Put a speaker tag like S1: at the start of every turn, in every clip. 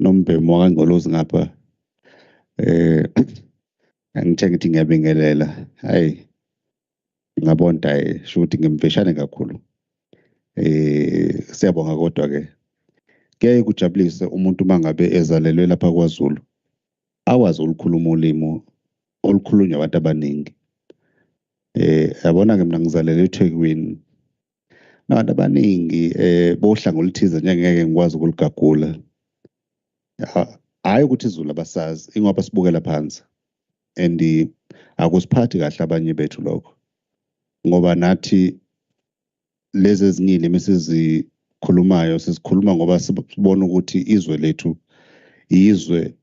S1: nombhemo wakangcolozi ngapha angithe ngithi ngiyabingelela hayi ngabonda sho ukuthi ngimfeshane kakhulu siyabonga kodwa ke kuyaye kujabulise umuntu mangabe ezalelwe lapha kwaZulu akwazi ukukhuluma ulimo olukhulunywa abantu abaningi yabona ke mina ngizalelwe eThekwini nabantu abaningi bohlanga oluthize ngeke ngikwazi ukuligagula hayi ukuthi izulu abasazi ingoba sibukela phansi and akusiphathi kahle abanye bethu lokho ngoba nathi lezi ezinye ilimi esizikhulumayo sizikhuluma ngoba sibona ukuthi izwe lethu izwe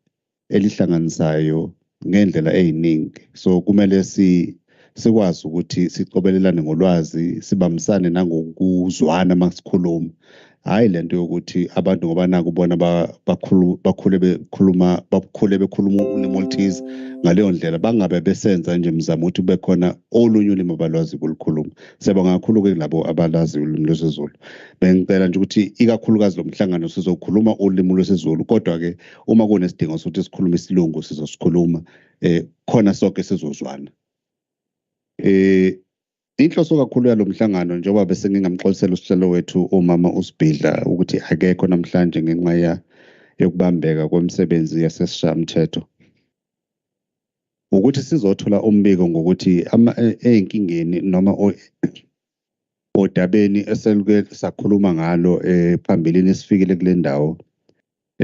S1: elihlanganisayo ngendlela eziningi so kumele sikwazi ukuthi sicobelelane ngolwazi sibambisane nangokuzwana masikhuluma hayi lento yokuthi abantu ngoba naku bona bakhule bekhuluma ulimi oluthize ngaleyo ndlela bangabe besenza nje mzamo ukuthi kube khona olunye ulimi abalwazi ukulikhuluma siyabonga kakhulu ke labo abalazi ulimi lwesiZulu bengicela nje ukuthi ikakhulukazi lo mhlangano sizokhuluma ulimi lwesiZulu kodwa ke uma kunesidingo sokuthi sikhulume isilungu sizosikhuluma khona sonke sizozwana inhloso kakhulu yalomhlangano njengoba bese ngingamxolisela usihlalo wethu umama uSibhidla ukuthi akekho namhlanje ngenxa yokubambeka kwemisebenzi yasesishamthetho ukuthi sizothola umbiko ngokuthi ezinkingeni noma odabeni eseluke sakhuluma ngalo phambilini sifikile kule ndawo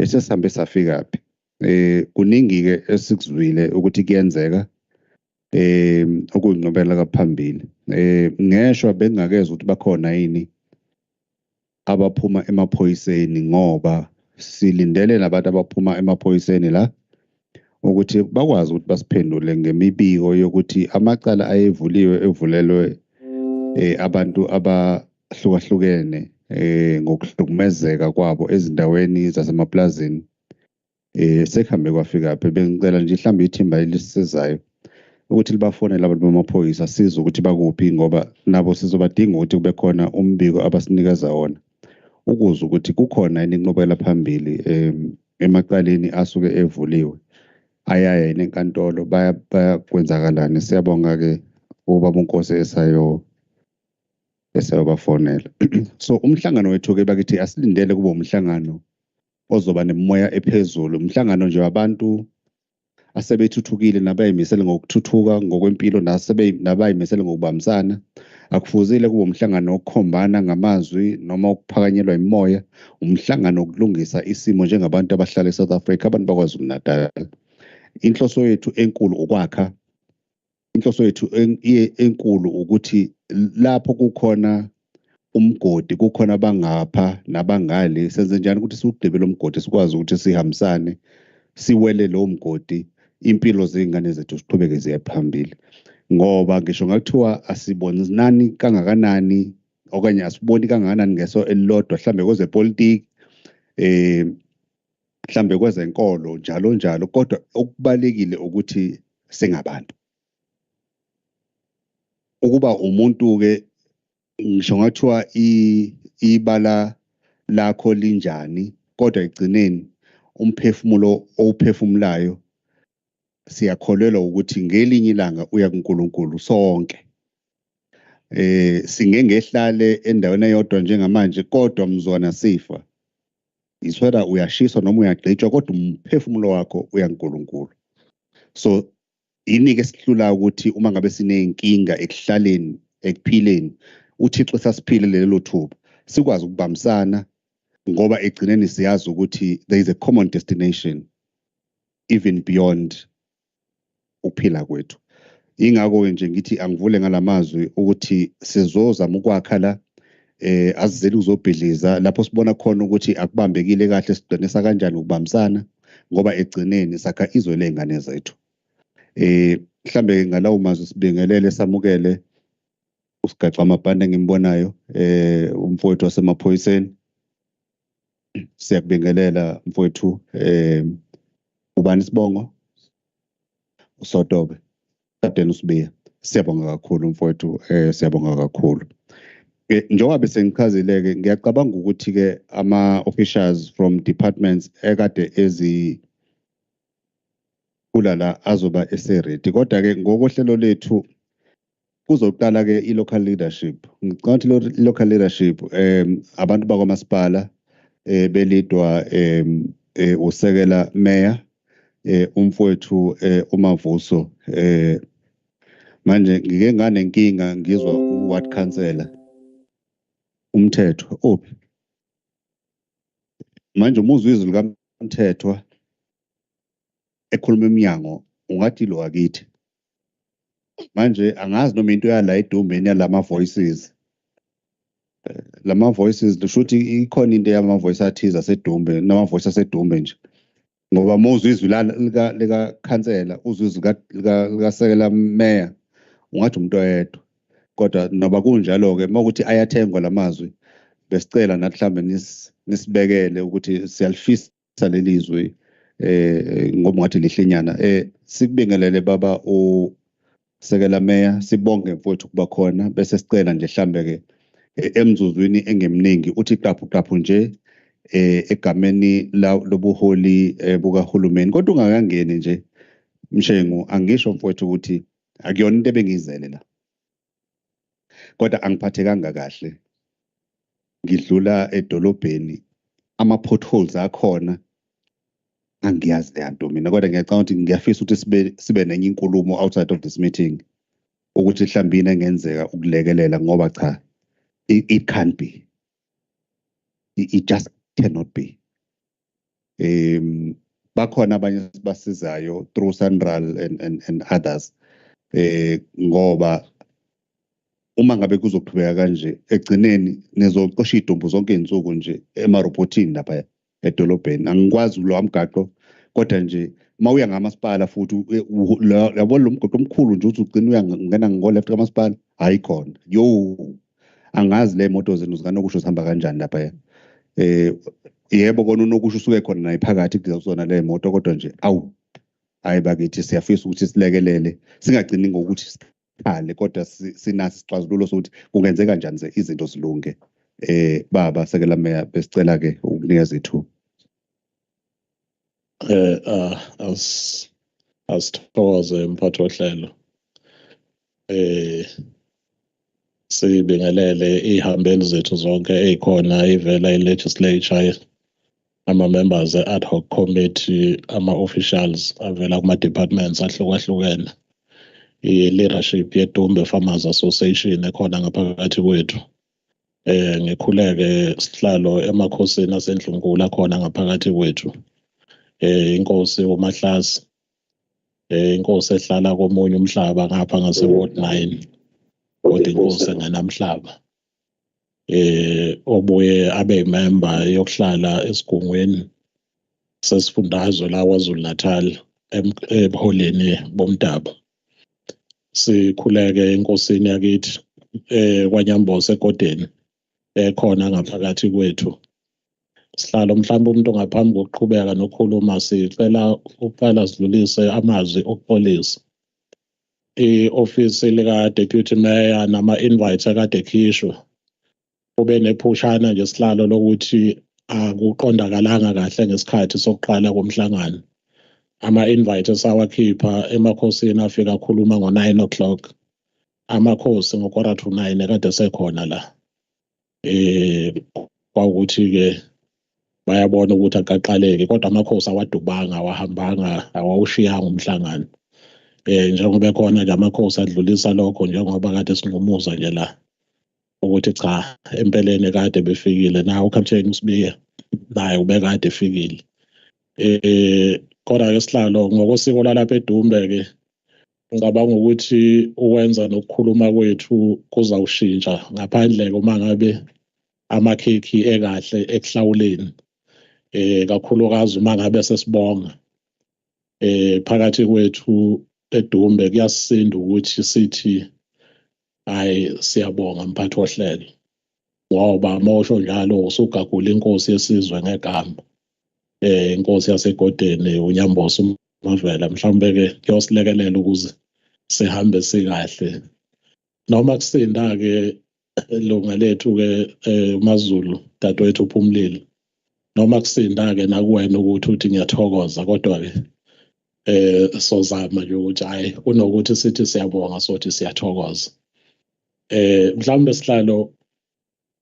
S1: sesihambe safika phi kuningi ke esikuzwile ukuthi kuyenzeka okuyinqobela kaphambili ngeshwa bengingakeza ukuthi bakhona yini abaphuma emaphoyiseni ngoba silindele nabantu abaphuma emaphoyiseni la ukuthi bakwazi ukuthi basiphendule ngemibiko yokuthi amacala evulelwe abantu abahlukahlukene ngokuhlukumezeka kwabo ezindaweni zasemaplazini sekuhambe kwafika phi bengicela nje mhlawumbe ithimba elisizayo ukuthi libafonele abantu bamaphoyisa siza ukuthi bakuphi ngoba nabo sizobadinga ukuthi kube khona umbiko abasinikeza wona ukuze ukuthi kukhona inqobela phambili emaqaleni asuke evuliwe ayaya nenkantolo bayakwenzakalani siyabonga ke ubaba uNkosi esayobafonela so umhlangano wethu ke bakithi asilindele kube umhlangano ozoba nemoya ephezulu umhlangano nje wabantu asebethuthukile nabayimisele ngokuthuthuka ngokwempilo nabayimisele ngokubambisana akufuzile kube umhlangano wokukhombana ngamazwi noma ukuphakanyelwa imoya umhlangano wokulungisa isimo njengabantu abahlala eSouth Africa abantu bakwaZulu-Natal inhloso yethu enkulu ukwakha inhloso yethu enkulu ukuthi lapho kukhona umgodi kukhona bangapha nabangale senze njani ukuthi siwudebele umgodi sikwazi ukuthi sihambisane siwele lo mgodi impilo zengane zethu siqhubeke ziye phambili ngoba ngisho ngakuthiwa asibonani kangakanani okanye asiboni kangakanani ngeso elilodwa mhlambe kwezepolitiki mhlambe kwezenkolo njalo kodwa okubalekile ukuthi singabantu ukuba umuntu ke ngisho ngakuthiwa ibala lakho linjani kodwa egcineni umphefumulo owuphefumulayo siyakholelwa ukuthi ngelinye ilanga uya kuNkulunkulu sonke singengehlale endaweni eyodwa njengamanje kodwa mzwana sifa iswera uyashiswa noma uyagcitshwa kodwa umphefumulo wakho uya kuNkulunkulu so inike sihlula ukuthi uma ngabe sinenkinga ekuhlaleni ekuphileni uThixo sasiphile lelo thuba sikwazi ukubambisana ngoba egcineni siyazi ukuthi there is a common destination even beyond ukuphila kwethu ingakho nje ngithi angivule ngalamazwi ukuthi sizozama ukwakha la azizeli uzobhidliza lapho sibona khona ukuthi akubambekile kahle siqinisa kanjani ukubambisana ngoba egcineni sakha izwe lezingane zethu mhlambe ngalawo mazwi sibingelele samukele usigaxa amabhande engimbonayo umfowethu wasemaphoyiseni siyakubingelela mfowethu ubani sibongo uSotobe Kapteni uSibiya siyabonga kakhulu mfowethu siyabonga kakhulu Njengoba bese ngichazile-ke ngiyacabanga ukuthi-ke ama-officials from departments ekade kula la azoba eseredi kodwa-ke ngokohlelo lethu kuzoqala-ke i-local leadership. Ngicabanga ukuthi i-local leadership abantu bakwamasipala belidwa usekela mayor umfowethu uMavuso manje ngike nganenkinga ngizwa u-ward councillor umthetho ophi manje umuzwa izwi likaMthethwa ekhuluma eminyango ungathi lo akithi manje angazi noma into yala edumbeni yalama voices lama voices lusho ukuthi ikhona into yama voice athiza asedumbe nama voice asedumbe nje ngoba muzwa izwi lika councillor uzwe izwi lika sekela mayor ungathi umuntu oyedwa kodwa noba kunjalo-ke makuthi ayathengwa lamazwi besicela nathi mhlambe nisibekele ukuthi siyalifisa leli zwi ngoba ngathi lihlenyana sikubingelele baba usekela mayor sibonge mfowethu kuba khona bese sicela nje mhlambe-ke emzuzwini engemningi uthi qaphu nje egameni lobuholi bukahulumeni kodwa ungakangeni nje Mshengu angisho mfowethu ukuthi akuyona into ebengizele la kodwa angiphathekanga kahle ngidlula edolobheni ama-potholes akhona angiyazi le nto mina kodwa ngiyacabanga ukuthi ngiyafisa ukuthi sibe nenye inkulumo outside of this meeting ukuthi mhlawumbe yini engenzeka ukulekelela ngoba cha it can't be it just cannot be bakhona abanye basizayo through Central and others ngoba uma ngabe kuzoqhubeka kanje egcineni nizoqosha idumbu zonke izinsuku nje emarobotini lapha edolobheni angikwazi lo amgaqo kodwa nje mawuya ngamasipala futhi yabo lo mgaqo omkhulu nje uthi ugcina uyangena ngo left kamasipala hayikhona yo angazi le moto zenu zikanokusho sihamba kanjani lapha yebo kona unokusho usuke khona naye phakathi kuzona le moto kodwa nje hayi bakithi siyafisa ukuthi silekelele singagcini ngokuthi sikhale kodwa sinasi isixazululo sokuthi kungenzeka kanjani ze izinto zilunge baba sekela meya besicela-ke ukunikeza ithuba
S2: asithokoze mphathi wohlelo sibingelele ihambeni zethu zonke ezikhona ivela i-legislature ama-members e-Adhoc committee ama-officials avela kuma-departments ahlukahlukene i-leadership ye-EDUMBE Farmers Association ekhona ngaphakathi kwethu ngikhuleke sihlalo emakhosini asendlungula khona ngaphakathi kwethu inkosi uMahlasi inkosi ehlala komunye umhlaba ngapha ngase-Ward 9 kodwa inkosi engenamhlaba obuye abe member yokuhlala esigungweni sesifundazwe la KwaZulu-Natal ebuholeni bomdabu sikhuleke inkosini yakithi kwaNyambosa egodeni ekhona ngaphakathi kwethu sihlalo mhlawumbe umuntu ngaphambi kokuqhubeka nokukhuluma sicela ukuqala sidlulise amazwi okuxolisa i-ofisi lika deputy mayor nama-invite akade khishwe kube nephushana nje sihlalo lokuthi akuqondakalanga kahle ngesikhathi sokuqala komhlangano ama-invite esawakhipha emakhosini afika akhuluma ngo-9 o'clock amakhosi ngo-9:15 kade sekhona la kwawukuthi-ke bayabona ukuthi akaqaleke kodwa amakhosi awadubanga awahambanga awawushiyanga umhlangano njengoba khona nje amakhosi adlulisa lokho njengoba kade sinqumuza nje la ukuthi cha empeleni kade befikile nawo uCaptain uSibiya naye ubekade efikile kodwa ke sihlalo ngokosiko lalapha eDumbe-ke ngicabanga ukuthi ukwenza nokukhuluma kwethu kuzawushintsha ngaphandle uma ngabe amakhekhi ekahle ekuhlawuleni kakhulukazi uma ngabe sesibonga phakathi kwethu eDumbe kuyasisinda ukuthi sithi hayi siyabonga mphathi wohlelo ngoba mosho njalo usugagula inkosi yesizwe ngegama inkosi yasegodeni uNyambosa uMavela mhlawumbe-ke kuyosilekelela ukuze sihambe sikahle noma kusinda-ke lunga lethu ke maZulu dadewethu uphumlile noma kusinda ke nakuwena ukuthi uthi ngiyathokoza kodwa ke sozama nje ukuthi hayi kunokuthi sithi siyabonga sothi siyathokoza mhlawumbe sihlalo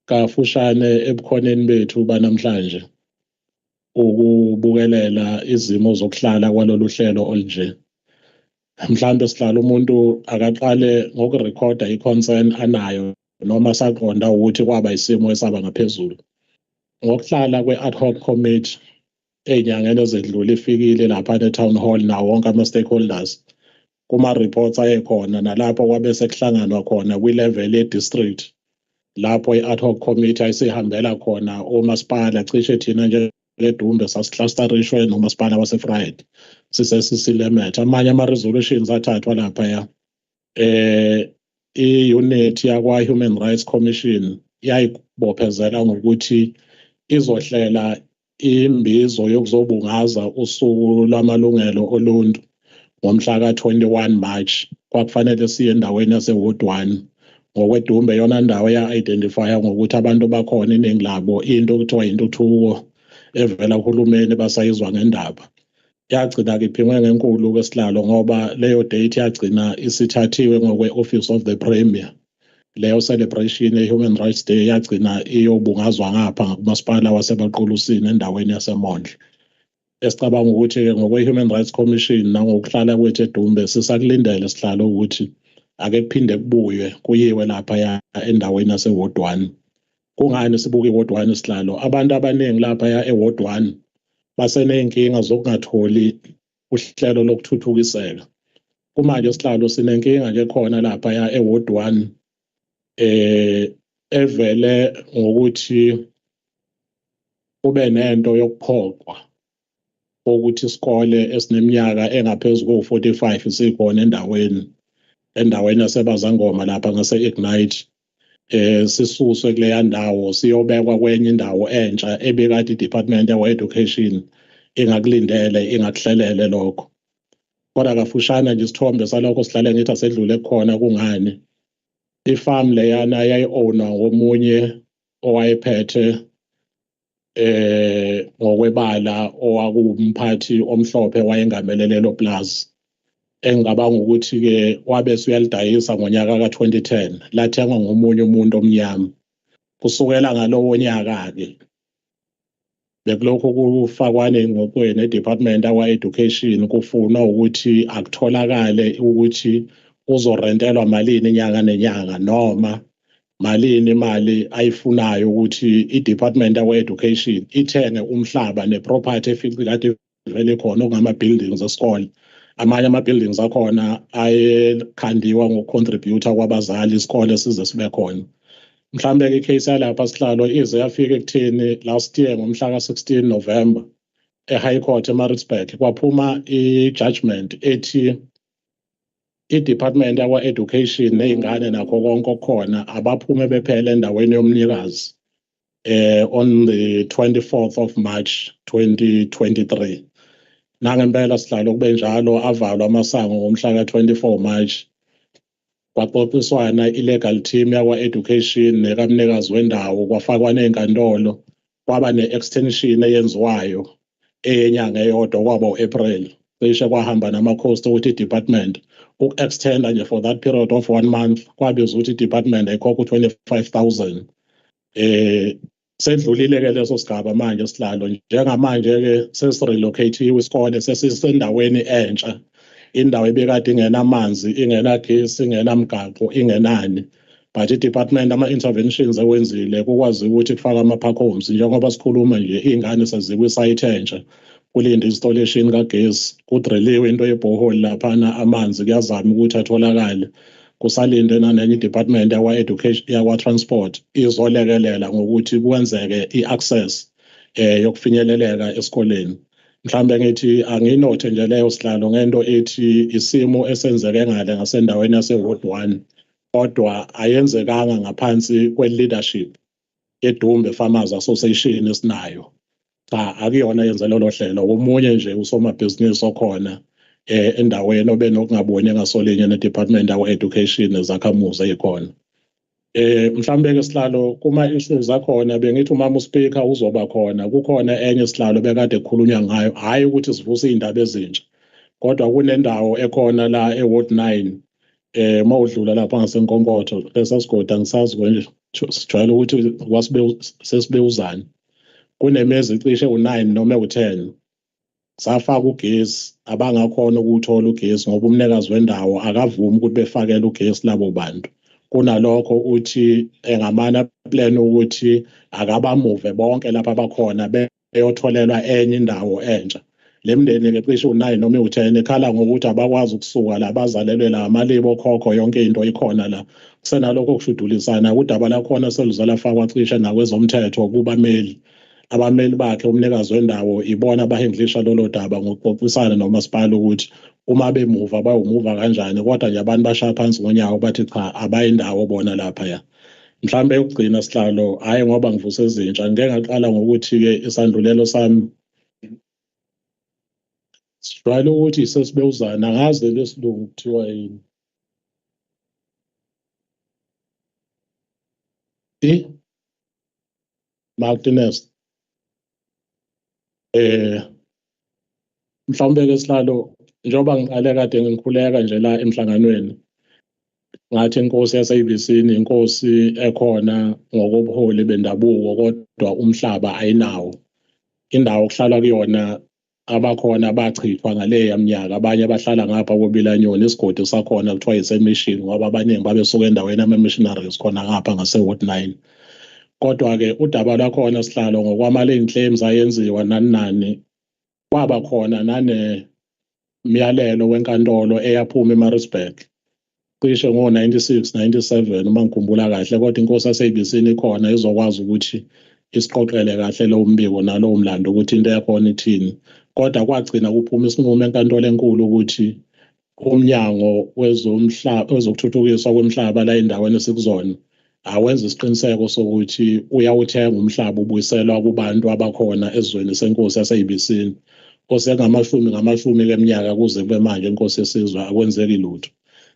S2: kafushane ebukhoneni bethu banamhlanje ukubukelela izimo zokuhlala kwalolu hlelo olunje mhlawumbe sihlalo umuntu akaqale ngokurekhoda i-concern anayo noma saqonda ukuthi kwaba isimo esaba ngaphezulu ngokuhlala kwe-Adhoc committee ey'nyangeni ezedlule ifikile lapha e-town hall nawo wonke ama-stakeholders kuma-reports ayekhona nalapho kwabe sekuhlanganwa khona kwi-level ye-district lapho i-Adhoc committee ayisihambela khona omasipala cishe thina nje EDUMBE sasiclusterishwe nomasipala wase-Fried sisesisilemethe amanye ama-resolutions athathwa laphaya i-unit yakwa-Human Rights Commission yayibophezela ngokuthi izohlela imbizo yokuzobungaza usuku lwamalungelo oluntu ngomhla ka-21 March kwakufanele siye endaweni yase-Ward 1 ngokweDumbe yona ndawo ya-identifya ngokuthi abantu bakhona iningi labo into kuthiwa intuthuko evela kuhulumeni basayizwa ngendaba yagcina-ke iphimwe ngenkulu kwesihlalo ngoba leyo date yagcina isithathiwe ngokwe-Office of the Premier leyo celebration ye-Human Rights Day yagcina iyobungazwa ngapha kumasipala waseBaqolusini endaweni yaseMondlo esicabanga ukuthi ngokwe-Human Rights Commission nangokuhlala kwethu eDumbe sisakulindele sihlalo ukuthi ake kuphinde kubuywe kuyiwe lapha endaweni yase-Ward 1 kungani sibuka i-Ward 1 isihlalo abantu abaningi lapha e-Ward 1 baseney'nkinga zokungatholi uhlelo lokuthuthukiseka kumanje isihlalo sinenkinga nje khona lapha e-Ward 1 evele ngokuthi kube nento yokuphoqwa ukuthi isikole esineminyaka engaphezulu ko-45 sikhona endaweni yasebazangoma lapha ngase-Ignite sisuswe kuleya ndawo siyobekwa kwenye indawo entsha ebekade i-Department of-Education ingakulindele ingakuhlelele lokho kodwa kafushane nje isithombe salokho sihlale ngithi asedlule khona kungani ifarm leyana yayi-ownwa ngomunye owayephethe ngokwebala owakumphathi omhlophe wayengamele lelo plaza engicabanga ukuthi-ke wabe uyalidayisa ngonyaka ka-2010 lathengwa ngomunye umuntu omnyama kusukela ngalowo nyaka-ke bekulokhu kufakwane engxoxweni e-Department of-Education kufunwa ukuthi akutholakale ukuthi uzorentelwa malini inyanga nenyanga noma malini imali ayifunayo ukuthi i-Department of-Education ithenge umhlaba neproperty efikade vele khona okungama-buildings esikole amanye ama-buildings akhona ayekhandiwa ngokucontributor kwabazali isikole size sibe khona mhlawumbe-ke icase yalapha sihlalo ize yafika ekutheni last year ngomhla ka-16 November e-High Court eMaritzburg kwaphuma i-judgment ethi i-Department of-Education ney'ngane nakho konke okukhona abaphume bephela endaweni yomnikazi on the 24th of March 2023 nangempela sihlalo kube njalo avalwa amasango ngomhla ka-24 March kwaxoxiswana i-legal team yakwa-Education nekamnikazi wendawo kwafakwa nenkantolo kwaba ne-extension eyenziwayo eyenyanga eyodwa kwaba u-April cishe kwahamba nama-cost ukuthi i-department uku-extenda nje for that period of 1 month kwabiza ukuthi i-department ayikhokha u-25,000 sedlulile-ke leso sigaba manje sihlalo njengamanje-ke sesirelocate-iwe isikole sesisendaweni entsha indawo ebekade ingenamanzi ingenagesi ingenamgaqo ingenani but i-department ama-interventions ewenzile kukwazi ukuthi kufaka ama-park homes njengoba sikhuluma nje iy'ngane sezikwisayithe entsha kulinde installation kagesi kudriliwe into yebhoholi laphana amanzi kuyazama ukuthi atholakale kusalinde nanenye i-department yakwa-education yakwa-transport izolekelela ngokuthi kwenzeke i-access yokufinyeleleka esikoleni mhlambe ngithi anginothe nje leyo sihlalo ngento ethi isimo esenzeke ngale ngasendaweni yase-Ward 1 kodwa ayenzekanga ngaphansi kwe-leadership yeDumbe Farmers Association esinayo cha akuyona yenze lolo hlelo omunye nje usomabhizinisi okhona endaweni obenokungaboni ngasolinye ne-Department of Education ezakhamuzi ezikhona Mhlambe ke sihlalo kuma issues akhona bengithi umama uSpeaker uzoba khona kukhona enye sihlalo bekade ekhulunywa ngayo hayi ukuthi sivuse indaba ezintsha kodwa kunendawo ekhona la eWard 9 mawudlula lapha ngaseNkonkotho lesasigodi angisazi konje sijwayele ukuthi sesibewuzana kunemezi cishe u9 noma u10 safaka ugesi abangakhona ukuthola ugesi ngoba umnikazi wendawo akavumi ukuthi befakele ugesi labo bantu kunalokho uthi engamana plan ukuthi akabamuve bonke lapha abakhona beyotholelwa enye indawo entsha lemndeni ke cishe u9 noma u10 ekhala ngokuthi abakwazi ukusuka la bazalelwe la amalibo khokho yonke into ikhona la kusenalokho kushudulisana udaba lakhona seluzala fakwa cishe nakwezomthetho kubameli abameli bakhe umnikazi wendawo ibona abahindlisha lolo daba ngokuxoxisana nomasipala ukuthi uma bemuva bayumuva kanjani kodwa nje abantu bashaya phansi ngonyawo bathi cha abayindawo bona lapha ya mhlambe ukugcina sihlalo hayi ngoba ngivuse ezintsha ngeke ngaqala ngokuthi ke isandulelo sami sijwayele ukuthi sesibewuzana ngaze lesilungu kuthiwa yini Martinez mhlawumbe ke sihlalo njengoba ngiqale kade ngikhuleka nje la emhlanganweni ngathi inkosi yaseABC inkosi ekhona ngokobuholi bendabuko kodwa umhlaba ayinawo indawo okuhlala kuyona abakhona bachithwa ngale minyaka abanye abahlala ngapha kobilanyoni isigodi sakhona kuthiwa yisemission ngoba abaningi babesuka endaweni ama-missionaries khona ngapha ngase-Ward 9 kodwa ke udaba lakhona sihlalo ngokwama-lane claims ayenziwa nani kwaba khona nanemiyalelo wenkantolo eyaphuma eMaritzburg cishe ngo-96 97 uma ngikhumbula kahle kodwa inkosi yaseABC ikhona izokwazi ukuthi isiqoqele kahle lo mbiko nalo mlando ukuthi into yakhona ithini kodwa kwagcina kuphuma isinqumo enkantolo enkulu ukuthi umnyango wezokuthuthukiswa kwemhlaba la endaweni esikuzona awenza isiqiniseko sokuthi uyawuthenga umhlaba ubuyiselwa kubantu abakhona ezweni senkosi yaseABC ngamashumi leminyaka kuze kube manje inkosi yesizwe akwenzeki lutho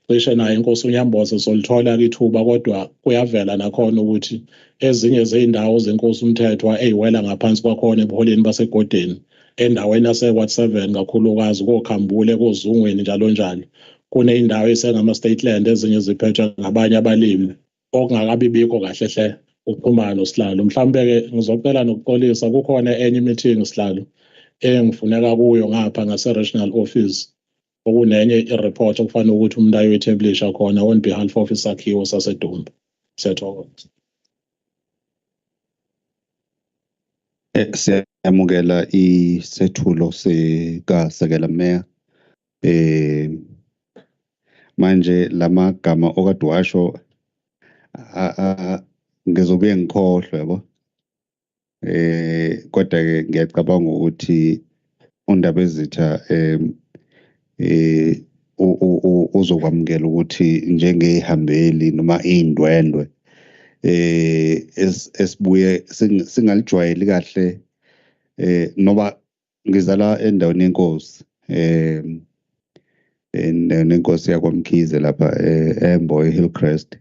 S2: cishe naye inkosi uNyamboza solithola ithuba kodwa kuyavela nakhona ukuthi ezinye zeindawo zenkosi umthethwa eyiwela ngaphansi kwakhona ebuholeni basegodeni endaweni yase-Ward 7 kakhulukazi koKhambule koZungweni njalo njalo kuneyindawo esengama-state land ezinye ziphethwe ngabanye abalimi okungakabi bikho kahle hle ukuxhumana sihlalo mhlawumbe ke ngizocela nokuxolisa kukhona enye meeting sihlalo engifuneka kuyo ngapha ngase-regional office okunenye i-report okufanele ukuthi umuntu ayoyitheblisha khona on behalf of isakhiwo saseDumbe siyathokoza.
S1: Siyamukela isethulo sikasekela meya manje lamagama okade washo ngizobuye ngikhohlwe yabo kodwa ke ngiyacabanga ukuthi undaba ezitha uzokwamukela ukuthi njengehambeli noma indwendwe esibuye singalijwayeli kahle noba ngizala endaweni yenkosi nenkosi yakwamkhize lapha eMboy Hillcrest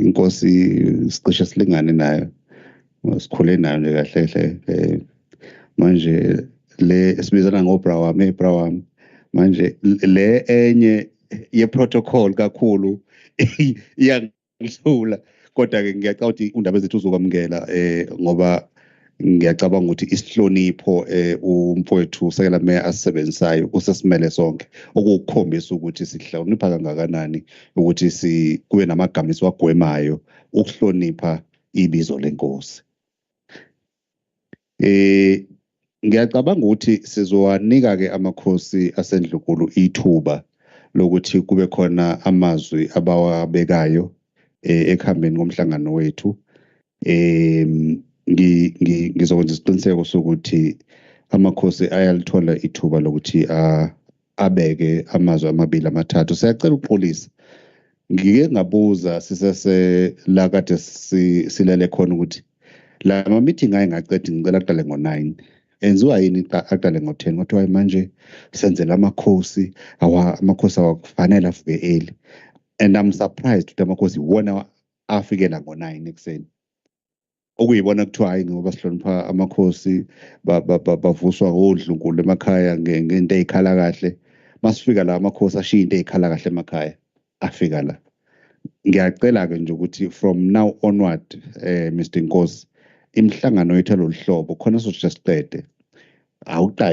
S1: inkosi sicishe silingane nayo sikhule nayo nje kahle hle manje le esibizana ngobrawami manje le enye ye-protocol kakhulu iyangihlula kodwa-ke ngiyacabanga ukuthi undaba ezethu uzokwamukela ngoba ngiyacabanga ukuthi isihlonipho umfowethu sekela meya asisebenzisayo usesimele sonke okukhombisa ukuthi sihlonipha kangakanani ukuthi kube namagama esiwagwemayo ukuhlonipha ibizo lenkosi. Ngiyacabanga ukuthi sizowanika-ke amakhosi asendlunkulu ithuba lokuthi kube khona amazwi abawabekayo ekuhambeni komhlangano wethu. Ngizokwenza isiqiniseko sokuthi amakhosi ayalithola ithuba lokuthi abeke amazwi amabili amathathu. Siyacela ukuxolisa ngike ngabuza sisesela kade silele khona ukuthi la ma-meeting ayengaqedi ngicela kuqale ngo-9 enziwa yini aqale ngo-10 kodwa manje senzela amakhosi amakhosi awakufanele afike early, and I'm surprised ukuthi amakhosi wona afikela ngo-9 ekuseni, okuyibona kuthiwa hayi ngoba sihlonipha amakhosi bavuswa odlunkulu emakhaya ngento ey'khala kahle. Masifika la amakhosi ashiya into ey'khala kahle emakhaya afika la. Ngiyacela-ke nje ukuthi from now onward Mr. Nkosi, imihlangano yethu alolu hlobo khona sothi siqede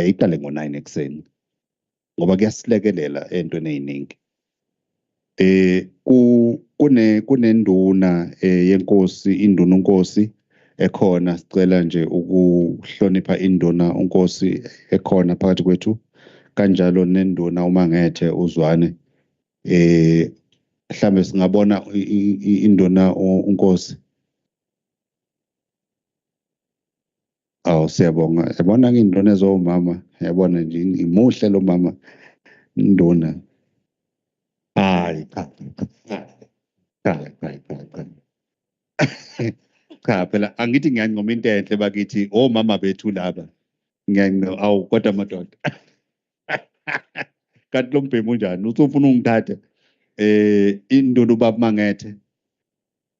S1: iqale ngo-9 ekuseni ngoba kuyasilekelela entweni ey'ningi. Kunenduna yenkosi, induna unkosi ekhona, sicela nje ukuhlonipha induna unkosi ekhona phakathi kwethu, kanjalo nenduna uMangethe uZwane. Mhlambe singabona induna unkosi. Siyabonga. Yabona ke induna ezomama, yabona nje imuhle lo mama induna. Hayi cha phela angithi ngiyancoma into enhle bakithi omama bethu laba. Awu kodwa madoda. Kanti lo mbhemu unjani? Usufuna ungithatha induna ubaba Mangethe.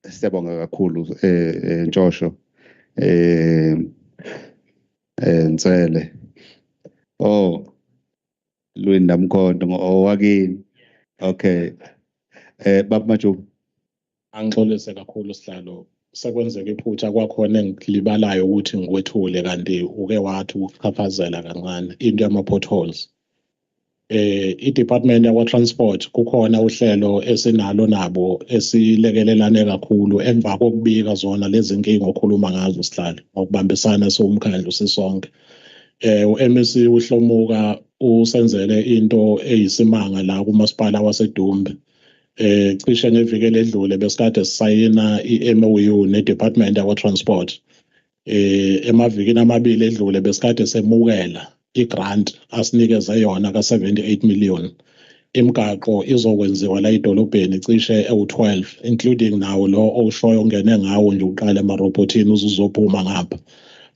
S1: Siyabonga kakhulu Ntshosho. Nsele. Lwenda Mkhonto owakini. Okay. Baba Majuba.
S2: Angixolise kakhulu sihlalo. Sekwenzeka iphutha kwakhona engilibalayo ukuthi ngikwethule kanti uke wathi ukuchaphazela kancane into yama-potholes. I-Department yakwa-Transport kukhona uhlelo esinalo nabo esilekelelane kakhulu emva kokubika zona lezi nkinga okhuluma ngazo sihlalo ngokubambisana siwumkhandlu sisonke. U-MEC uHlomuka usenzele into eyisimanga la kumasipala waseDumbe. Cishe ngeviki eledlule besikade sisayina i-MOU ne-Department yakwa-Transport. Emavikini amabili edlule besikade semukela i-grant asinikeze yona ka-78 million. Imigaqo izokwenziwa la edolobheni cishe ewu-12 including nawo lo oshoyo ongene ngawo nje uqala emarobhothini uzophuma ngapha.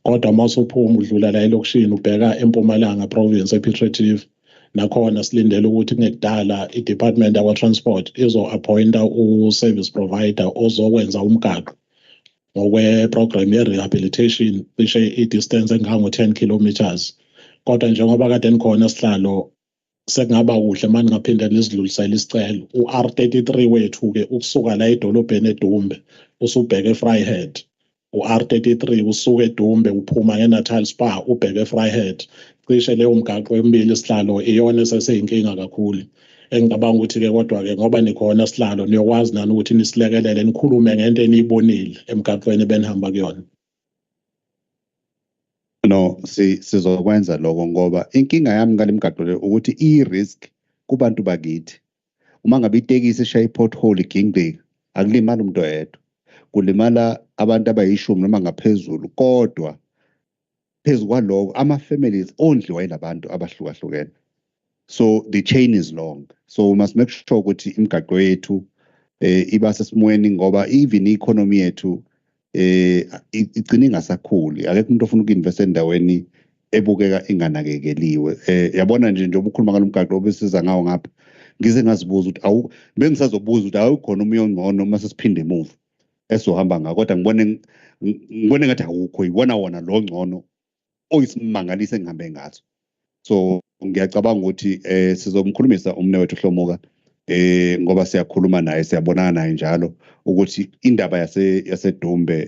S2: Kodwa masuphuma udlula la elokishini ubheka eMpumalanga province ePiet Retief, nakhona silindele ukuthi ngekudala i-Department yakwa-Transport izo-appointa u-service provider ozokwenza umgaqo ngokwe-program ye-rehabilitation cishe i-distance engango-10 kilometers. Kodwa njengoba kade nikhona sihlalo sekungaba kuhle manje ngaphinde lisidlulisele isicelo u-R33 wethu-ke ukusuka la edolobheni eDumbe usubheke eVryhead, u-R33 usuke eDumbe uphuma ngeNatal Spa ubheke eVryhead. Cishe leyo mgaqo emibili sihlalo iyona eseseyinkinga kakhulu. Engicabanga ukuthi-ke kodwa-ke ngoba nikhona sihlalo niyokwazi nani ukuthi nisilekelele nikhulume ngento eniyibonile emgaqweni benihamba kuyona.
S1: No, sizokwenza lokho ngoba inkinga yami ngale mgaqo le ukuthi i-risk kubantu bakithi. Uma ngabe itekisi ishaya i-pothole igingqika, akulimali umuntu oyedwa. Kulimala abantu abayishumi noma ngaphezulu, kodwa phezu kwaloko ama-families ondliwa yilabantu abahlukahlukene. So the chain is long. So we must make sure ukuthi imigaqo yethu iba sesimweni ngoba even i-economy yethu igcina ingasakhuli. Akekho umuntu ofuna uku-investa endaweni ebukeka inganakekeliwe. Yabona nje njengoba ukhuluma ngalo mgaqo obesiza ngawo ngapha, ngize ngazibuza ukuthi bengisazobuza ukuthi awukhona omunye ongcono uma sesiphinde emuva esohamba ngako, kodwa ngibone ngathi awukho, yibona wona lo ngcono oyisimangalisa engihambe ngaso. So ngiyacabanga ukuthi sizomkhulumisa umnewethu Hlomuka ngoba siyakhuluma naye, siyabonana naye njalo ukuthi indaba yaseDumbe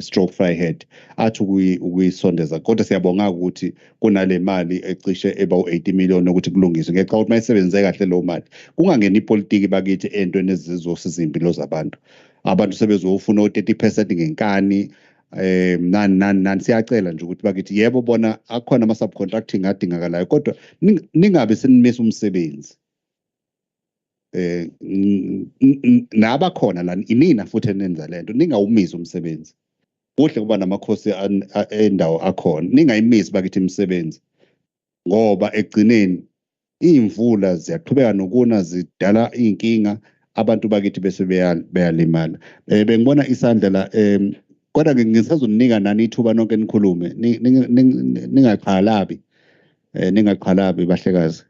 S1: stroke Vryhead athi ukuyisondeza, kodwa siyabonga ukuthi kunale mali ecishe eba-80 million ukuthi kulungiswe. Ngiyacabanga ukuthi mayisebenze kahle lo mali kungangeni ipolitiki bakithi entweni ezizosiza impilo zabantu. Abantu sebezofuna u-30% ngenkani nani siyacela nje ukuthi bakithi yebo bona akhona ama-subcontracting adingakalayo, kodwa ningabe senimisa umsebenzi. Nabakhona lana inina futhi enenza lento, ningawumisi umsebenzi. Kuhle kuba namakhosi endawo akhona, ningayimisi bakithi imisebenzi ngoba ekugcineni iy'mvula ziyaqhubeka nokuna zidala iy'nkinga, abantu bakithi bese beyalimala. Bengibona isandla la kodwa ngisazonika nani ithuba nonke nikhulume ningaqhalabi ningaqhalabi bahlekazi.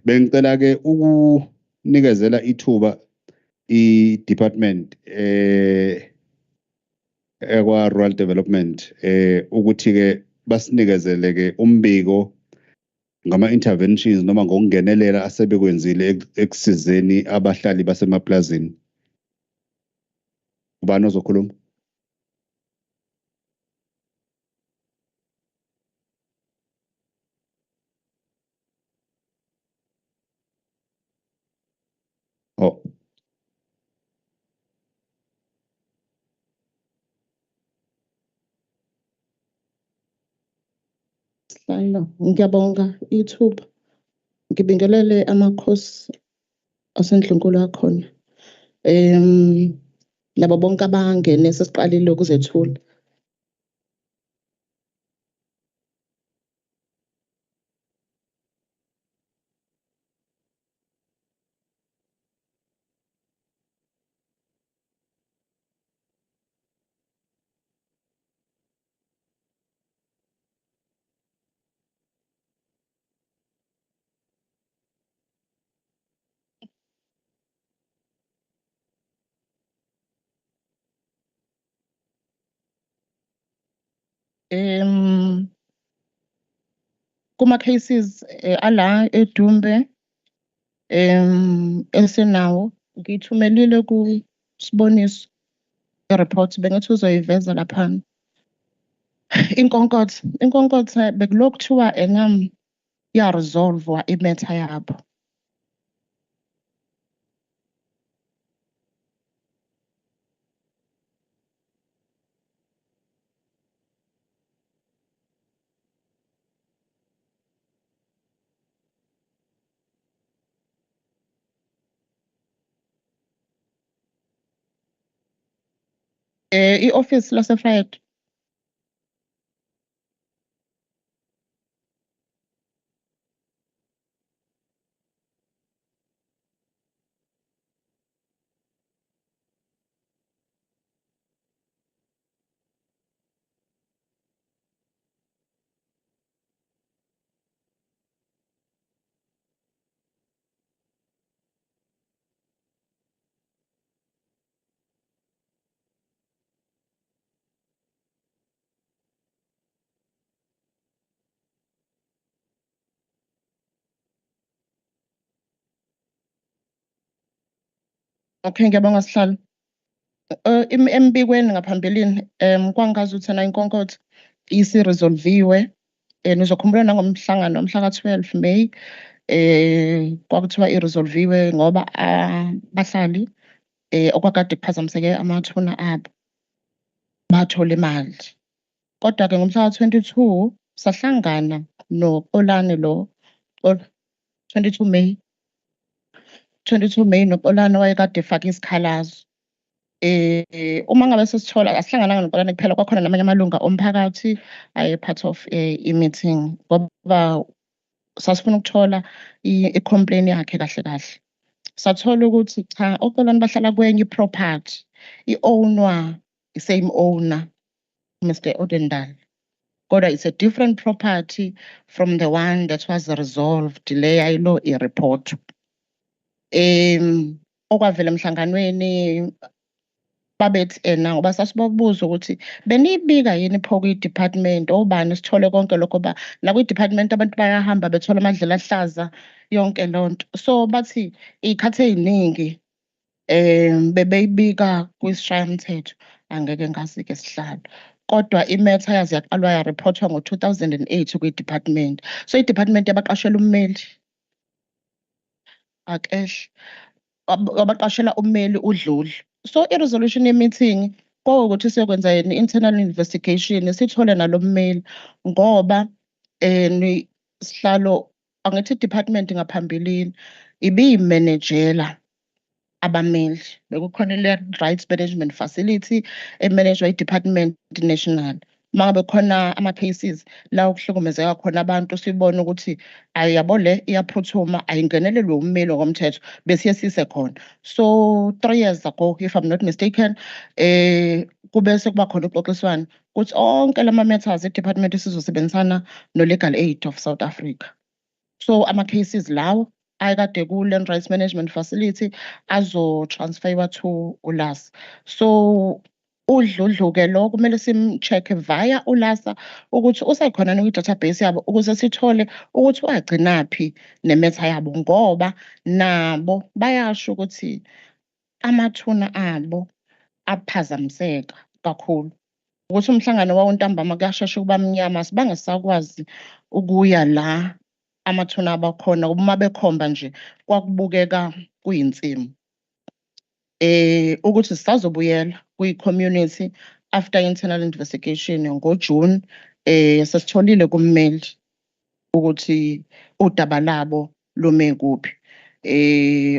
S1: Bengicela ke ukunikezela ithuba i-department ekwa rural development ukuthi ke basinikezele ke umbiko ngama-interventions noma ngokungenelela asebekwenzile ekusizeni abahlali basemaplazini. Ubani ozokhuluma? Oh,
S3: Sihlalo, ngiyabonga ithuba. Ngibingelele amakhosi asendlunkulu akhona. Labo bonke abangene sesiqalile ukuzethula. Kuma cases ala EDUMBE esinawo ngithumelile ku Siboniso report bengathi uzoyiveza lapha. Inkonkotho bekulokhu kuthiwa engam ya resolve imatter yabo. I-office lase-Friday. Okay, ngiyabonga sihlalo. Embikweni ngaphambilini kwangazi ukuthi na inkonkotho isi-resolviwe. Nizokhumbula nangomhlangano omhlaka 12 May kwakuthiwa i-resolviwe ngoba abahlali okwakade kuphazamiseke amathuna abo bathola imali. Kodwa-ke ngomhlaka 22 sahlangana no-Olane lo 22 May. 22 May no-Olane wayekade efake isikhalazo. Uma ngabe sesithola asihlangana noPolane kuphela kwakhona namanye amalunga omphakathi aye part of i-meeting ngoba sasifuna ukuthola i-complaint yakhe kahle kahle. Sathola ukuthi cha uPolane bahlala kwenye i-property i-ownwa i-same owner Mr. Odendal. Kodwa it's a different property from the one that was resolved le ayilo i-report. Okwavela emhlanganweni babethi ngoba sasibabuza ukuthi benibika yini pho kwi-department obani sithole konke lokho ba la kwi-department abantu bayahamba bethola amadlela ahlaza yonke lonto. So bathi ikhathe eziningi bebeyibika kwisishayamthetho angeke ngazi-ke sihlalo. Kodwa imatter yazi yaqalwa ya reportwa ngo-2008 kwi-department. So i-department yabaqashela ummeli akehle abaqashela ummeli udluli. So i-resolution ye-meeting ukuthi siyokwenza yini internal investigation sithole nalommeli ngoba sihlalo angithi department ngaphambilini ibiyimanagela abameli bekukhona le rights management facility emanaged by department national mangabe khona ama-cases la ukuhlukumezeka khona abantu sibone ukuthi ayabo le iyaphuthuma ayingenelelwe ummeli ngokomthetho besiye sise khona. So 3 years ago, if I'm not mistaken, kube sekuba khona uxoxiswano ukuthi onke lama matters i-department sizosebenzisana no-Legal Aid of South Africa. So ama-cases lawo ayekade ku-Land Rights Management Facility azo-transferwa to ULASA. So udludlu-ke lo kumele sim-check-e via ULASA ukuthi usekhona kwi-database yabo ukuze sithole ukuthi wagcinaphi nemetha yabo ngoba nabo bayasho ukuthi amathuna abo aphazamiseka kakhulu. Ukuthi umhlangano wawo ntambama kuyashesha ukuba mnyama sibangasakwazi ukuya la amathuna abakhona uma bekhomba nje kwakubukeka kuyinsimu. Ukuthi sisazobuyela kwi-community after internal investigation ngoJune sesitholile kummeli ukuthi udaba labo lume kuphi.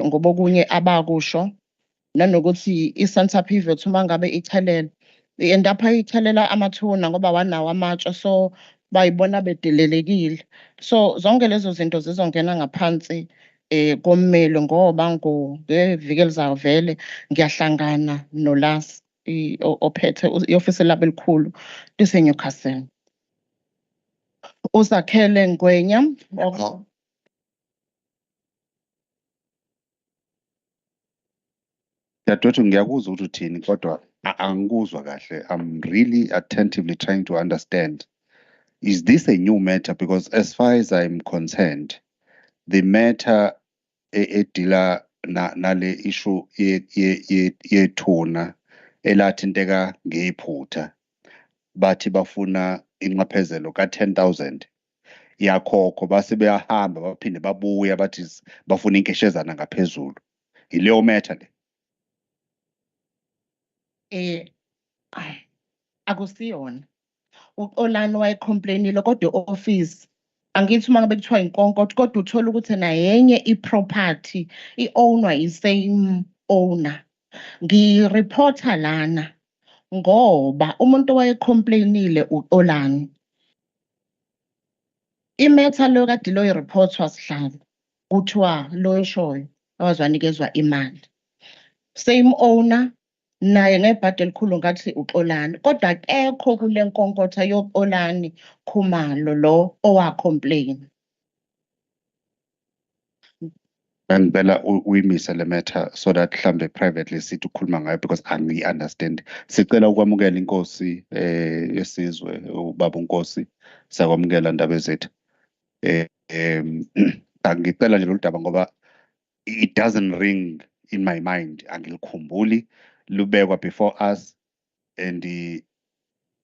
S3: Ngoba okunye abakusho nanokuthi i-Santa Pivot uma ngabe ithelela endapha ithelela amathuna ngoba wanawo amatshe so bayibona bedelelekile. So zonke lezo zinto zizongena ngaphansi kommeli ngoba ngeviki elizayo vele ngiyahlangana noLASA ophethe i-ofisi labo elikhulu lise-Newcastle. Uzakhele Ngwenya.
S1: Dadwethu ngiyakuzwa ukuthi uthini kodwa angikuzwa kahle. I'm really attentively trying to understand. Is this a new matter? Because as far as I'm concerned, the matter edila nale issue yethuna elathinteka ngephutha bathi bafuna inqaphezelo ka-10,000 yakhokho base beyahamba baphinde babuya bathi bafuna inkeshezana ngaphezulu. Ileyo matter le.
S3: Akusiyona. Olani wayecomplainile kodwa i-office angithi uma ngabe kuthiwa inkonkotho kodwa uthola ukuthi nayenye i-property i-ownwa i-same owner. Ngireporta lana ngoba umuntu wayecomplainile u-Olani. Imetha lo kade lo report wasihlala kuthiwa lo eshoyo awazwanikezwa imali. Same owner naye ngebhadi elikhulu ngathi uXolani kodwa akekho kule nkonkotha yoXolani Khumalo lo owacomplain.
S1: Ngicela uyimise le matter so that mhlambe privately sithi ukukhuluma ngayo because angi-understand. Sicela ukwamukela inkosi yesizwe ubaba uNkosi sakwamukela ndaba zethu. Angicela nje lo daba ngoba it doesn't ring in my mind. Angilikhumbuli lubekwa before us and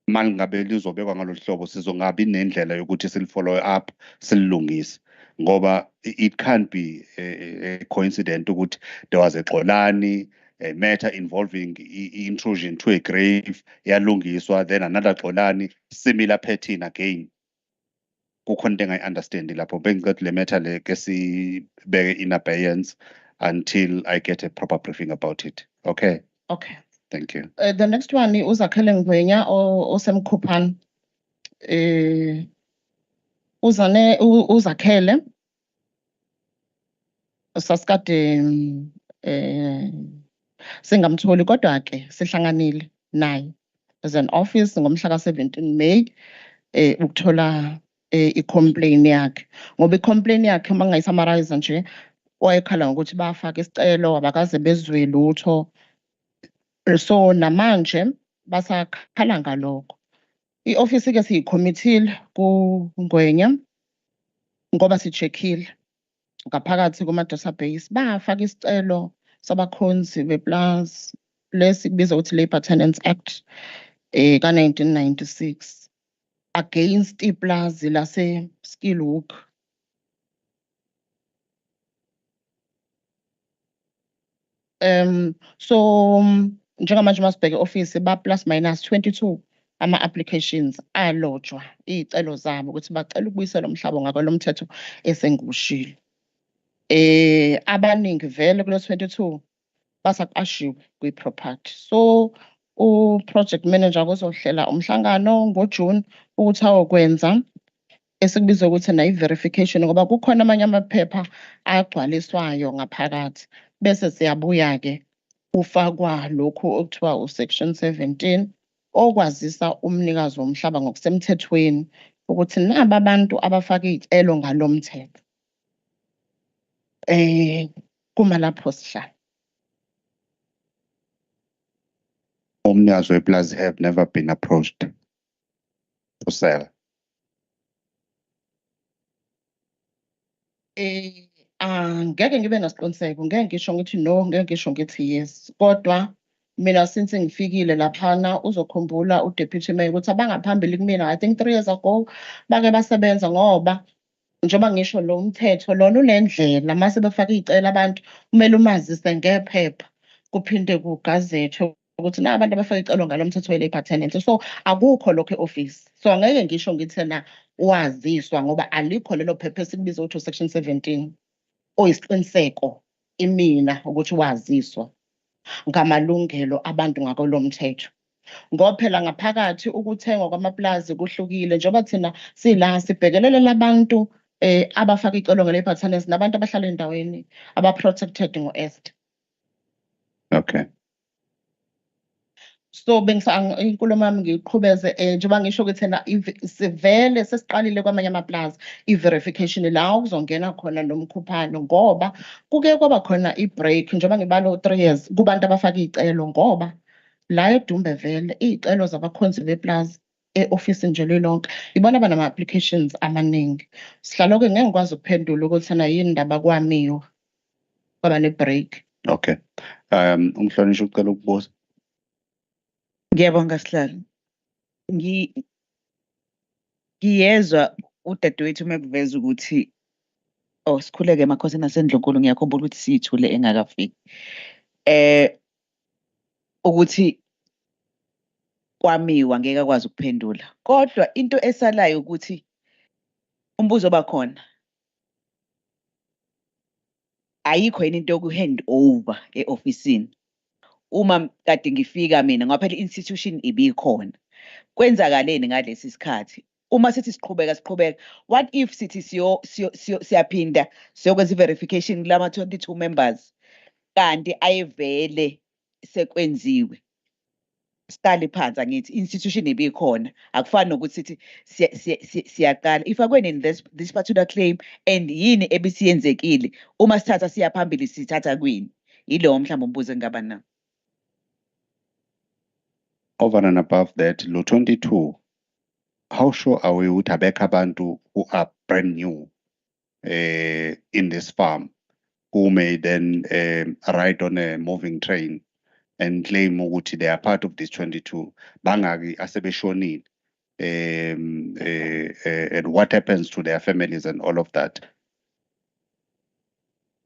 S1: mangabe lizobekwa ngalolu hlobo sizongabi nendlela yokuthi silifollow up silungise ngoba it can't be a coincidence ukuthi there was a Xolani a matter involving intrusion to a grave yalungiswa then another Xolani similar pattern again. Kukhona into engayi-understand lapho bengicela le matter le ke sibeke in abeyance until I get a proper briefing about it. Okay.
S3: Okay.
S1: Thank you.
S3: The next one uzakhele Ngwenya osemkhuphana. Uzakhele sasikade singamtholi kodwa ke sihlanganile naye as an office ngomhla ka-17 May ukuthola i-complaint yakhe ngoba i-complaint yakhe uma ngingayisummarize nje wayekhala ngokuthi bafaka isicelo abakaze bezwe lutho. So namanje basakhala ngalokho. I-office ke siyikhomithile kuNgwenya ngoba sicheckile ngaphakathi kuma-database bafaka isicelo sabakhonzi beplus lesikubiza ukuthi Labour Tenants Act ka-1996 against iplazi lase Skillhoek. So njengamanje masibheke office ba plus minus 22 ama-applications alotshwa iy'celo zabo ukuthi bacela ukubuyisela umhlaba ngakho mthetho esengushilo. Abaningi vele kulo 22 basaqashiwe kwi-property. So u-project manager kuzohlela umhlangano ngoJune ukuthi awokwenza esikubiza ukuthi i-verification ngoba kukhona amanye amaphepha agcwaliswayo ngaphakathi bese siyabuya-ke kufakwa lokhu okuthiwa u-section 17 okwazisa umnikazi womhlaba ngokusemthethweni ukuthi naba abantu abafaka iy'celo ngalo mthetho. Kuma lapho sihlala.
S1: Omnikazi wepulazi have never been approached to sell.
S3: Ngeke ngibe nesiqiniseko, ngeke ngisho ngithi no, ngeke ngisho ngithi yes. Kodwa mina since ngifikile laphana uzokhumbula u-deputy mayor ukuthi abangaphambili kumina, I think 3 years ago, bake basebenza ngoba njengoba ngisho lo mthetho lona unendlela mase befaka iy'celo abantu kumele umazise ngephepha kuphinde kugazethwe ukuthi nabantu abafaka icelo ngalo mthetho we-labour tenancy. So akukho lokho e-office. So angeke ngisho ngithi na waziswa ngoba alikho lelo phepha esikubiza ukuthi section 17 oyisiqiniseko imina ukuthi waziswa ngamalungelo abantu ngakolo mthetho. Ngoba phela ngaphakathi ukuthengwa kwamaplazi kuhlukile njengoba thina sila sibhekelele labantu abafaka icelo nge-labour tenancy nabantu abahlala endaweni aba-protected ngo-Est.
S1: Okay.
S3: So inkulumo yami ngiyiqhubeze njengoba ngisho ukuthi na sivele sesiqalile kwamanye amaplaza i-verification la kuzongena khona nomkhuphano ngoba kuke kwaba khona i-break njengoba ngibalo 3 years kubantu abafaka iy'celo ngoba la EDUMBE vele iy'celo zabakhonzi beplaza e-ofisi nje lilonke ibona banama-applications amaningi. Sihlalo-ke ngeke ngikwazi ukuphendula ukuthi na yini indaba kwamiwa kwaba ne-break.
S1: Okay. Umhlonishwa ucela ukubuza.
S4: Ngiyabonga sihlalo. Ngiyezwa udadewethu mekuveza ukuthi sikhuleke emakhosini aseNdlunkulu ngiyakhumbula ukuthi siyithule engakafiki. Ukuthi kwamiwa ngeke akwazi ukuphendula. Kodwa into esalayo ukuthi umbuzo bakhona. Ayikho yini into yoku-hand over e-ofisini. Uma kade ngifika mina ngoba phela i-institution ibikhona. Kwenzakaleni ngalesi sikhathi? Uma sithi siqhubeka, what if sithi siyaphinda siyokwenza i-verification kulama 22 members kanti ayevele sekwenziwe? Siqale phansi angithi institution ibikhona akufani nokuthi sithi siyaqala ifakwe in this particular claim and yini ebisiyenzekile uma sithatha siya phambili sithatha kwini yilowo mhlawumbe umbuzo engaba nawo.
S1: Over and above that, lo 22, how sure are we ukuthi abekho abantu who are brand new in this farm who may then ride on a moving train and claim ukuthi they are part of this 22 bangaki asebeshonile and what happens to their families and all of that?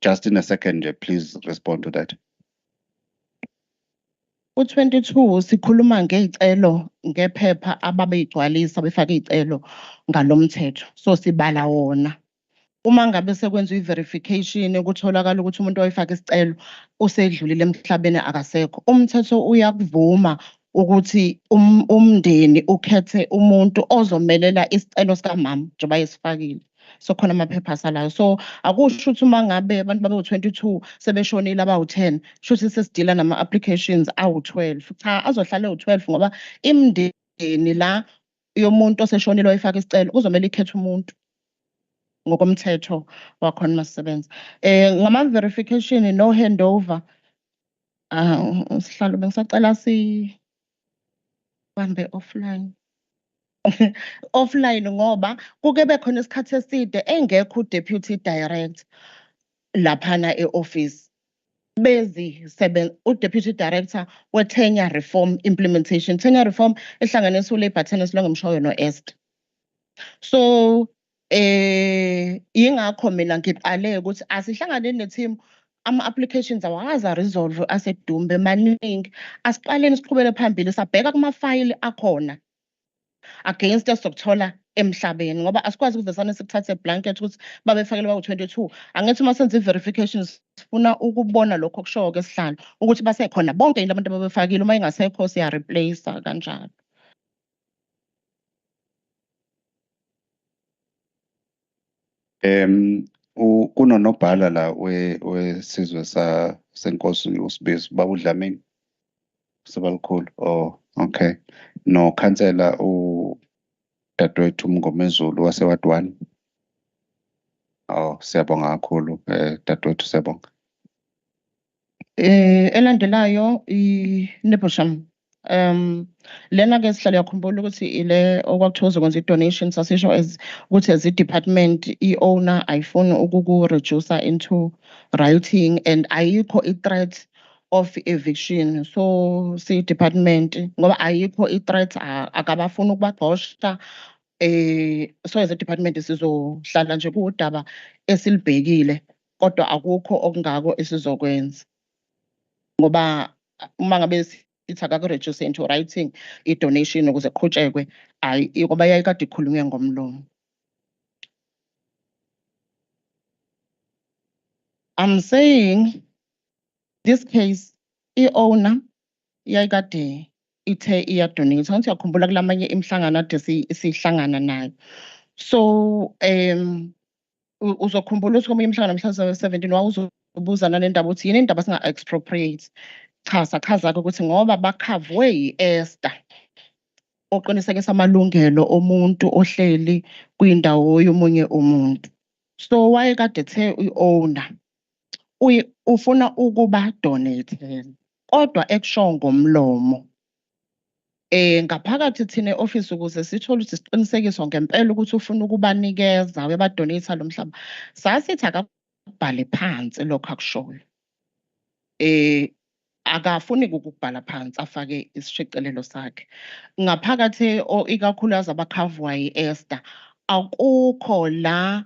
S1: Just in a second, please respond to that.
S3: U-22 sikhuluma ngey'celo ngephepha ababeyigcwalisa befaka iy'celo ngalo mthetho. So sibala wona. Uma ngabe sekwenziwa i-verification kutholakala ukuthi umuntu oyifaka isicelo usedlulile emhlabeni akasekho. Umthetho uyakuvuma ukuthi umndeni ukhethe umuntu ozomelela isicelo sikamama njengoba yesifakile. So khona amaphepha asalayo. So akusho ukuthi uma ngabe abantu babe-22 sebeshonile abawu-10 shuthi sesidila nama-applications awu-12. Cha, azohlala ewu-12 ngoba imndeni la yomuntu oseshonile oyifaka isicelo kuzomela ikhethe umuntu ngokomthetho wakhona masisebenza. Ngama-verification no handover. Sihlalo bengisacela bambe offline. Offline ngoba kuke bekhona isikhathi eside engekho u-deputy director laphana e-office. U-deputy director we-tenure reform implementation. Tenure reform ehlanganisa u-labour tenancy longemshoyo no-Est. So yingakho mina ngiqale ukuthi asihlangane ne-team ama-applications awakaza resolve asedumbe maningi. Asiqaleni siqhubele phambili sabheka kuma-file akhona against sokuthola emhlabeni ngoba asikwazi ukuvesana sikuthathe blanket ukuthi babefakele bawu-22. Angithi uma senza i-verifications sifuna ukubona lokho okushoyo kwesihlalo ukuthi basekhona bonke yini abantu ababefakile, uma ingasekho siya-replace kanjalo.
S1: Kunonobhala la wesizwe senkosi uSibizo Baba uDlamini Sebalikhulu. Oh, okay. No khansela dadewethu uMngomezulu waseWard 1. Oh, siyabonga kakhulu dadewethu, siyabonga.
S3: Elandelayo i-Nebucham. Lena ke sihlale yakhumbula ukuthi ile okwakuthiwa uzokwenza i-donation, sasisho as ukuthi as i-department i-owner ayifuni ukuku-reducer into writing and ayikho i-threat of eviction. So si-department ngoba ayikho i-threat, akabafuni ukubaxosha. So as a-department sizohlala nje kuwudaba esilibhekile kodwa akukho okungako esizokwenza ngoba uma ngabe ithi akaku-reduce into writing i-donation ukuze kuqhutshekwe, ngoba yayikade ikhulunywe ngomlomo. I'm saying this case i-owner yayikade ithe iyadonate. Angithi uyakhumbula kulamanye imihlangano ade sihlangana nayo. So uzokhumbula ukuthi komunye umhlangano mhla 17 wawuzobuza nalendaba ukuthi yini indaba singa-expropriate. Chaza-ke ukuthi ngoba bakhavwe yi-Esther oqinisekisa amalungelo omuntu ohleli kwindawo yomunye umuntu. So wayekade ethe i-owner ufuna ukuba donate kodwa ekusho ngomlomo. Ngaphakathi thina e-office ukuze sithole ukuthi siqinisekiswa ngempela ukuthi ufuna ukubanikeza webadonate lo mhlaba, sasithi akubhale phansi lokho akushoyo. Akafuni ukubhala phansi afake isishicilelo sakhe. Ngaphakathi ikakhulukazi abakhavwa yi-Esther akukho la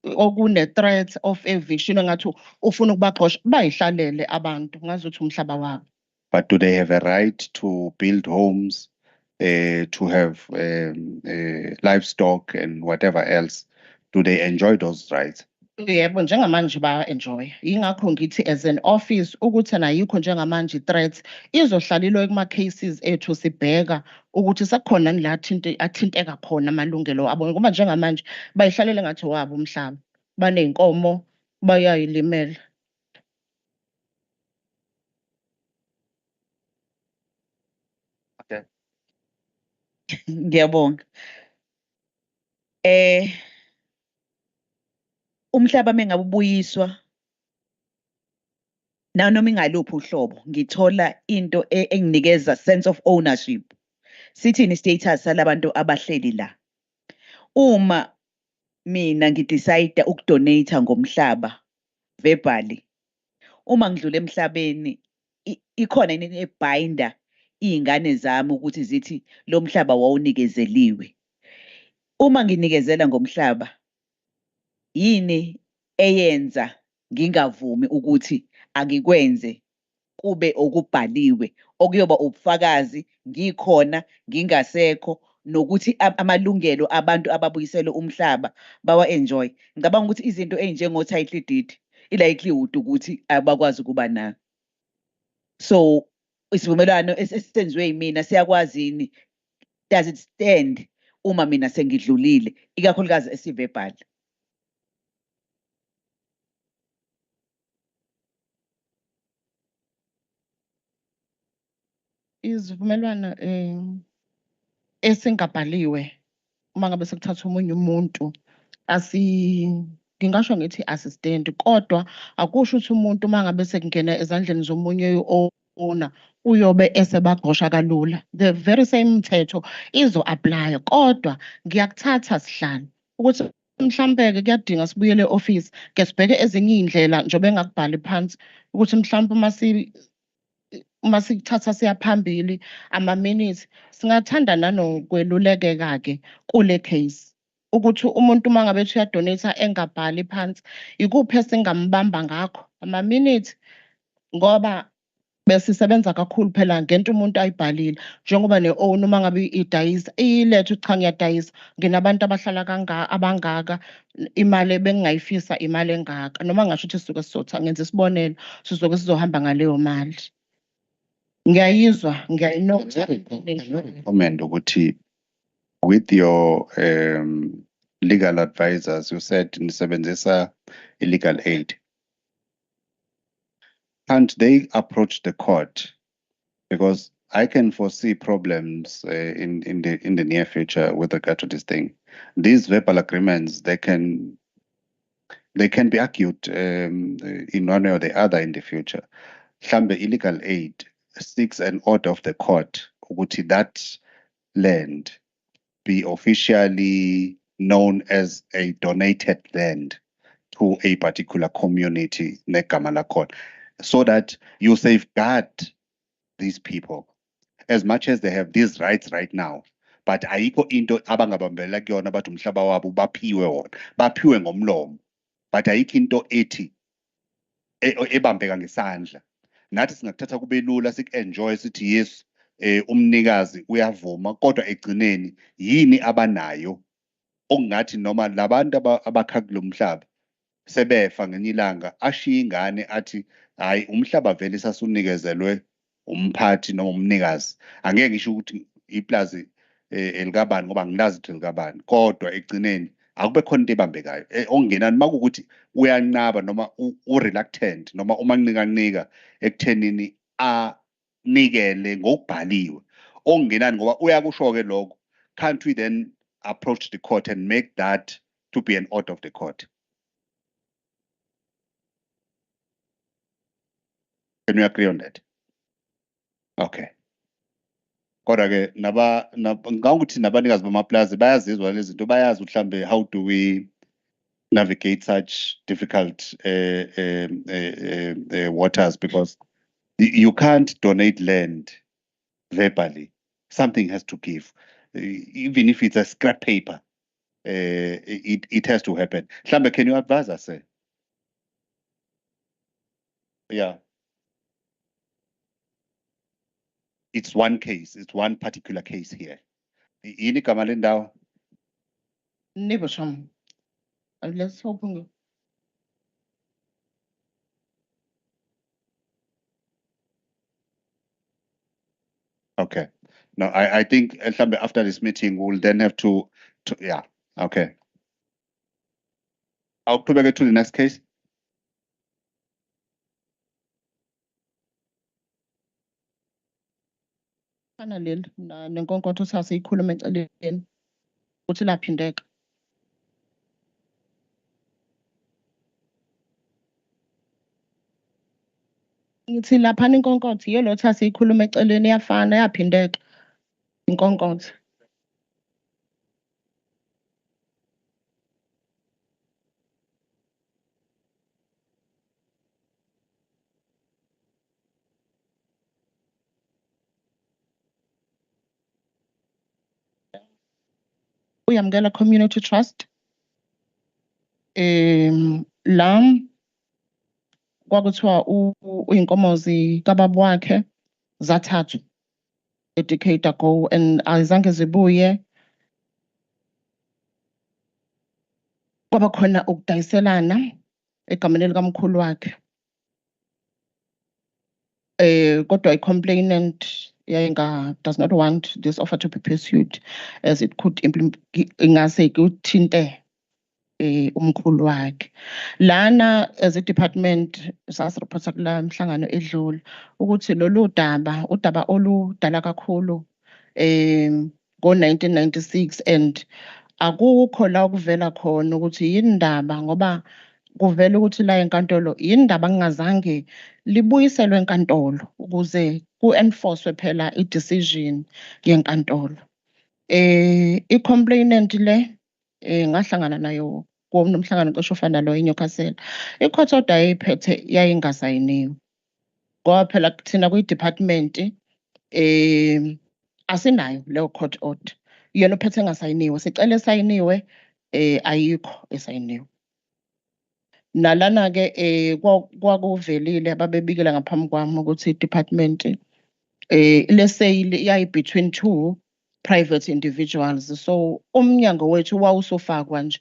S3: okune-threat of eviction engathi ufuna ukubaxosha, bayihlalele abantu ngazuthi umhlaba wabo.
S1: But do they have a right to build homes, to have livestock and whatever else? Do they enjoy those rights?
S3: Yebo, njengamanje baya-enjoy. Yingakho ngithi as an office ukuthi ayikho njengamanje i-threat izohlalilwe kuma-cases ethu sibheka ukuthi sekukhona la athinteka khona amalungelo abo ngoba njengamanje bayihlalele ngathi wabo umhlaba, baney'nkomo bayayilimela.
S1: Okay.
S4: Ngiyabonga. Umhlaba mengabe ubuyiswa noma ingaluphi uhlobo, ngithola into enginikeza sense of ownership. Sithini status salabantu abahleli la. Uma mina ngidecide ukudonate ngomhlaba verbally, uma ngidlule emhlabeni ikhona into ebinder iy'ngane zami ukuthi zithi lo mhlaba wawunikezeliwe. Uma nginikezela ngomhlaba, yini eyenza ngingavumi ukuthi angikwenze kube okubhaliwe okuyoba ubufakazi ngikhona ngingasekho nokuthi amalungelo abantu ababuyiselwe umhlaba bawa-enjoy. Ngicabanga ukuthi izinto ey'njengo-title deed i-likelihood ukuthi abakwazi ukuba nayo. So isivumelwano esenziwe yimina siyakwazi yini, does it stand uma mina sengidlulile ikakhulukazi esivebhali?
S3: Izivumelwano esingabhaliwe uma ngabe sekuthatha omunye umuntu ngingasho ngithi assistant, kodwa akusho ukuthi umuntu uma ngabe sekungena ezandleni zomunye owner uyobe esebagxosha kalula. The very same mthetho izo-apply, kodwa ngiyakuthatha sihlalo ukuthi mhlampe-ke kuyadinga sibuyele e-office ke sibheke ezinye iy'ndlela njengoba engakubhali phansi ukuthi mhlampe uma sikuthatha siya phambili ama-minutes singathanda nanokwelulekeka-ke kule case ukuthi umuntu uma ngabe ethi uyadonate engabhali phansi ikuphi esingambamba ngakho ama-minutes ngoba bese isebenza kakhulu phela ngento umuntu ayibhalile njengoba ne-own uma ngabe idayisa ilethe cha ngiyadayisa nginabantu abahlala abangaka imali ebengingayifisa imali engaka noma ngasho ukuthi sisuke sizotha ngenza isibonelo sizoke sizohamba ngaleyo mali ngiyayizwa ngiyayinotha
S1: comment ukuthi with your legal advisors you said nisebenzisa illegal aid. Can't they approach the court? Because I can foresee problems in the near future with regard to this thing. These verbal agreements, they can be argued in one way or the other in the future. Mhlambe illegal aid seeks an order of the court ukuthi that land be officially known as a donated land to a particular community negama lakhona, so that you safeguard these people as much as they have these rights right now, but ayikho into abangabambelela kuyona bathi umhlaba wabo baphiwe wona, baphiwe ngomlomo, but ayikho into ethi ebambeka ngesandla. Nathi singakuthatha kube lula sik-enjoy sithi yes umnikazi uyavuma, kodwa egcineni yini abanayo okungathi noma labantu abakha kulo mhlaba sebefa ngenye ilanga ashiya ingane athi hayi umhlaba vele sasunikezelwe umphathi noma umnikazi, angeke ngisho ukuthi iplazi elikabani ngoba ngilazi ukuthi elikabani, kodwa egcineni akube khona into ebambekayo okungenani makukuthi uyanqaba noma u-reluctant noma uma nika ekuthenini anikele ngokubhaliwe okungenani ngoba uyakusho-ke lokho. Can't we then approach the court and make that to be an order of the court? Can you agree on that? Okay. Kodwa-ke ngawukuthi nabanikazi bamaplazi bayazizwa lezi zinto, bayazi mhlambe how do we navigate such difficult waters, because you can't donate land verbally. Something has to give, even if it's a scrap paper. It has to happen. Mhlambe, can you advise us, sir? Yeah. It's one case, it's one particular case here. Yini igama lendawo?
S3: Nibosham. Let's hope.
S1: Okay. No, I think after this meeting we'll then have to yeah. Okay. I'll put back to the next case.
S3: Fana leli nenkonkothi uthathe ikhulume eceleni ukuthi laphindeka. Ngithi laphana inkonkothi yiyo lo thathe ikhulume eceleni yafana yaphindeka inkonkothi. Uyamukela community trust. La kwakuthiwa uyinkomozi kababa wakhe zathathwa a decade ago and azange zibuye. Kwaba khona ukudayiselana egameni likamkhulu wakhe. Kodwa i-complainant does not want this offer to be pursued as it could ingase kuthinte umkhulu wakhe. Lana as a department sasireport kula mhlangano edlule ukuthi lolu udaba oludala kakhulu ngo-1996 and akukho la ukuvela khona ukuthi yini indaba ngoba kuvela ukuthi la enkantolo yini indaba ngingazange libuyiselwe enkantolo ukuze ku-enforcewe phela i-decision yenkantolo. I-complainant le ngahlangana nayo kunomhlangano cishe ofana lo eNyokasela. I-court order ayiphethe yayingasayiniwe. Ngoba phela thina kwi-department asinayo leyo court order. Yena uphethe engasayiniwe. Sicela esayiniwe ayikho esayiniwe. nalana ke kwakuvelile ababebikela ngaphambi kwami ukuthi i-department le sale yayi between two private individuals, so umnyango wethu wawusofakwa nje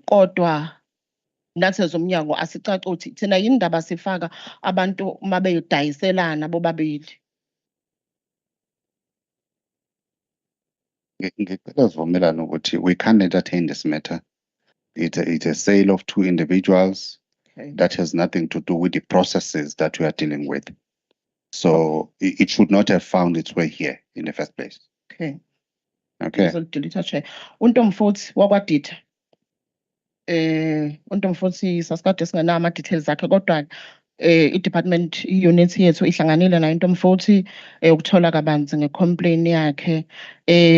S3: kodwa nathi as umnyango asicace ukuthi thina yini indaba sifaka abantu mabeyidayiselana bobabili.
S1: Ngicela sivumelane ukuthi we can't entertain this matter. It's a sale of two individuals.
S3: Okay.
S1: That has nothing to do with the processes that we are dealing with. So it should not have found its way here in the first place.
S3: Okay.
S1: Okay.
S3: Delete che. Untomfuthi wakwaditha. Untomfuthi sasikade singena ama details akhe kodwa i-department unit yethu ihlanganile nayo Ntomfuthi ukuthola kabanzi ngecomplaint yakhe.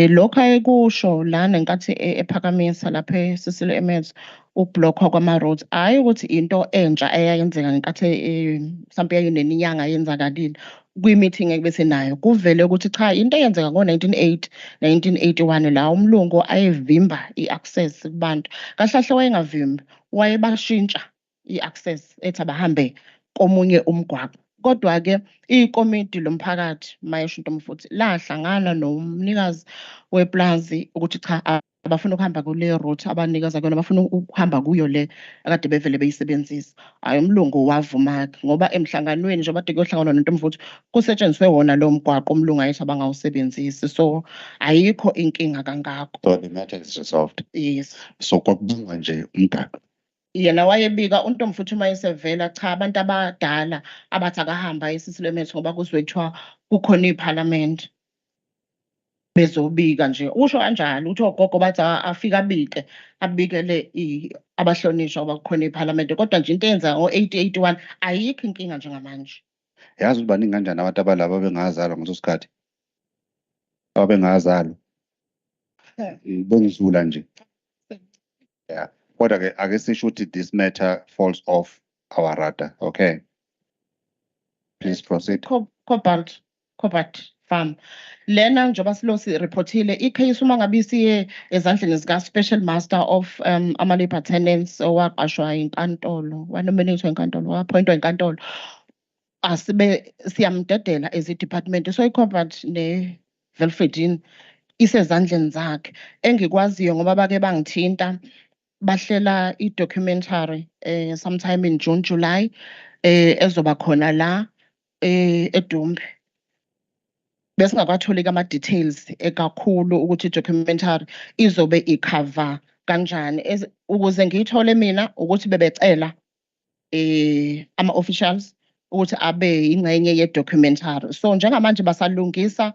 S3: Lokho ayekusho lana ngenkathi ephakamisa lapha eSicily Emets ukublockwa kwama roads hayi ukuthi into entsha eyayenzeka ngenkathi mhlawumbe yayineninyanga yenzakalile kwi-meeting ekubese nayo kuvele ukuthi cha into eyenzeka ngo-1981 la umlungu ayevimba i-access kubantu kahlahle wayengavimbi wayebashintsha i-access ethi abahambe komunye umgwaqo. Kodwa ke ikomiti lomphakathi mayesho Ntomfuthi lahlangana nomnikazi weplazi ukuthi cha abafuna ukuhamba kule route abanikaza kuyona bafuna ukuhamba kuyo le akade bevele beyisebenzisa. Hayi umlungu wavuma ngoba emhlanganweni nje abade kuyohlangana noNtomfuthi kusetshenziswe wona lo mgwaqo umlungu ayethi abangawusebenzisi, so ayikho inkinga kangako.
S1: So the matter is resolved.
S3: Yes.
S1: So kwakubungwa nje umgaqo.
S3: Yena wayebika uNtomfuthi mayesevela cha abantu abadala abathi akahamba eSicily Emets ngoba kuzwethiwa kukhona iParliament bezobika nje usho kanjalo uthi ogogo bathi afika abikele abahlonishwa ngoba kukhona iParliament kodwa nje into eyenza ngo-1881 ayikho inkinga njengamanje.
S1: Yazi ukuthi baningi kanjani abantu abalabo bengazalwa ngaso sikhathi abengazalwa bengizula nje. Yeah. Kodwa ke ake sisho ukuthi this matter falls off our radar. Okay, please proceed.
S3: Cobalt farm lena njengoba silosi reportile icase uma ngabe isiye ezandleni zika special master of ama-labor tenants owaqashwa inkantolo wanominathwa inkantolo wappointwa inkantolo asibe siyamdedela as i-department so i-Cobalt ne-Velfredine isezandleni zakhe engikwaziyo ngoba bake bangithinta bahlela i-documentary sometime in June July ezoba khona la EDUMBE bese ngakwatholi ama details ekakhulu ukuthi documentary izobe icover kanjani ukuze ngiyithole mina ukuthi bebecela ama officials ukuthi abe ingxenye ye documentary, so njengamanje basalungisa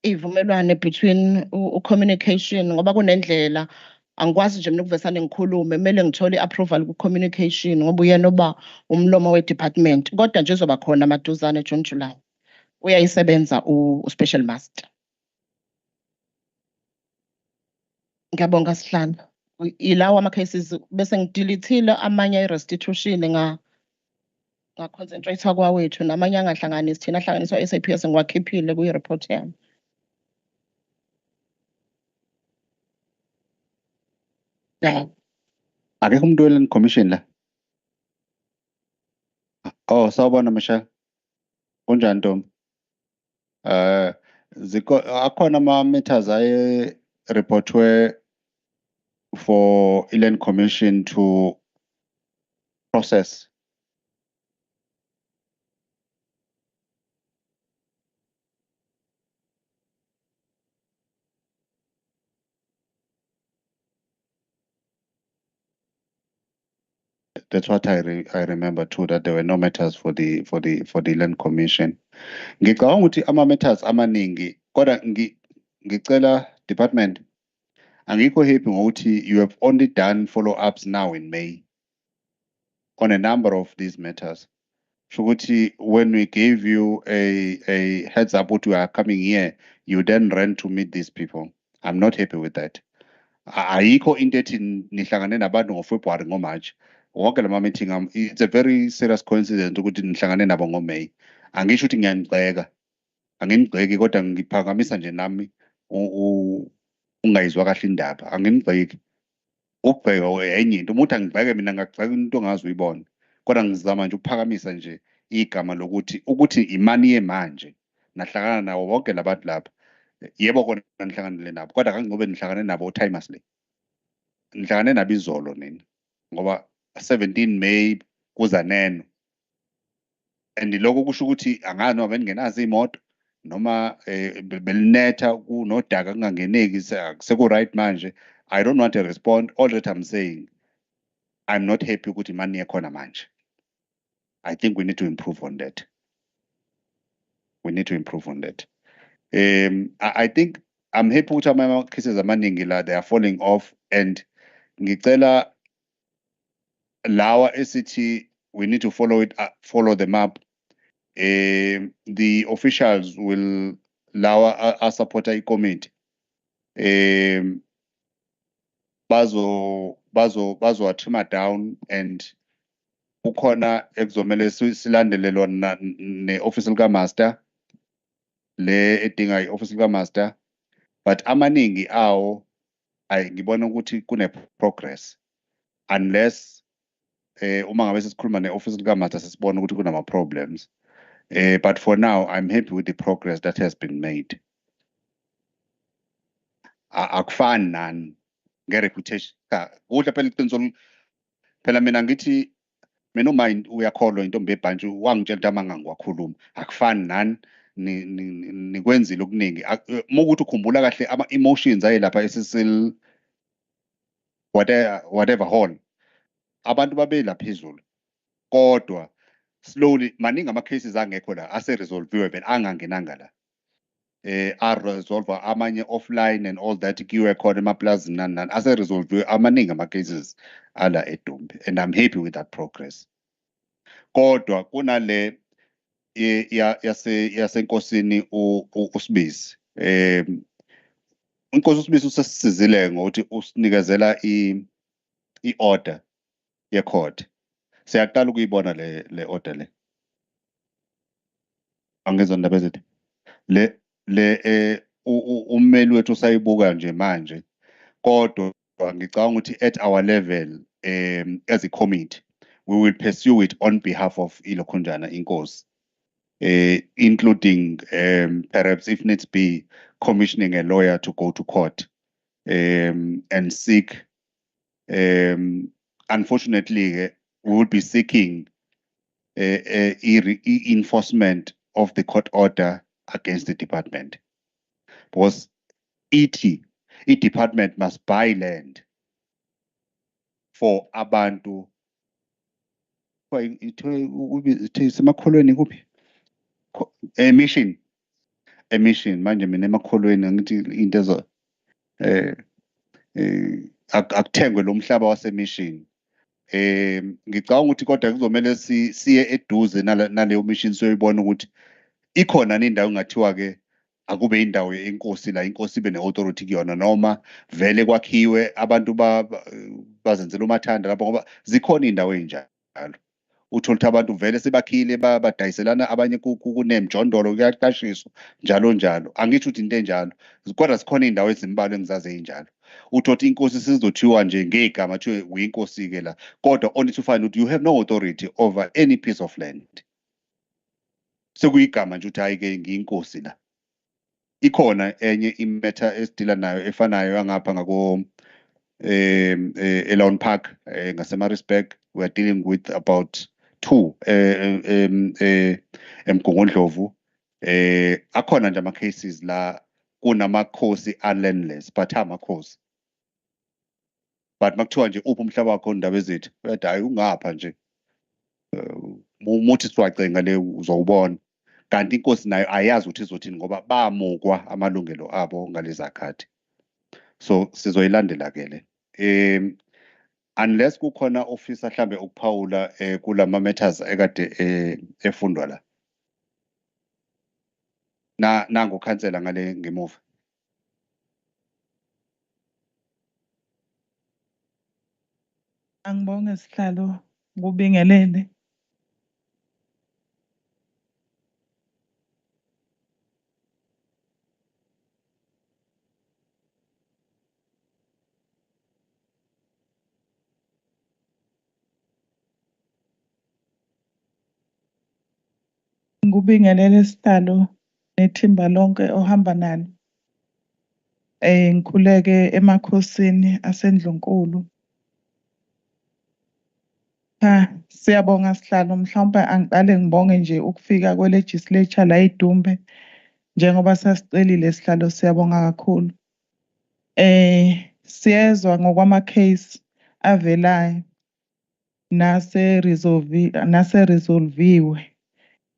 S3: ivumelwane between communication ngoba kunendlela angikwazi nje mina ukuvesana ngikhulume kumele ngithole approval ku communication ngoba uyena oba umlomo we department kodwa nje uzoba khona maduzane June July uyayisebenza u-special master. Ngiyabonga Sihlalo. Ilawa ama cases bese ngidelethile amanye i-restitution nga concentrate kwawethu namanye angahlanganisi thina ahlanganiswa SAPS ngiwakhiphile kuyi-report yami. Yeah.
S1: Akekho umuntu we-Land Commission la? Oh, sawubona Michelle. Kunjani Ntombi? Akhona ama-matters aye reportwe for i-Land Commission to process. That's what I remember too, that there were no matters for the Land Commission. Ngicabanga ukuthi ama matters amaningi kodwa ngicela department angikho happy ngokuthi you have only done follow-ups now in May on a number of these matters. Shukuthi when we gave you a heads up what you are coming here, you then ran to meet these people. I'm not happy with that. Ayikho into ethi nihlangane nabantu ngoFebruary ngoMarch. Wonke lama meeting it's a very serious coincidence ukuthi nihlangane nabo ngoMay. Angisho ukuthi ngiyanigxeka. Angingigxeki kodwa ngiphakamisa nje nami ungayizwa kahle indaba. Angingigxeki. ukubheka enye into umuntu angibheke mina ngakubheka into ongazi uyibona kodwa ngizama nje ukuphakamisa nje igama ukuthi imani yemanje nahlangana nawo wonke labantu lapha yebo kona nihlanganele nabo kodwa kangobe nihlangane nabo timelessly nihlangane nabo izolo nini ngoba 17 May kuza neno and lokho kusho ukuthi angani noma bengenazo imoto noma belinetha kunodaka kungangeneki seku right manje. I don't want to respond. All that I'm saying, I'm not happy ukuthi imani yakhona manje. I think we need to improve on that. We need to improve on that. I think I'm happy ukuthi ama cases amaningi la they are falling off and ngicela lawa esithi we need to follow them up. The officials will lawa supporter i-committee bazo trimmer down and ukhona ekuzomele silandele lona ne-office lika-master le edinga i-office lika-master but amaningi awo ngibona ukuthi kune-progress unless uma ngabe sesikhuluma ne-office lika-master sesibona ukuthi kunama-problems but for now I'm happy with the progress that has been made. Akufani nani nge-reputation kuhle phela iqiniso phela mina ngithi mina uma uyakholwa intombi ebhantshi wangitshela ukuthi amanga ngiwakhuluma akufani nani nikwenzile okuningi uma ukuthi ukhumbula kahle ama-emotions ayelapha eScecil whatever hall abantu babela phezulu kodwa slowly maningi ama-cases angekho la ase-resolviwe vele angangenanga la a-resolve amanye offline and all that kiwe khona emaplazini nani nani ase-resolviwe amaningi ama-cases ala eDumbe and I'm happy with that progress. Kodwa kunale yasenkosini uSibisi inkosi uSibisi usesizile ngokuthi usinikezela i-order ye-court siyaqala ukuyibona le order le angezwa ndaba ezithi le ummeli wethu usayibuka nje manje kodwa ngicabanga ukuthi at our level as a committee we will pursue it on behalf of ilokhunjana inkosi including perhaps if needs be commissioning a lawyer to go to court and seek unfortunately we will be seeking enforcement of the court order against the department because i-department must buy land for abantu semakholweni kuphi emission manje mina emakholweni angithi into ezo akuthengwe lo mhlaba wasemission ngicabanga ukuthi kodwa kuzomela siye eduze naleyo mission siyoyibona ukuthi ikhona indawo engathiwa ke akube indawo yenkosi la inkosi ibe ne-authority kuyona noma vele kwakhiwe abantu bazenzela umathanda lapho ngoba zikhona indawo ezinjalo uthola ukuthi abantu vele sebakhile badayiselana abanye kunemjondolo kuyaqashiswa njalo njalo angithi ukuthi into enjalo kodwa zikhona indawo ezimbalwa engizazi ezinjalo uthothi inkosi sizothiwa nje ngegama thiwe uyinkosi ke la kodwa only to find out you have no authority over any piece of land sekuyigama nje ukuthi hayi ke ngiyinkosi la ikhona enye imatter esidila nayo efanayo angapha ngako Elon Park ngaseMaritzburg we are dealing with about 2 eMgungundlovu akhona nje ama cases la kunamakhosi unlandless but amakhosi but makuthiwa nje uphi umhlaba wakho indaba ezithi uyathi hayi ungapha nje umuthi siwace ngale uzowubona kanti inkosi nayo ayazi ukuthi izothini ngoba bamukwa amalungelo abo ngalezakhathi so sizoyilandela ke le unless kukhona officer mhlambe ukuphawula kulama matters ekade efundwa la nangu khansela ngale ngemuva.
S5: Angibonge sihlalo kubingelele. Ngubingelele sihlalo nethimba lonke ohamba nalo. Ngikhuleke emakhosini aseNdlunkulu. Siyabonga sihlalo, mhlawumbe angiqale ngibonge nje ukufika kwe-legislature la eDumbe. Njengoba sasicelile sihlalo, siyabonga kakhulu. Siyezwa ngokwama-case avelayo nase-resolve-iwe.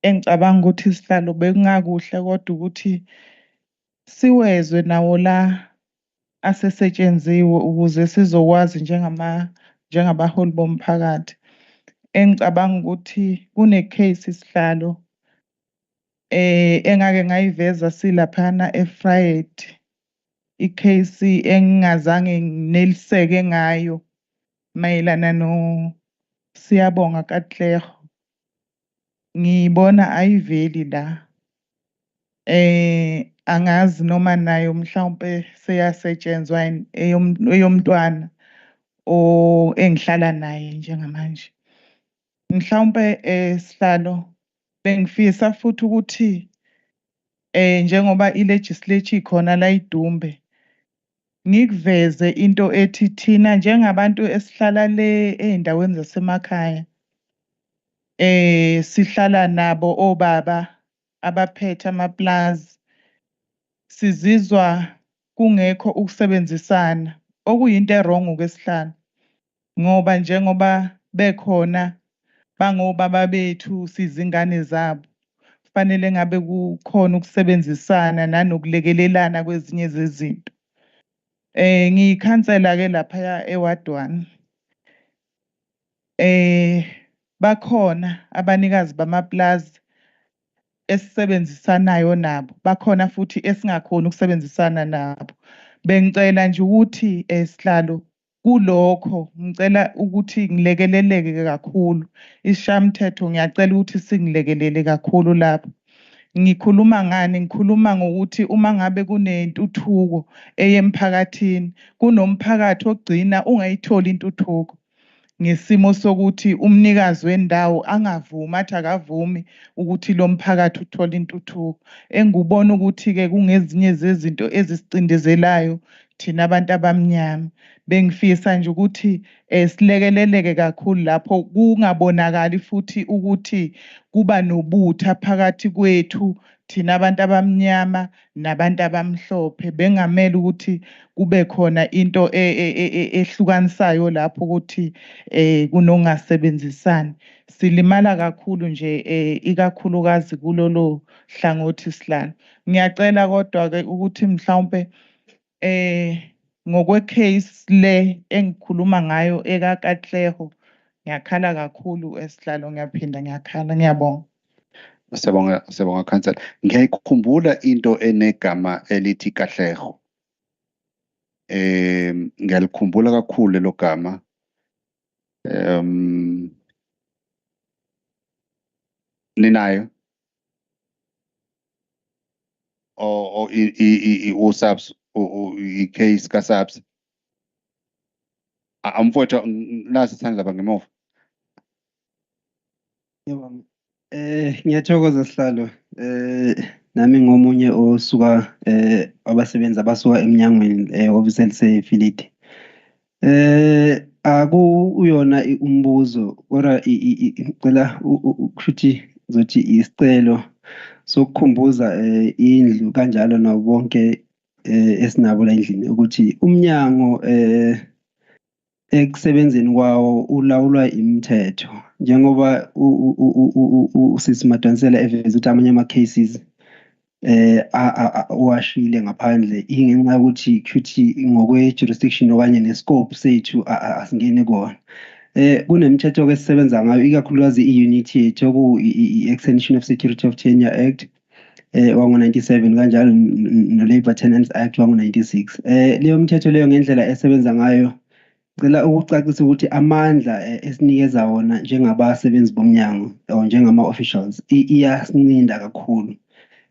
S5: Engicabanga ukuthi sihlalo bekungakuhle kodwa ukuthi siwezwe nawo la asesetshenziwe ukuze sizokwazi njengabaholi bomphakathi. Engicabanga ukuthi kune-case sihlalo engake ngayiveza silaphana eFriday. I-case engingazange ngineliseke ngayo mayelana Siyabonga kaTleho. Ngibona ayiveli la. Angazi noma nayo mhlawumbe seyasetshenzwa eyomntwana engihlala naye njengamanje. Mhlawumbe sihlalo bengifisa futhi ukuthi njengoba i-legislature ikhona la eDumbe ngikuveze into ethi thina njengabantu esihlala le ey'ndaweni zasemakhaya sihlala nabo obaba abaphethe amaplazi. Sizizwa kungekho ukusebenzisana okuyinto erong kwesihlalo ngoba njengoba bekhona bangobaba bethu sizingane zabo kufanele ngabe kukhona ukusebenzisana nanokulekelelana kwezinye zezinto. Ngiyikhansela ke lapha eWard 1. Bakhona abanikazi bamaplazi esisebenzisanayo nabo, bakhona futhi esingakhoni ukusebenzisana nabo. Bengicela nje ukuthi sihlalo kulokho ngicela ukuthi ngilekeleleke kakhulu. Isishayamthetho ngiyacela ukuthi singilekelele kakhulu lapho. Ngikhuluma ngani? Ngikhuluma ngokuthi uma ngabe kunentuthuko eyemphakathini, kunomphakathi ogcina ungayitholi intuthuko. Ngesimo sokuthi umnikazi wendawo angavumi athi akavumi ukuthi lo mphakathi uthole intuthuko. Engubona ukuthi-ke kungezinye zezinto ezisicindezelayo thina abantu abamnyama. Bengifisa nje ukuthi silekeleleke kakhulu lapho kungabonakali futhi ukuthi kuba nobutha phakathi kwethu thina abantu abamnyama nabantu abamhlophe. Bengamele ukuthi kube khona into ehlukanisayo lapho ukuthi kunongasebenzisani. Silimala kakhulu nje ikakhulukazi kulolo hlangothi sihlalo. Ngiyacela kodwa-ke ukuthi mhlawumbe ngokwe-case le engikhuluma ngayo ekaTleho ngiyakhala kakhulu esihlalo, ngiyaphinda ngiyakhala. Ngiyabonga.
S1: Siyabonga Council. Ngiyayikhumbula into enegama elithi Katlego. Ngiyalikhumbula kakhulu lo gama. Ninayo o uSabs i-case kaSabs. Amfowethu nasi isandla bangemuva.
S6: Yebo. Ngiyathokoza sihlalo. Nami ngomunye osuka abasebenzi abasuka eminyangweni obviously sefilidi. Uyona umbuzo kodwa ngicela ukuthi zothi isicelo sokukhumbuza indlu kanjalo nabo bonke esinabo la endlini ukuthi umnyango ekusebenzeni kwawo ulawulwa imithetho njengoba usisi Madonsela eveza ukuthi amanye ama-cases washile ngaphandle ingenxa yokuthi futhi ngokwe-jurisdiction okanye ne-scope sethu asingene kona. Kunemithetho ke sisebenza ngayo ikakhulukazi i-unit yethu oku-Extension of Security of Tenure Act wango-97 kanjalo no-Labour Tenants Act wango-96. Leyo mithetho leyo ngendlela esebenza ngayo ngicela ukucacisa ukuthi amandla esinikeza wona njengabasebenzi bomnyango or njengama-officials iyasincinda kakhulu.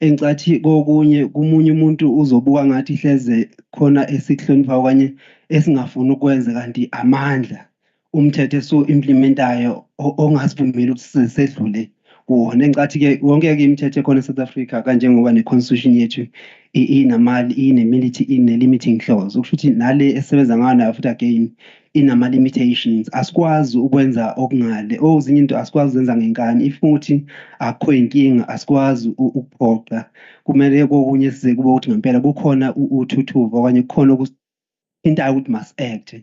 S6: Engicathi komunye umuntu uzobuka ngathi hleze khona esikuhlonipha okanye esingafuni ukwenza kanti amandla umthetho so implementayo ongasivumeli ukuthi sedlule kuwona engicathi-ke wonke-ke imithetho ekhona eSouth Africa kanjengoba ne-constitution yethu ine-limiting clause okusho ukuthi nale esebenza ngayo nayo futhi again inama-limitations asikwazi ukwenza okungale ezinye into asikwazi ukwenza ngenkani if ukuthi akukho inkinga asikwazi ukuphoqa kumele kokunye size kube ukuthi ngempela kukhona uthuthuva okanye kukhona okuthintayo ukuthi must act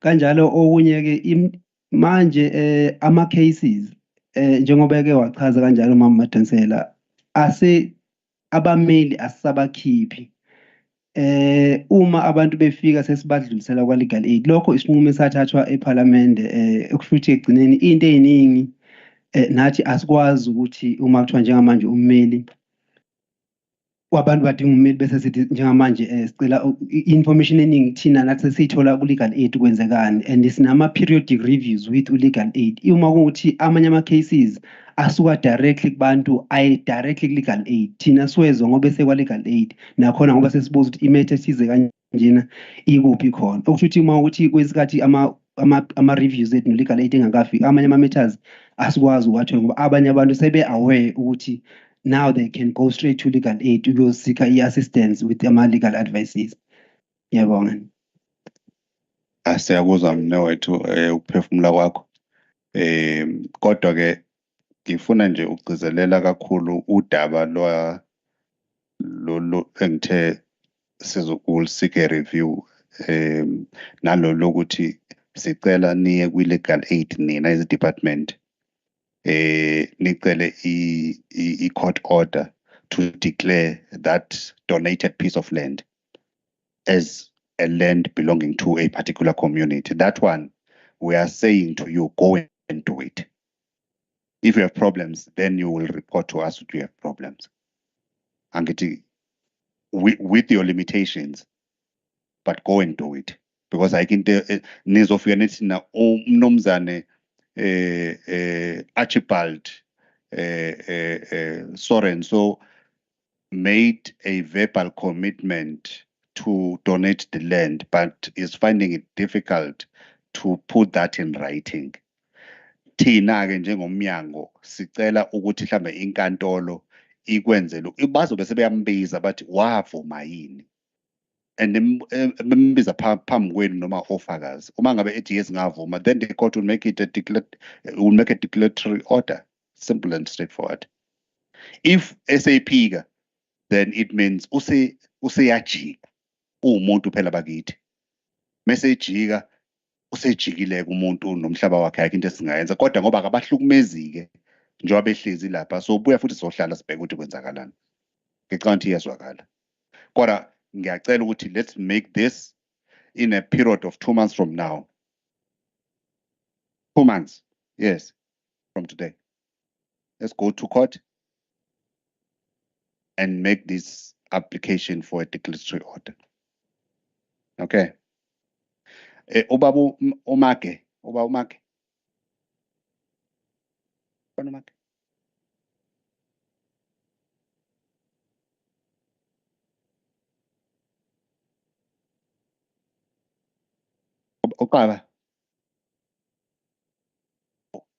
S6: kanjalo okunye-ke manje ama-cases njengoba-ke wachaza kanjalo Mama Madansela abameli asisabakhiphi uma abantu befika sesibadlulisela kwa-legal aid lokho isinqumo esathathwa ephalamende okusho ukuthi ekugcineni into ey'ningi nathi asikwazi ukuthi uma kuthiwa njengamanje ummeli wabantu badinga ummeli bese sithi njengamanje sicela i-information eningi thina nathi sesiyithola ku-legal aid kwenzekani and sinama-periodic reviews with u-legal aid uma kuwukuthi amanye ama-cases asuka directly kubantu directly ku-legal aid thina siwezwa ngoba esekwa-legal aid nakhona ngoba sesibuza ukuthi imethe esize kanjena ikuphi khona okusho ukuthi uma ukuthi kwesikhathi ama-reviews ethu no-legal aid engakafiki amanye ama-matters asikwazi ukuwathola ngoba abanye abantu sebe-aware ukuthi now they can go straight to legal aid ukuyosika i-assistance with ama-legal advices. Ngiyabonga.
S1: Siyakuzwa mnewethu ukuphefumula kwakho. Kodwa-ke ngifuna nje ukugcizelela kakhulu udaba lo engithe sizokulisika review nalo lokuthi sicela niye kwi-legal aid nina as a department nicele i-court order to declare that donated piece of land as a land belonging to a particular community. That one, we are saying to you, go and do it. If you have problems, then you will report to us that you have problems. And with your limitations, but go and do it. Because I can tell Nizofia na umnomzane Archibald Sorenso made a verbal commitment to donate the land, but is finding it difficult to put that in writing. Thina-ke njengomnyango sicela ukuthi mhlambe inkantolo ikwenzele bazobe sebeyambiza bathi wavuma yini and bembiza phambi kwenu noma ofakazi uma ngabe ethi yes ngavuma, then the court will make it a declaratory order, simple and straightforward. If SAP-ka, then it means useyajika umuntu phela bakithi mesejika usejikile kumuntu nomhlaba wakhe akho into esingayenza kodwa ngoba akabahlukumezi-ke njengoba behlezi lapha so buya futhi sohlala sibheke ukuthi kwenzakalani. Ngicabanga ukuthi iyazwakala kodwa ngiyacela ukuthi let's make this in a period of 2 months from now. 2 months, yes, from today. Let's go to court and make this application for a declaratory order. Okay. Ubaba Umake.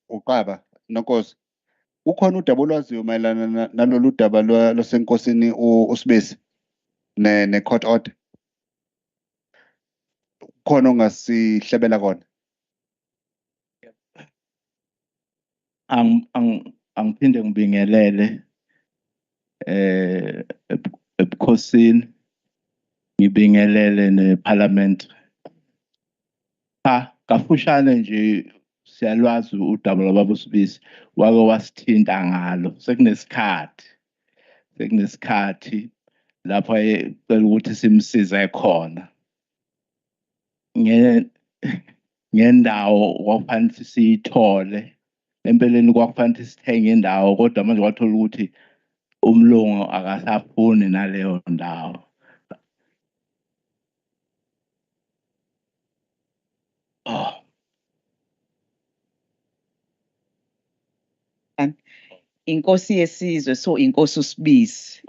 S1: Uqaba nonkosi ukhona udaba olwaziyo mayelana nalolu daba lwasenkosini uSibisi ne-court order khona ongasihlebela kona?
S7: Angiphinde ngibingelele ebukhosini ngibingelele neParliament. Kafushane nje siyalwazi udaba lwababa uSibisi wake wasithinta ngalo sekunesikhathi lapho ecela ukuthi simsize khona ngendawo kwakufanele siyithole empeleni kwakufanele sithenge indawo kodwa manje kwathola ukuthi umlungu akasafuni naleyo ndawo.
S4: Inkosi yesizwe, so inkosi uSibisi.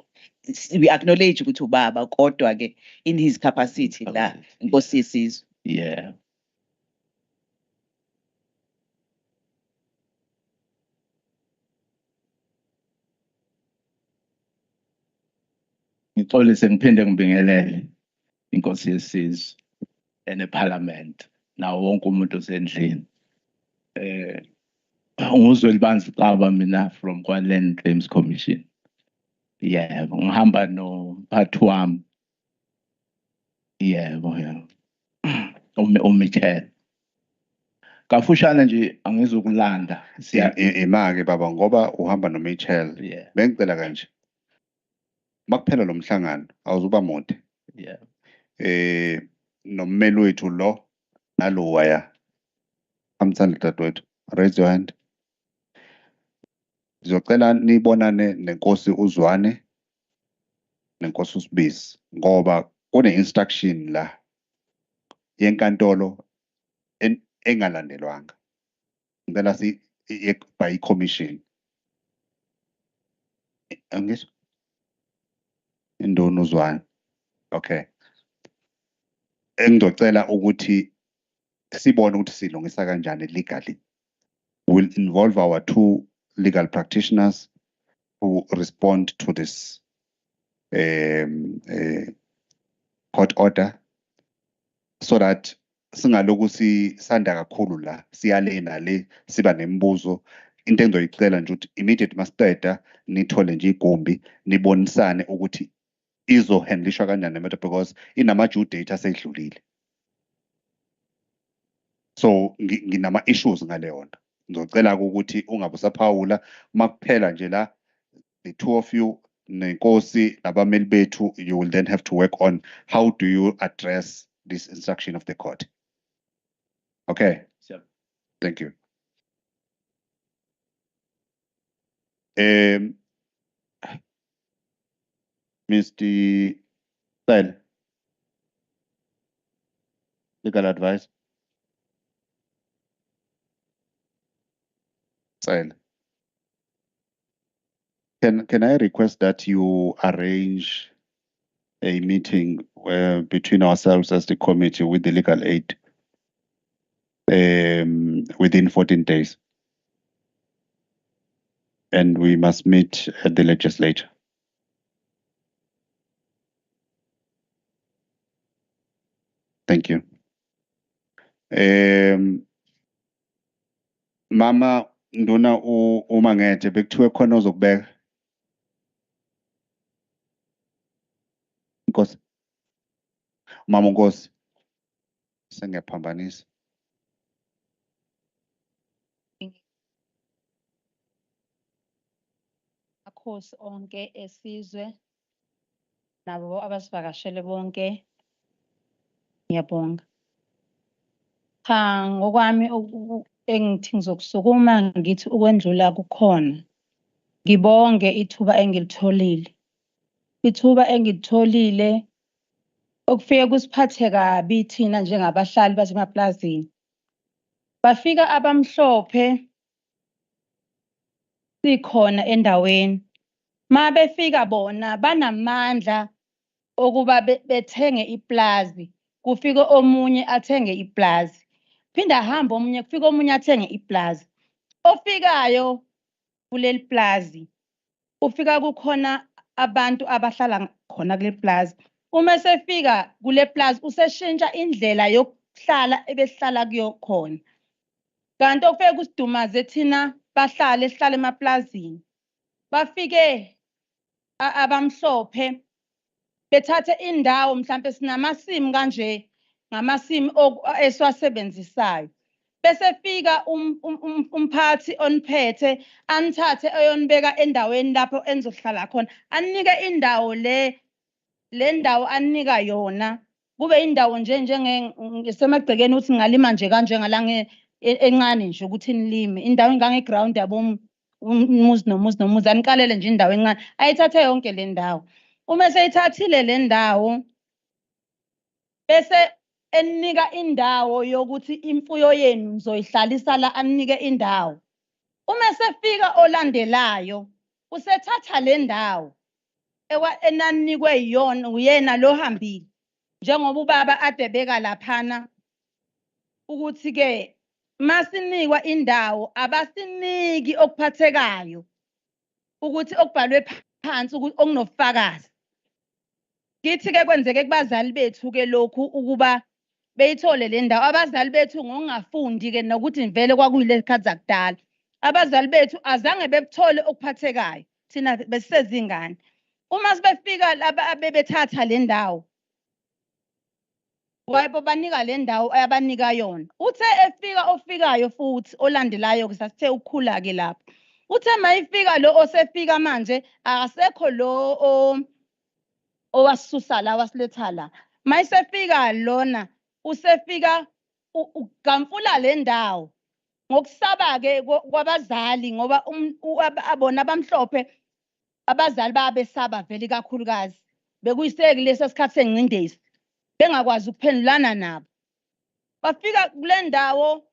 S4: We acknowledge ukuthi ubaba kodwa ke in his capacity la inkosi yesizwe.
S7: Yeah. ngixolise ngiphinde ngibingelele inkosi yesizwe eneParliament nawo wonke umuntu osendlini. Nguzwe libanzi Caba mina from KwaLand Claims Commission. Yebo, ngihamba nomphathi wami. Yebo, yebo. Umichele. Kafushane nje angizokulanda.
S1: Imake baba ngoba uhamba noMichel.
S7: Yeah.
S1: Bengicela kanje. Makuphela lo mhlangano awuzuba mude.
S7: Yeah.
S1: Nommeli wethu lo nalo waya. Amthanda dadewethu. Raise your hand. Ngizocela nibonane nenkosi uZwane nenkosi uSibisi ngoba kune instruction la yenkantolo engalandelwanga. Ngicela by commission. Angizwa? Indona uZwane. Okay. Engizocela ukuthi sibone ukuthi silungisa kanjani legally. Will involve our two legal practitioners who respond to this court order so that singaloku sisanda kakhulu la siyalena le siba nemibuzo into engizoyicela nje ukuthi immediate masiqeda nithole nje igumbi nibonisane ukuthi izohandlishwa kanjani matter because inama due date asedlulile. So nginama issues ngale yona. Ngizocela ukuthi ungabe usaphawula makuphela nje la the two of you nenkosi nabameli bethu you will then have to work on how do you address this instruction of the court. Okay.
S7: Sure.
S1: Thank you. Mr. Style. Legal advice. Style. Can I request that you arrange a meeting between ourselves as the committee with the legal aid within 14 days? And we must meet at the legislature. Thank you. Mama nduna uma ngethe bekuthiwe khona ozokubeka. Nkosi. Mama Nkosi. Sengiyaphambanisa.
S8: Akhosi onke esizwe nabo abasivakashele bonke ngiyabonga. Cha ngokwami engithi ngizokusukuma ngithi ukwendlula kukhona. Ngibonge ithuba engilitholile. Ithuba engilitholile okufike kusiphathe kabi thina njengabahlali basemaplazini. Bafika abamhlophe sikhona endaweni. Ma befika bona banamandla okuba bethenge iplazi. Kufika omunye athenge iplazi. Phinda ahamba omunye kufika omunye athenge iplazi. Ofikayo kuleli plazi ufika kukhona abantu abahlala khona kule plazi. Uma sefika kule plazi useshintsha indlela yokuhlala ebehlala kuyo khona. Kanti okufike kusidumaze thina bahlale sihlale emaplazini. Bafike abamhlophe bethathe indawo mhlambe sinamasimu kanje ngamasimu esiwasebenzisayo. Bese fika umphathi oniphethe anithathe ayonibeka endaweni lapho enizohlala khona. Anike indawo le ndawo anika yona kube indawo njengesemagcekeni ukuthi ngalima nje kanje ngalange encane nje ukuthi nilime indawo engange ground yabo umuzi nomuzi anikalele nje indawo encane ayithathe yonke le ndawo. Uma seyithathile le ndawo bese enika indawo yokuthi imfuyo yenu nizoyihlalisa la anike indawo. Uma sefika olandelayo usethatha le ndawo enanikwe yona uyena lo hambile njengoba ubaba ade beka laphana ukuthi ke masinikwa indawo abasiniki okuphathekayo ukuthi okubhalwe phansi ukuthi okunofakazi Kithi ke kwenzeke kubazali bethu ke lokhu ukuba beyithole le ndawo. Abazali bethu ngokungafundi ke nokuthi vele kwakuyile sikhathi zakudala. Abazali bethu azange bekuthole okuphathekayo. Thina besisezingane. Uma sibefika laba bebethatha le ndawo, wayebo banika le ndawo ayabanika yona. Uthe efika ofikayo futhi olandelayo ke sasithe ukukhula ke lapho. Uthe mayifika lo osefika manje akasekho lo owasisusa la wasiletha la. Mayisefika lona usefika ugamfula le ndawo. Ngokusaba ke kwabazali ngoba abona abamhlophe abazali babesaba vele kakhulukazi. Bekuyiseki leso sikhathi sengcindezi. Bengakwazi ukuphendulana nabo. Bafika kule ndawo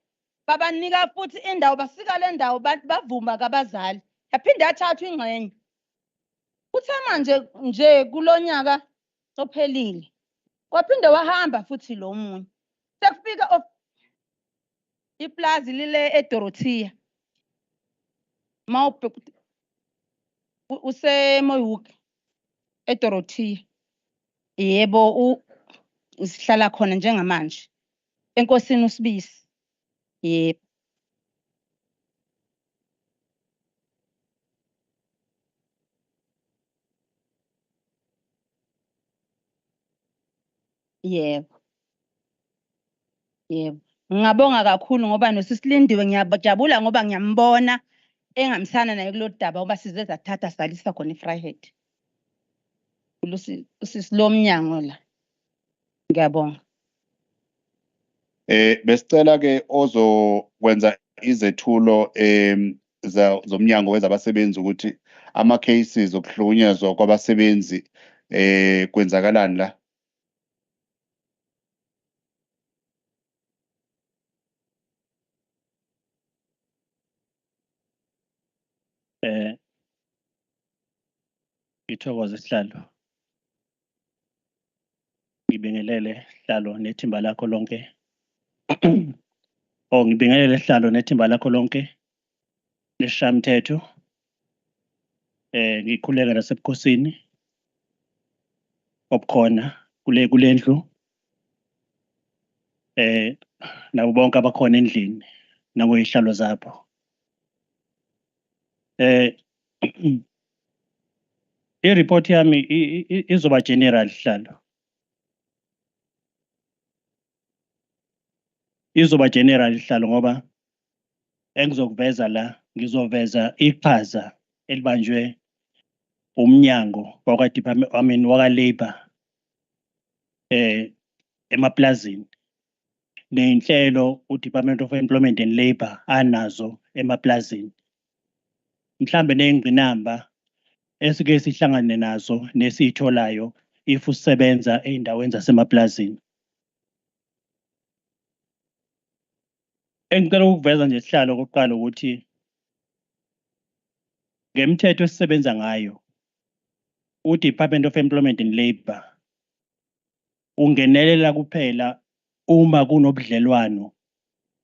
S8: babanika futhi indawo basika le ndawo bavuma kabazali. Yaphinde yathathwa ingxenye. Uthe manje nje kulonyaka ophelile. Waphinde wahamba futhi lo munye. Sekufika iplazi lile eDorothea. Mawubheka useMoyhoek eDorothea. Yebo sihlala khona njengamanje. Enkosini uSibisi. Yebo. Yebo. Yebo. Ngingabonga kakhulu ngoba noSisilindiwe ngiyajabula ngoba ngiyambona engamisana naye kulolu daba ngoba size sathatha salisa khona eFryhead. Usisilomnyango la. Ngiyabonga.
S1: Besicela ke ozokwenza izethulo zomnyango wezabasebenzi ukuthi ama cases okuhlukunyezwa kwabasebenzi kwenzakalani la.
S9: Ngithokoza isihlalo. Ngibingelele sihlalo nethimba lakho lonke. Ngibingelele sihlalo nethimba lakho lonke leshamthetho. Ngikhuleka nasebukhosini obukhona kule ndlu. Nabo bonke abakhona endlini nakuyihlalo zapho. I-report yami izoba general sihlalo. Izoba general sihlalo ngoba engizokuveza la ngizoveza iqhaza elibanjwe umnyango wakwa-department waka-labor emaplazini nenhlelo uDepartment of Employment and Labour anazo emaplazini. Mhlambe nezingqinamba esike sihlangane nazo nesitholayo if usebenza eindaweni zasemaplazini. Engicela ukuveza nje sihlalo kokuqala ukuthi ngemithetho esisebenza ngayo uDepartment of Employment and Labour ungenelela kuphela uma kunobudlelwano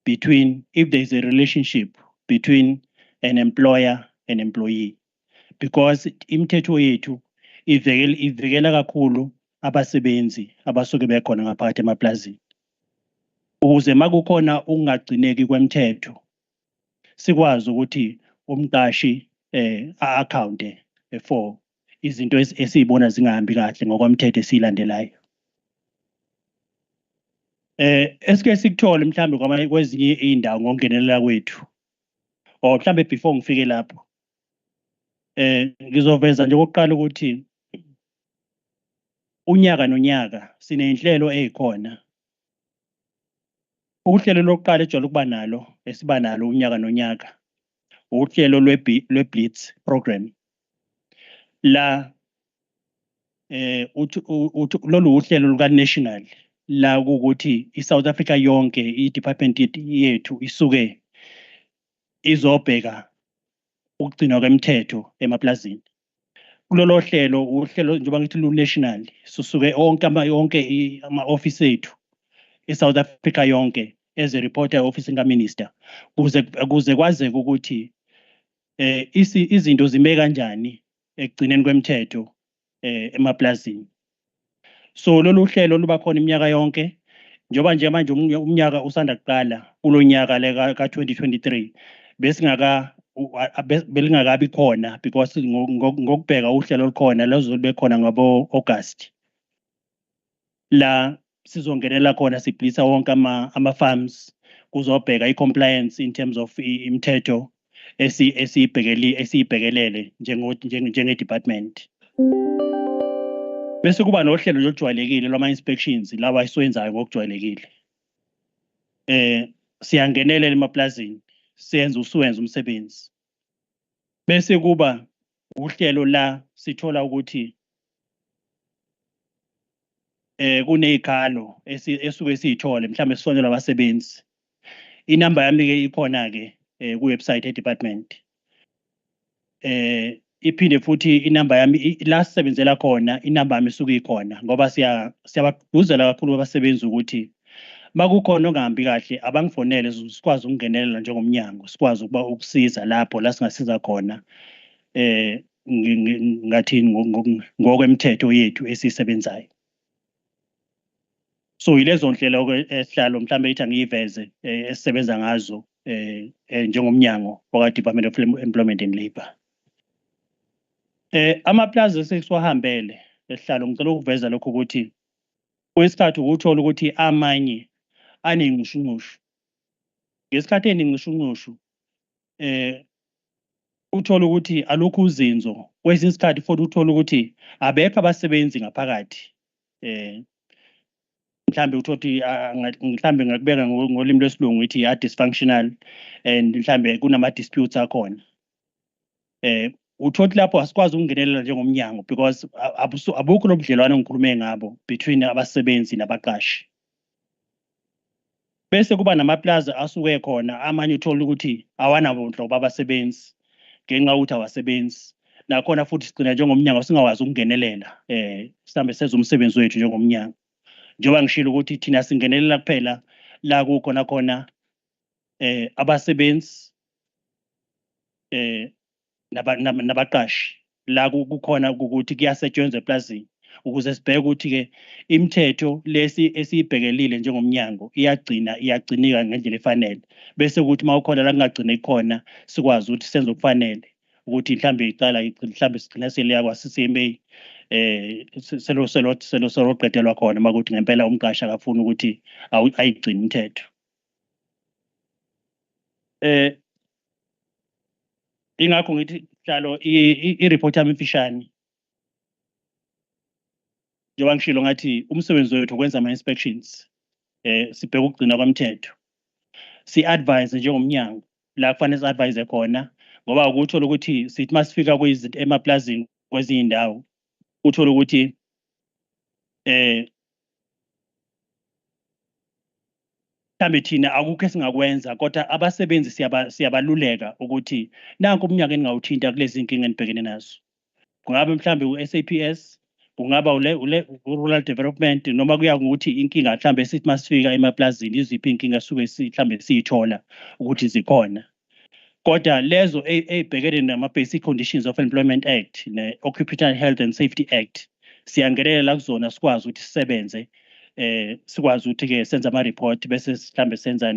S9: if there is a relationship between an employer and employee, because imithetho yethu ivikela kakhulu abasebenzi abasuke bekhona ngaphakathi emaplazini. Ukuze makukhona ukungagcineki kwemithetho sikwazi ukuthi umqashi a-account for izinto esizibona zingahambi kahle ngokwemthetho esilandelayo. Esike sikuthole mhlambe kwezinye indawo ngokungenelela kwethu or mhlambe before ngifike lapho ngizoveza nje okokuqala ukuthi unyaka nonyaka sinenhlelo ezikhona. Uhlelo lokuqala ejwayele ukuba nalo esiba nalo unyaka nonyaka uhlelo lwe-Blitz program la lolu uhlelo luka-national la ukuthi iSouth Africa yonke i-department yethu isuke izobheka ukugcinwa kwemithetho emaplazini. Kulolo hlelo uhlelo njengoba ngithi lu-national susuke yonke ama-office ethu eSouth Africa yonke as a reporter office kaMinister kuze kwazeke ukuthi izinto zime kanjani ekugcineni kwemithetho emaplazini. So lolu hlelo luba khona iminyaka yonke njoba nje manje umnyaka usanda kuqala kulonyaka le ka2023 belingakabi khona because ngokubheka uhlelo olukhona lozolibe khona ngabo August la sizongenela khona siblisa wonke ama farms kuzobheka i-compliance in terms of imithetho esiyibhekelele njenge department. Bese kuba nohlelo olujwayelekile lwama inspections lawa esiwenzayo ngokujwayelekile. Siyangenelela emaplazini siyenza umsebenzi. Bese kuba uhlelo la sithola ukuthi kunezikhalo esuke siyithole mhlambe sifonela abasebenzi. Inamba yami ke ikhona ke ku website department. Iphinde futhi inamba yami la sisebenzela khona inamba yami isuke ikhona ngoba siyabagqugquzela kakhulu abasebenzi ukuthi makukhona ongahambi kahle abangifonele sikwazi ukungenelela njengomnyango sikwazi ukuba ukusiza lapho la singasiza khona ngathini ngokwemithetho yethu esisebenzayo. So yilezo ndlela esihlalo mhlambe ithi angiyiveze esisebenza ngazo njengomnyango waka Department of Employment and Labour. Amaplaza sesiwahambele esihlalo ngicela ukuveza lokho ukuthi kwesikhathi ukuthola ukuthi amanye anenqishunqushu ngesikhathi enenqishunqushu uthola ukuthi alokhu uzinzo kwesinye isikhathi futhi uthola ukuthi abekho abasebenzi ngaphakathi mhlambe uthothi mhlambe ngakubeka ngolimi lwesilungu ithi dysfunctional and mhlambe kunama disputes akhona uthothi lapho asikwazi ukungenelela njengomnyango because abukho nobudlelwano engikhulume ngabo between abasebenzi nabaqashi. Bese kuba namaplaza asuke khona amanye uthola ukuthi awanabo nhlobo abasebenzi ngenxa ukuthi abasebenzi nakhona futhi sigcina njengomnyango singawazi ukungenelela mhlambe senza umsebenzi wethu njengomnyango njengoba ngishilo ukuthi thina singenelela kuphela la kukhona abasebenzi nabaqashi la kukhona ukuthi kuyasetshenzwa eplazini ukuze sibheke ukuthi ke imithetho lesi esiyibhekelile njengomnyango iyagcinika ngendlela efanele bese ukuthi mawukhona la kungagcine khona sikwazi ukuthi senze okufanele ukuthi mhlambe icala mhlambe sigcina seliya kwa CCMA selo qedelwa khona makuthi ngempela umqashi akafuna ukuthi ayigcine imithetho. Ingakho ngithi hlalo i-report yami emfishane njengoba ngishilo ngathi umsebenzi wethu ukwenza ama-inspections sibheka ukugcina kwemthetho si-advise njengomnyango la kufanele si-advise khona ngoba ukuthola ukuthi sithi masifika emaplazini kwezinye indawo uthola ukuthi mhlambe thina akukho esingakwenza kodwa abasebenzi siyabaluleka ukuthi nanku umnyaka eningawuthinta kulezi inkinga enibhekene nazo kungabe mhlambe u-SAPS kungaba rural development noma kuya ukuthi inkinga mhlambe sithi masifika emaplazini iziphi inkinga suke mhlambe siyithola ukuthi zikhona kodwa lezo ebhekene nama-Basic Conditions of Employment Act ne-Occupational Health and Safety Act siyangenelela kuzona sikwazi ukuthi sisebenze sikwazi ukuthi-ke senze ama-report bese mhlambe senza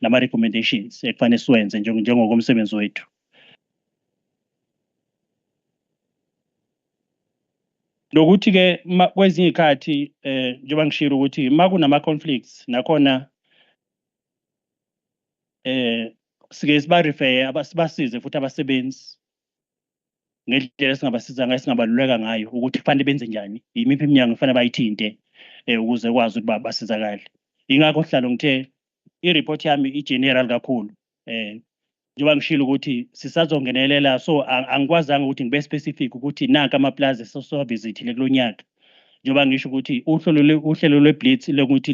S9: nama-recommendations ekufanele siwenze njengokomsebenzi wethu. Lokuthi-ke kwezinye iy'khathi njengoba ngishilo ukuthi ma kunama-conflicts nakhona sike sibarifeye sibasize futhi abasebenzi ngendlela esingabasiza ngayo singabaluleka ngayo ukuthi kufanele benze njani yimiphi iminyango kufanele bayithinte ukuze kwazi ukuthi basizakale. Ingakho hlalo ngithe i-report yami i-general kakhulu njengoba ngishilo ukuthi sisazongenelela so angikwazanga ukuthi ngibe specific ukuthi nanka amaplaza sesiwavizithile kulonyaka njengoba ngisho ukuthi uhlelo lwe-blitz lokuthi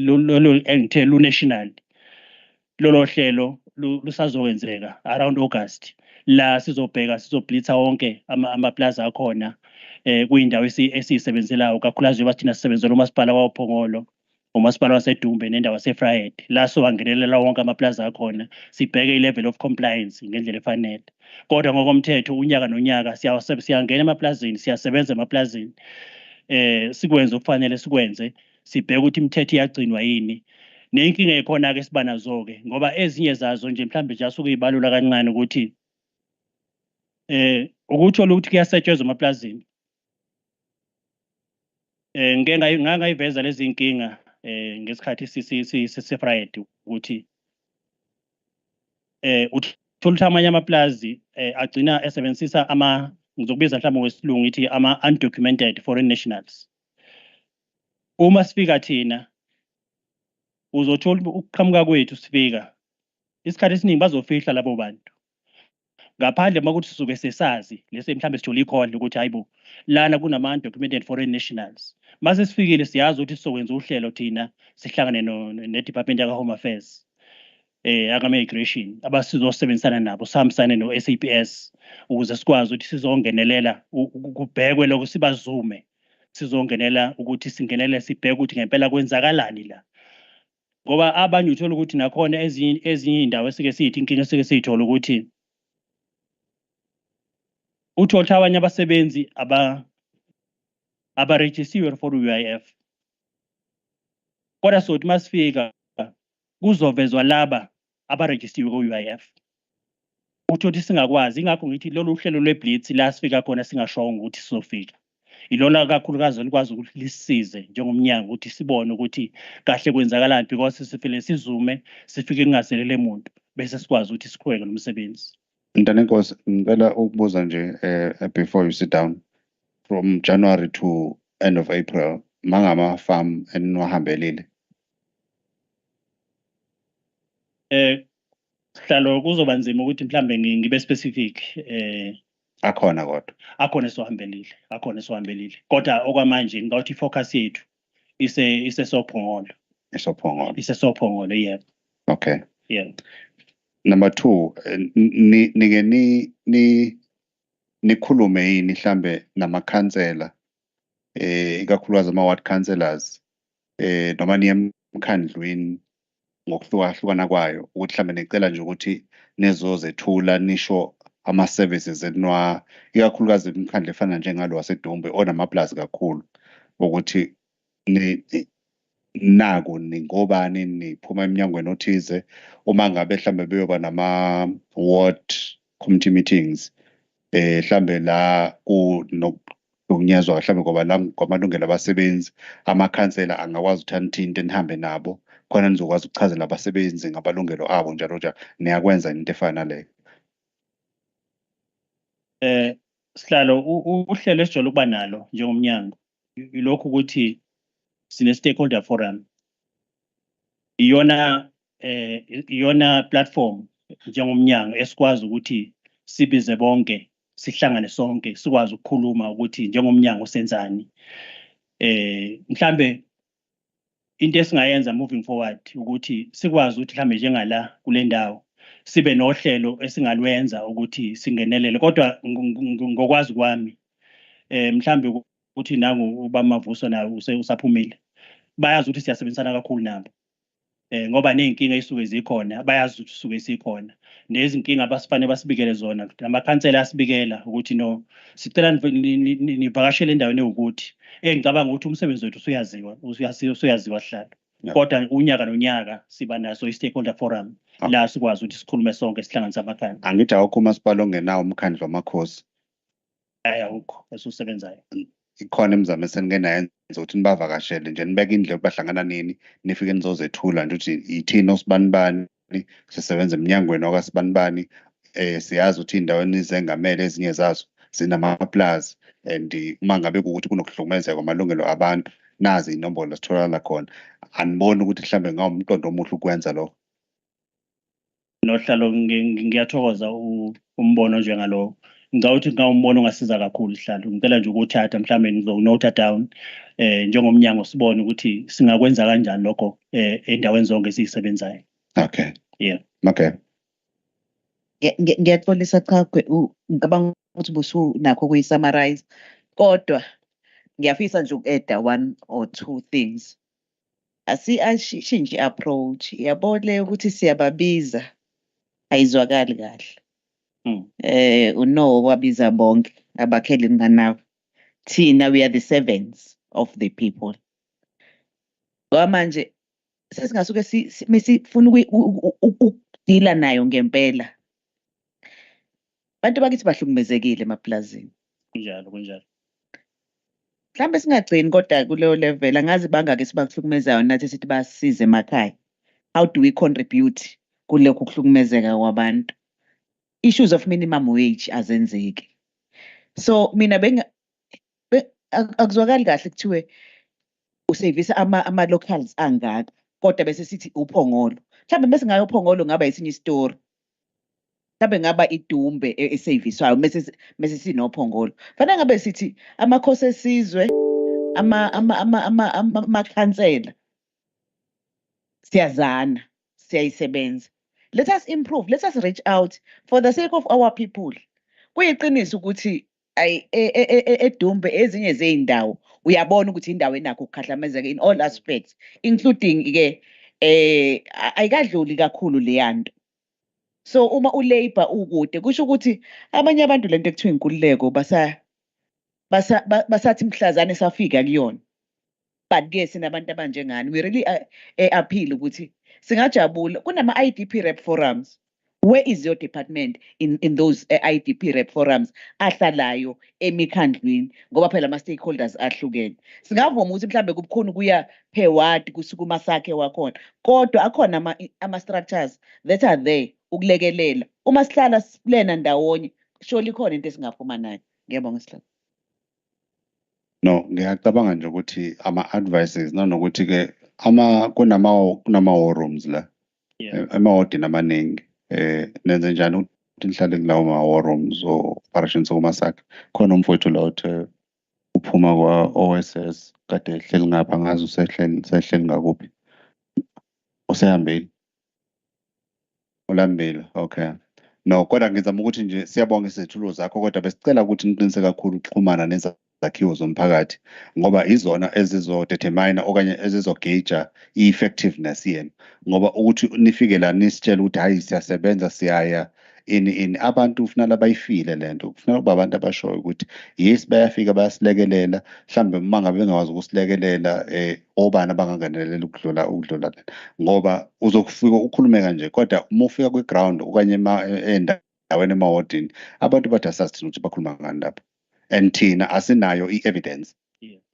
S9: engithe lu-national lolo hlelo lusazokwenzeka around August la sizoblitza wonke amaplaza akhona kuyindawo esiyisebenzelayo kakhulukazi njengoba thina sisebenzela umasipala waPhongolo umasipala waseDumbe nendawo yaseFrayed la sowangenelela wonke amaplaza akhona sibheke i-level of compliance ngendlela efanele kodwa ngokomthetho unyaka nonyaka siyangena emaplazini siyasebenza emaplazini sikwenze okufanele sikwenze, sibheke ukuthi imithetho iyagcinwa yini. Nenkinga ekhona ke sibanazo ke ngoba ezinye zazo nje mhlambe nje asuke ibalula kancane ukuthi ukuthola ukuthi kuyasetshenzwa emaplazini. Ngeke ngayiveza lezi inkinga ngesikhathi sise-Friday ukuthi uthola ukuthi amanye amaplazi agcina esebenzisa ngizokubiza mhlawumbe ngwesilungu ithi ama-undocumented foreign nationals. Uma sifika thina uzothola ukuqhamuka kwethu sifika isikhathi esiningi bazofihla labo bantu ngaphandle makuthi sisuke sesazi lese mhlambe sithola ikhona ukuthi hayibo lana kunama-undocumented foreign nationals. Mase sifikile siyazi ukuthi sizokwenza uhlelo thina sihlangane ne-Department yaka-Home Affairs aka-migration abasizosebenzisana nabo sihambisane no-SAPS ukuze sikwazi ukuthi sizongenelela kubhekwe lokho sibazume sizongenela ukuthi singenele sibheke ukuthi ngempela kwenzakalani la. Ngoba abanye uthola ukuthi nakhona ezinye indawo esike siyithi inkinga esike siyithola ukuthi uthola abanye abasebenzi abarejisiwe for UIF. Kodwa sothi masifika kuzovezwa laba abarejisiwe ku-UIF. Uthothi singakwazi ingakho ngithi lolu hlelo lwe-blitz la sifika khona singashongo ukuthi sizofika. Ilona kakhulukazi likwazi ukuthi lisize njengomnyango ukuthi sibone ukuthi kahle kwenzakalani because sifile sizume sifike kungazelele umuntu bese sikwazi ukuthi siqhubeke nomsebenzi.
S1: Ntanenkosi, ngicela ukubuza nje before you sit down, from January to end of April mangama-farm eniwahambelile?
S9: Sihlalo kuzoba nzima ukuthi mhlambe ngibe specific
S1: Akhona kodwa.
S9: akhona esiwahambelile kodwa okwamanje ngawuthi focus yethu isesophongolo. Isesophongolo, yeah.
S1: Okay.
S9: Yeah.
S1: Number 2, nike nikhulume yini mhlambe namakhansela ikakhulukazi ama-ward councillors noma niye emkhandlwini ngokuhlukahlukana kwayo ukuthi mhlambe nicela nje ukuthi nezozethula nisho ama-services ikakhulukazi imikhandla efana njengalo waseDumbe onamaplazi kakhulu ukuthi naku ningobani niphuma eminyangweni othize uma ngabe mhlambe beyoba nama-ward committee meetings mhlambe la nokunyazwa mhlambe ngoba la kwamalungelo abasebenzi amakhansela angakwazi ukuthi into nihambe nabo khona nizokwazi ukuchazela abasebenzi ngabalungelo abo njalo njalo. Niyakwenza into efana naleyo?
S9: Sihlalo uhlelo esijwayele ukuba nalo njengomnyango ilokhu ukuthi sine-stakeholder forum. Iyona platform njengomnyango esikwazi ukuthi sibize bonke sihlangane sonke sikwazi ukukhuluma ukuthi njengomnyango senzani. Mhlambe into esingayenza moving forward ukuthi sikwazi ukuthi mhlambe njengala kule ndawo sibe nohlelo esingalwenza ukuthi singenelele kodwa ngokwazi kwami mhlambe ukuthi nangu ubamavuso nawo usaphumile bayazi ukuthi siyasebenzisana kakhulu nabo ngoba nezinkinga ezisuke zikhona bayazi ukuthi suke sikhona nezinkinga abasifanele basibikele zona amakhansela asibikela ukuthi no sicela nivakashele endaweni ukuthi ngicabanga ukuthi umsebenzi wethu usuyaziwa Sihlalo kodwa unyaka nonyaka siba naso i-stakeholder forum la sikwazi ukuthi sikhulume sonke sihlanganise amakhanda.
S1: Angithi awukho umasipala ongenawo umkhandlu wamakhosi?
S9: Awukho esusebenzayo.
S1: Ikhona imizamo esenike nayenza ukuthi nibavakashele nje nibeke indlela bahlangana nini nifike nizozethula nje ukuthi ithini osibanibani sisebenza eminyangweni wakasibanibani siyazi ukuthi indawo enizengamele ezinye zazo zinamaplazi and uma ngabe ukuthi kunokuhlukumezeka kwamalungelo abantu nazi inombolo sitholakala khona. Aniboni ukuthi mhlambe ngawumqondo omuhle ukwenza lokho?
S9: Nohlalo ngiyathokoza umbono njengalo ngawuthi ngawumbono ongasiza kakhulu Sihlalo. Ngicela nje ukuthatha mhlambe ngizonota down njengomnyango sibone ukuthi singakwenza kanjani lokho endaweni zonke esisebenzayo.
S1: Okay.
S9: Yeah.
S1: Okay.
S4: Ngiyaxolisa cha ngicabanga ukuthi busu nakho kuyi-summarize kodwa ngiyafisa nje uku-add 1 or 2 things. Asishintshe approach yabo le ukuthi siyababiza ayizwakali kahle. Uno wabiza bonke abakheli nganawo thina we are the servants of the people. Ngoba manje sesingasuke mesifuna ukudila nayo ngempela. Abantu bakithi bahlukumezekile emaplazini.
S9: kunjalo.
S4: Mhlambe singagcini kodwa kuleyo level angazi bangake sibakuhlukumezayo nathi sithi basize emakhaya. How do we contribute kulokhu kuhlukumezeka kwabantu? Issues of minimum wage azenzeki. So mina akuzwakali kahle kuthiwe usevisa ama locals angaka kodwa bese sithi uphongolo. Mhlambe bese ngayo uphongolo ngaba isinye story. Mhlambe ngaba idumbe eseviswayo mase sinophongolo. Fanele ngabe sithi amakhosi esizwe amakhansela siyazana siyayisebenza. Let us improve, let us reach out for the sake of our people. Kuyiqiniso ukuthi edumbe ezinye zeindawo uyabona ukuthi indawo enakho ukukhahlamezeka in all aspects including ke ayikadluli kakhulu leyanto. So uma uLabor ukude kusho ukuthi abanye abantu lento ekuthiwa inkululeko basathi mhlazane safika kuyona. But ke sinabantu abanjengani we really appeal ukuthi singajabula kunama IDP rep forums. Where is your department in those IDP rep forums ahlalayo emikhandlwini ngoba phela ama stakeholders ahlukene. Singavuma ukuthi mhlambe kubukhona kuya per ward kusukuma sakhe wakhona. Kodwa akhona ama structures that are there ukulekelela. Uma sihlala siplena ndawonye surely khona into esingaphuma nayo. Ngiyabonga Sihlalo.
S1: No, ngiyacabanga nje ukuthi ama-advices nanokuthi ke kunama war rooms la emawodini amaningi nenze njani ukuthi nihlale kulawo ma-war rooms operations okumasakhe khona umfowethu la uthi uphuma kwa-OSS kade ehleli ngapha ngazi usehleli ngakuphi usehambile ulambile okay. No, kodwa ngizama ukuthi nje siyabonga izethulo zakho kodwa besicela ukuthi niqinise kakhulu ukuxhumana nezakhiwo zomphakathi ngoba izona ezizodetermine okanye ezizogauge i-effectiveness yenu ngoba ukuthi nifike la nisitshela ukuthi hayi siyasebenza siyaya in abantu kufanele abayifile lento kufanele kuba abantu abashoyo ukuthi yes bayafika bayasilekelela mhlambe mangabe bengakwazi ukusilekelela obani abangangenelela ukudlula ngoba uzokufika ukhulume kanje kodwa uma ufika kwi-ground okanye endaweni emawodini abantu bathi asazi ukuthi bakhuluma ngani lapho and thina asinayo i-evidence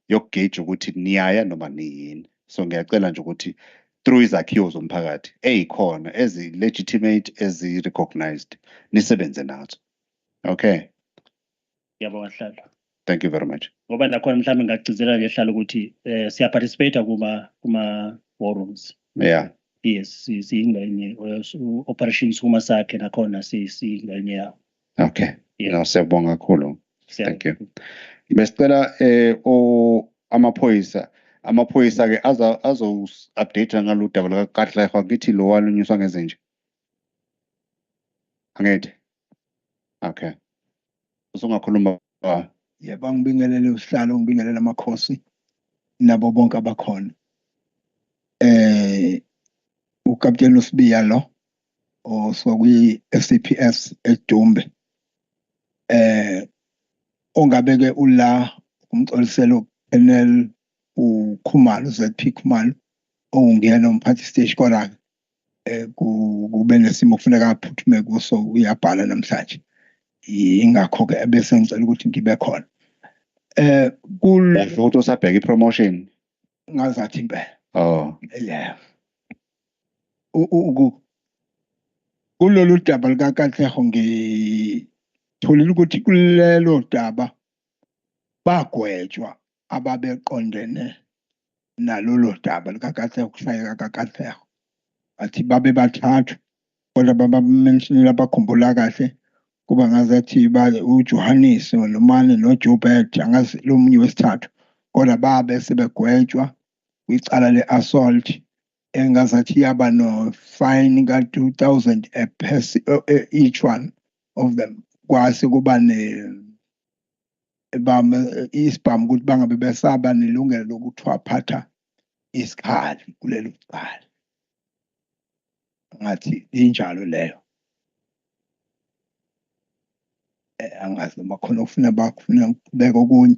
S1: yokugauge ukuthi niyaya noma niyini. So ngiyacela nje ukuthi through izakhiwo zomphakathi eyikhona ezi-legitimate ezi-recognized nisebenze nazo. Okay.
S9: Ngiyabonga Sihlalo.
S1: Thank you very much.
S9: Ngoba nakhona mhlawumbe ngagcizelela nje Sihlalo ukuthi siyaparticipate kuma war rooms.
S1: Yeah.
S9: Yes, siyingxenye operations kuma sakhe nakhona siyingxenye yawo.
S1: Okay.
S9: Yeah.
S1: No, siyabonga kakhulu. Thank you. Besicela amaphoyisa ke azo-update ngalo daba lakaKatlehwa ngithi lo walunyuswa ngezinje. Angithi. Okay. Usungakhuluma
S10: Yebo ngibingelele uSihlalo ngibingelele amakhosi nabo bonke abakhona. Ukapteni uSibiya lo osuka kwi-SCPS eDumbe. Ongabeke ula umcoliselo panel uKhumalo ZP Khumalo ongena umphathi stage kodwa kube nesimo kufuneka aphuthume kuso uyabhala namhlanje. Ingakho ke bese ngicela ukuthi ngibe khona.
S1: Futhi usabheka i-promotion
S10: Ngazathi impela.
S1: Oh.
S10: Yeah. Kulolu daba likaKatlehwa ngitholile ukuthi kulelo daba bagwetshwa ababeqondene nalolo daba likaKatlehwa ukushayeka kaKatlehwa. Athi babe bathathu kodwa babamentionile abakhumbula kahle kuba ngazathi uJohannes noMane noJobert angazi lo munye wesithathu kodwa babe sebegwetshwa kwicala le-assault engazathi yaba no fine ka 2,000 a person each one of them kwase kuba isibhamu ukuthi bangabe besaba nelungelo lokuthi waphatha isikhali kulelo cala. Ngathi injalo leyo. Angazi noma khona ufuna bakufuna ukubeka okunye.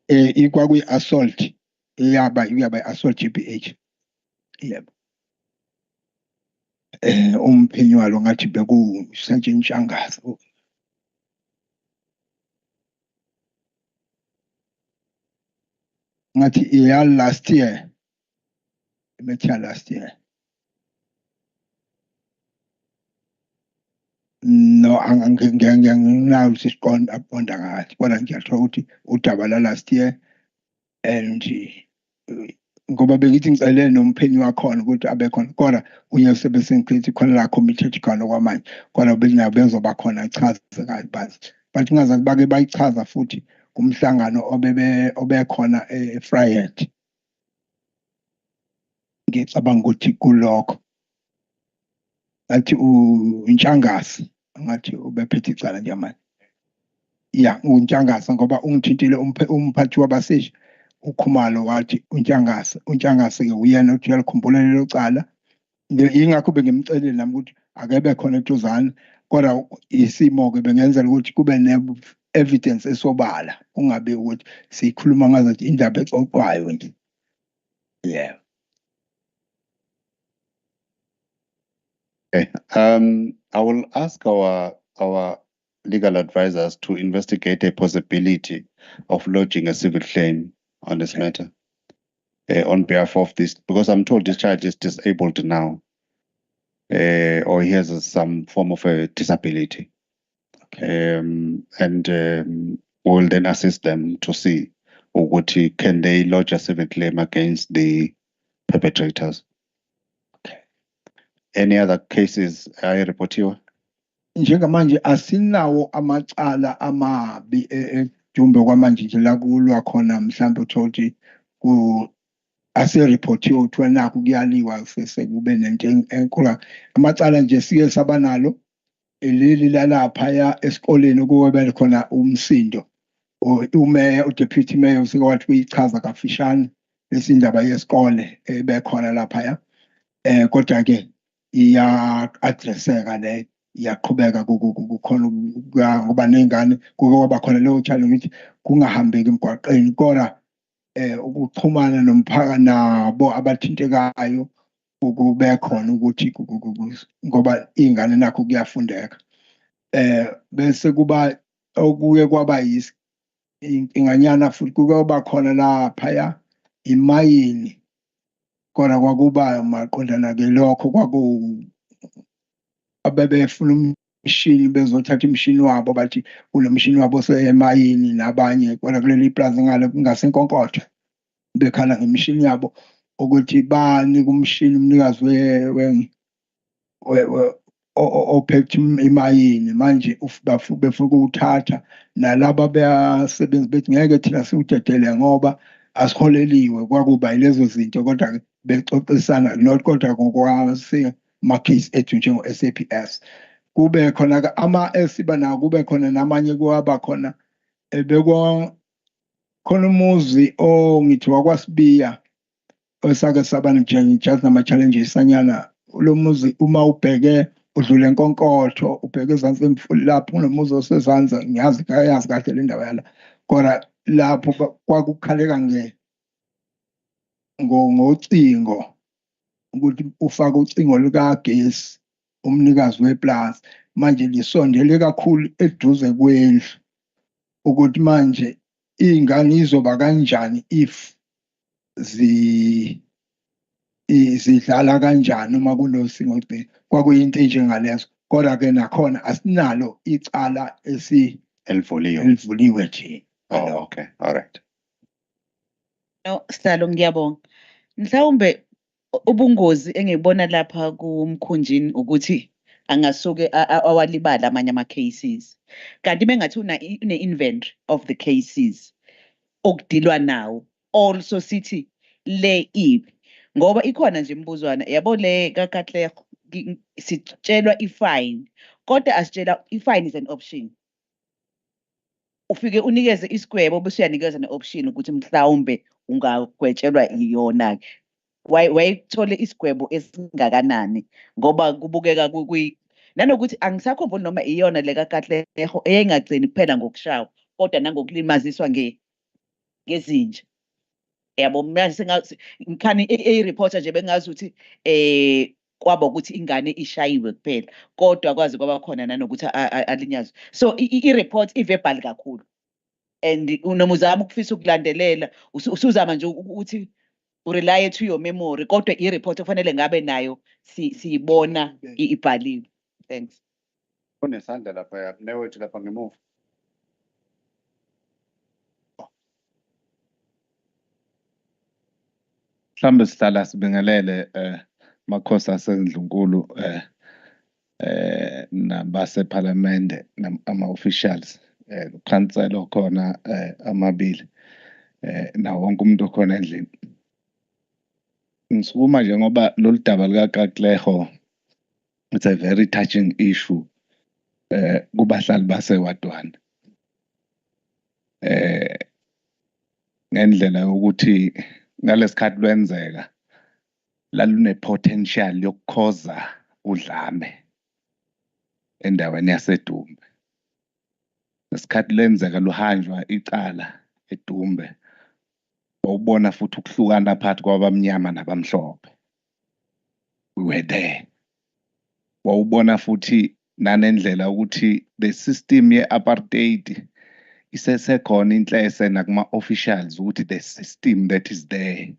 S10: ikwakuyi assault iyaba assault GBH. Yebo. Umphenyi walo ngathi beku Sergeant Shangazi. Ngathi iya last year. Last year. No, ngiyanginawo sisiqonda aqonda ngathi kodwa ngiyathola ukuthi udaba la last year and ngoba bengithi ngicele nomphenyi wakhona ukuthi abe khona kodwa unye sebesengiqithi khona la committed khona kwamanje kodwa benabo bezoba khona ichaze kahle but ngaze bake bayichaza futhi kumhlangano obekhona eFriday. Ngicabanga ukuthi kulokho athi uNtshangasi ngathi ubephethe icala nje manje. Ya uNtshangasi ngoba ungithintile umphathi wabaseshi uKhumalo wathi uNtshangasi ke uyena uthi uyalikhumbula lelo cala. Ingakho bengimcelile nami ukuthi akebe khona eduzane kodwa isimo ke bengenzela ukuthi kube ne evidence esobala ungabe ukuthi sikhuluma ngazathi indaba exoxwayo nje. Yeah.
S1: Okay. I will ask our legal advisors to investigate a possibility of lodging a civil claim on this matter on behalf of this, because I'm told this child is disabled now, or he has some form of a disability. Okay. We'll then assist them to see what can they lodge a civil claim against the perpetrators. Any other cases ayiripotiwe?
S10: Njengamanje asinawo amacala amabi eDumbe kwamanje nje la kulwa khona mhlawumbe utholi ku aseripotiwe ukuthi nakho kuyaliwa sekube nento enkulu. Amacala nje sike sabanalo leli lalapha ya esikoleni ukuwebele khona umsindo umeya udeputy mayor usike wathi uyichaza kafishane lesindaba yesikole bekhona lapha ya kodwa ke iya addresseka le iyaqhubeka kukhona ngoba nengane kuke kwaba khona leyo challenge ukuthi kungahambeki emgwaqeni kodwa ukuxhumana nomphakathi nabo abathintekayo ukube khona ukuthi ngoba ingane nakho kuyafundeka bese kuba okuye kwaba inganyana futhi kuke kwaba khona lapha ya imayini kodwa kwakuba maqondana ke lokho abebefuna umshini bezothatha imishini wabo bathi kunomshini wabo semayini nabanye kodwa kuleli plaza ngale kungasenkonkotho bekhala ngemishini yabo ukuthi banika umshini umnikazi ophethe imayini manje befuna ukuthatha nalabo abasebenzi bethi ngeke thina siwudedele ngoba asiholeliwe kwakuba yilezo zinto kodwa bexoxisana not kodwa ngokwase case ethu njengo SAPS kube khona ama-esiba nawo kube khona namanye kwaba khona bekwa khona umuzi ngithi wakwasibiya osake saba just nama-challenges sanyana lo muzi uma ubheke udlule enkonkotho ubheke ezansi emfuli lapho kunomuzi osezansi ngiyazi kayazi kahle le ndawo yala kodwa lapho kwakukhaleka ngocingo ukuthi ufake ucingo likagesi umnikazi weplaza manje lisondele kakhulu eduze kwendlu ukuthi manje ingane izoba kanjani if zidlala kanjani uma kunosingo kwakuyinto enjengalezo kodwa ke nakhona asinalo icala elivuliwe nje.
S1: Oh, okay. All right.
S4: No, Salo ngiyabonga. Mhlawumbe ubungozi engibona lapha kumkhunjini ukuthi angasuke awalibala amanye ama cases. Kanti bengathi une inventory of the cases okudilwa nawo. Also sithi le ipi ngoba ikhona nje imbuzwana yabo le kaKatlego sitshelwa ifine kodwa asitshela ifine is an option. Ufike unikeze isigwebo bese uyanikeza ne-option ukuthi mhlawumbe ungagwetshelwa iyona ke wayithole isigwebo esingakanani ngoba kubukeka nanokuthi angisakhumbuli noma iyona le kaKatlego eyayingagcini kuphela ngokushawa kodwa nangokulimaziswa ngezinja. Yabo manje sengathi ngikhani reporter nje bengazi ukuthi kwaba ukuthi ingane ishayiwe kuphela kodwa kwazi kwaba khona nanokuthi alinyazwe. So i-report i-verbal kakhulu and noma uzama ukufisa ukulandelela usuzama nje ukuthi urely to your memory kodwa i-report kufanele ngabe nayo siyibona ibhaliwe. Thanks.
S1: Kunesandla lapha mnewethu lapha ngemuva.
S7: Mhlambe sihlala sibingelele makhosi asendlunkulu nabasephalamende ama-officials ukhansela khona amabili nawo wonke umuntu okhona endlini. Ngisukuma nje ngoba lolu daba likaKaTleho, it's a very touching issue kubahlali baseWatwana ngendlela yokuthi ngalesikhathi lwenzeka lalune potential yokukhoza udlame endaweni yaseDumbe. Ngesikhathi lenzeka luhanjwa icala eDumbe wawubona futhi ukuhlukana phakathi kwabamnyama nabamhlophe. We were there. Wawubona futhi nanendlela ukuthi the system ye-apartheid isesekhona inhlese nakuma officials ukuthi the system that is there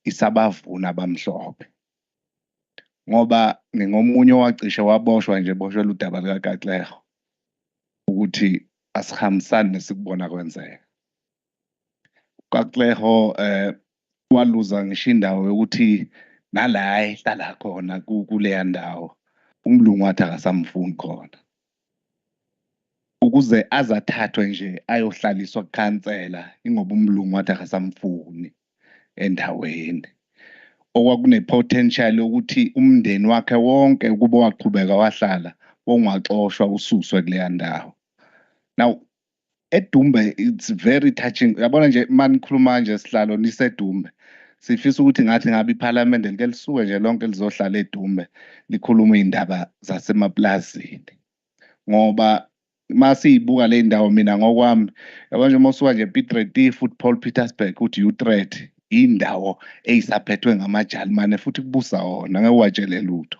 S7: isabavuna abamhlophe. Ngoba ngomunye wacishe waboshwa nje boshwela udaba likaKaTleho ukuthi asihambisani nesikubona kwenzeka. uKaTleho waluza ngisho indawo yokuthi nala ehlala khona kuleya ndawo umlungu wathi akasamfuni khona ukuze azathathwe nje ayohlaliswa kukhansela ingoba umlungu wathi akasamfuni endaweni. Okwakune potential ukuthi umndeni wakhe wonke ukuba waqhubeka wahlala ongaxoshwa ususwe kuleya ndawo. Now eDumbe it's very touching. Yabona nje manikhuluma nje sihlalo niseDumbe sifisa ukuthi ngathi ngabe iParliament like lisuke nje lonke lizohlala eDumbe likhuluma indaba zasemaplazini ngoba masiyibuka le ndawo mina ngokwami yabona nje mosuka nje Piet Retief Paul Pietersburg uthi U-Threat indawo eyisaphethwe ngamaJalimane futhi kubusa wona ngeke watshele lutho.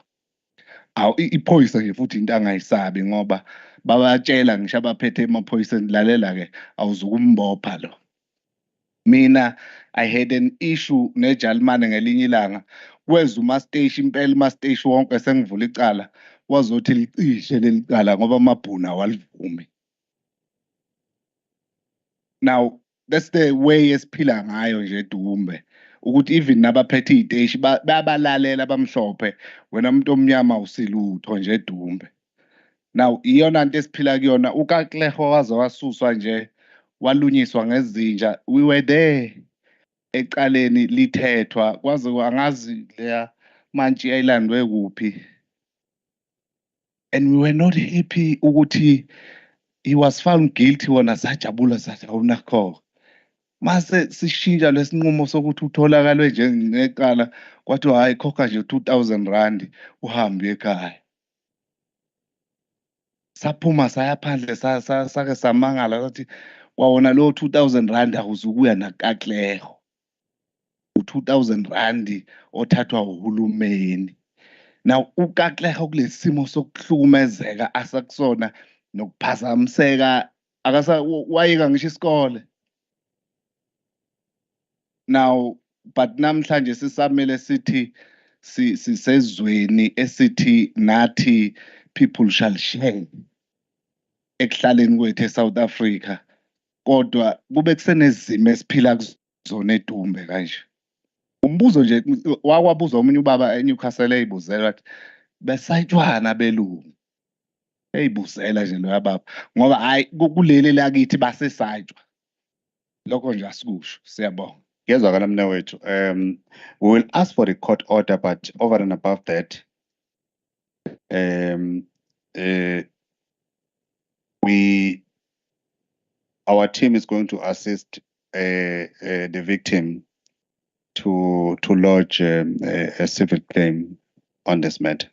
S7: Awu iphoyisa nje futhi into angayisabi ngoba babatshela ngisho abaphethe emaphoyiseni lalela ke awuzukumbopha lo. Mina I had an issue neJalimane ngelinye ilanga kweza uMasteshi impela uMasteshi wonke sengivula icala wazothi licishe lelicala ngoba amabhuna walivumi. Now that's the way esiphila ngayo nje eDumbe ukuthi even nabaphethe iziteshi bayabalalela abamhlophe wena umuntu omnyama usilutho nje eDumbe. Now iyona into esiphila kuyona uKaTleho waze wasuswa nje walunyiswa ngezinja. We were there ecaleni lithethwa kwaze angazi leya mantshi ayilandwe kuphi and we were not happy ukuthi he was found guilty wona sajabula sathi awunakho. Mase sishintsha lesinqumo sokuthi utholakalwe nje ngeqala kwathi hayi khokha nje 2000 rand uhambe ekhaya. Saphuma saya phandle sake samangala ukuthi wawona lo 2000 rand akuzukuya naKaTleho. U2000 rand othathwa uhulumeni. Now uKaTleho kulesimo sokuhlukumezeka asakusona nokuphazamiseka wayeka ngisho isikole. Now but namhlanje sisamele sithi sisezweni esithi nathi people shall share ekuhlaleni kwethu eSouth Africa kodwa kube kusenezimo esiphila kuzona eDumbe kanje. Umbuzo nje wakwabuza omunye ubaba eNewcastle eyibuzela wathi besayitshwana belungu eyibuzela nje lo baba ngoba hayi kuleli lakithi basesayitshwa lokho nje asikusho. Siyabonga.
S1: Ngiyezwakala mnewethu. We will ask for a court order, but over and above that, our team is going to assist the victim to lodge a civil claim on this matter.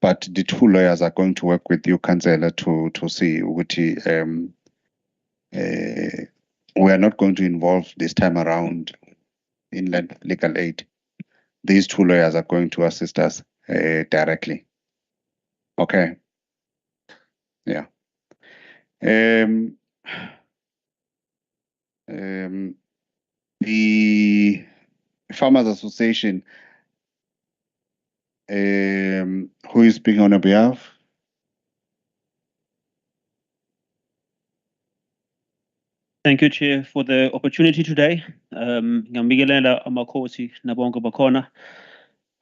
S1: but the two lawyers are going to work with you, Councillor, to see ukuthi we are not going to involve this time around inland legal aid. These two lawyers are going to assist us directly. Okay. Yeah. The Farmers Association, who is speaking on your behalf?
S11: Thank you, Chair, for the opportunity today. Ngiyambingelela amakhosi nabonke bakhona.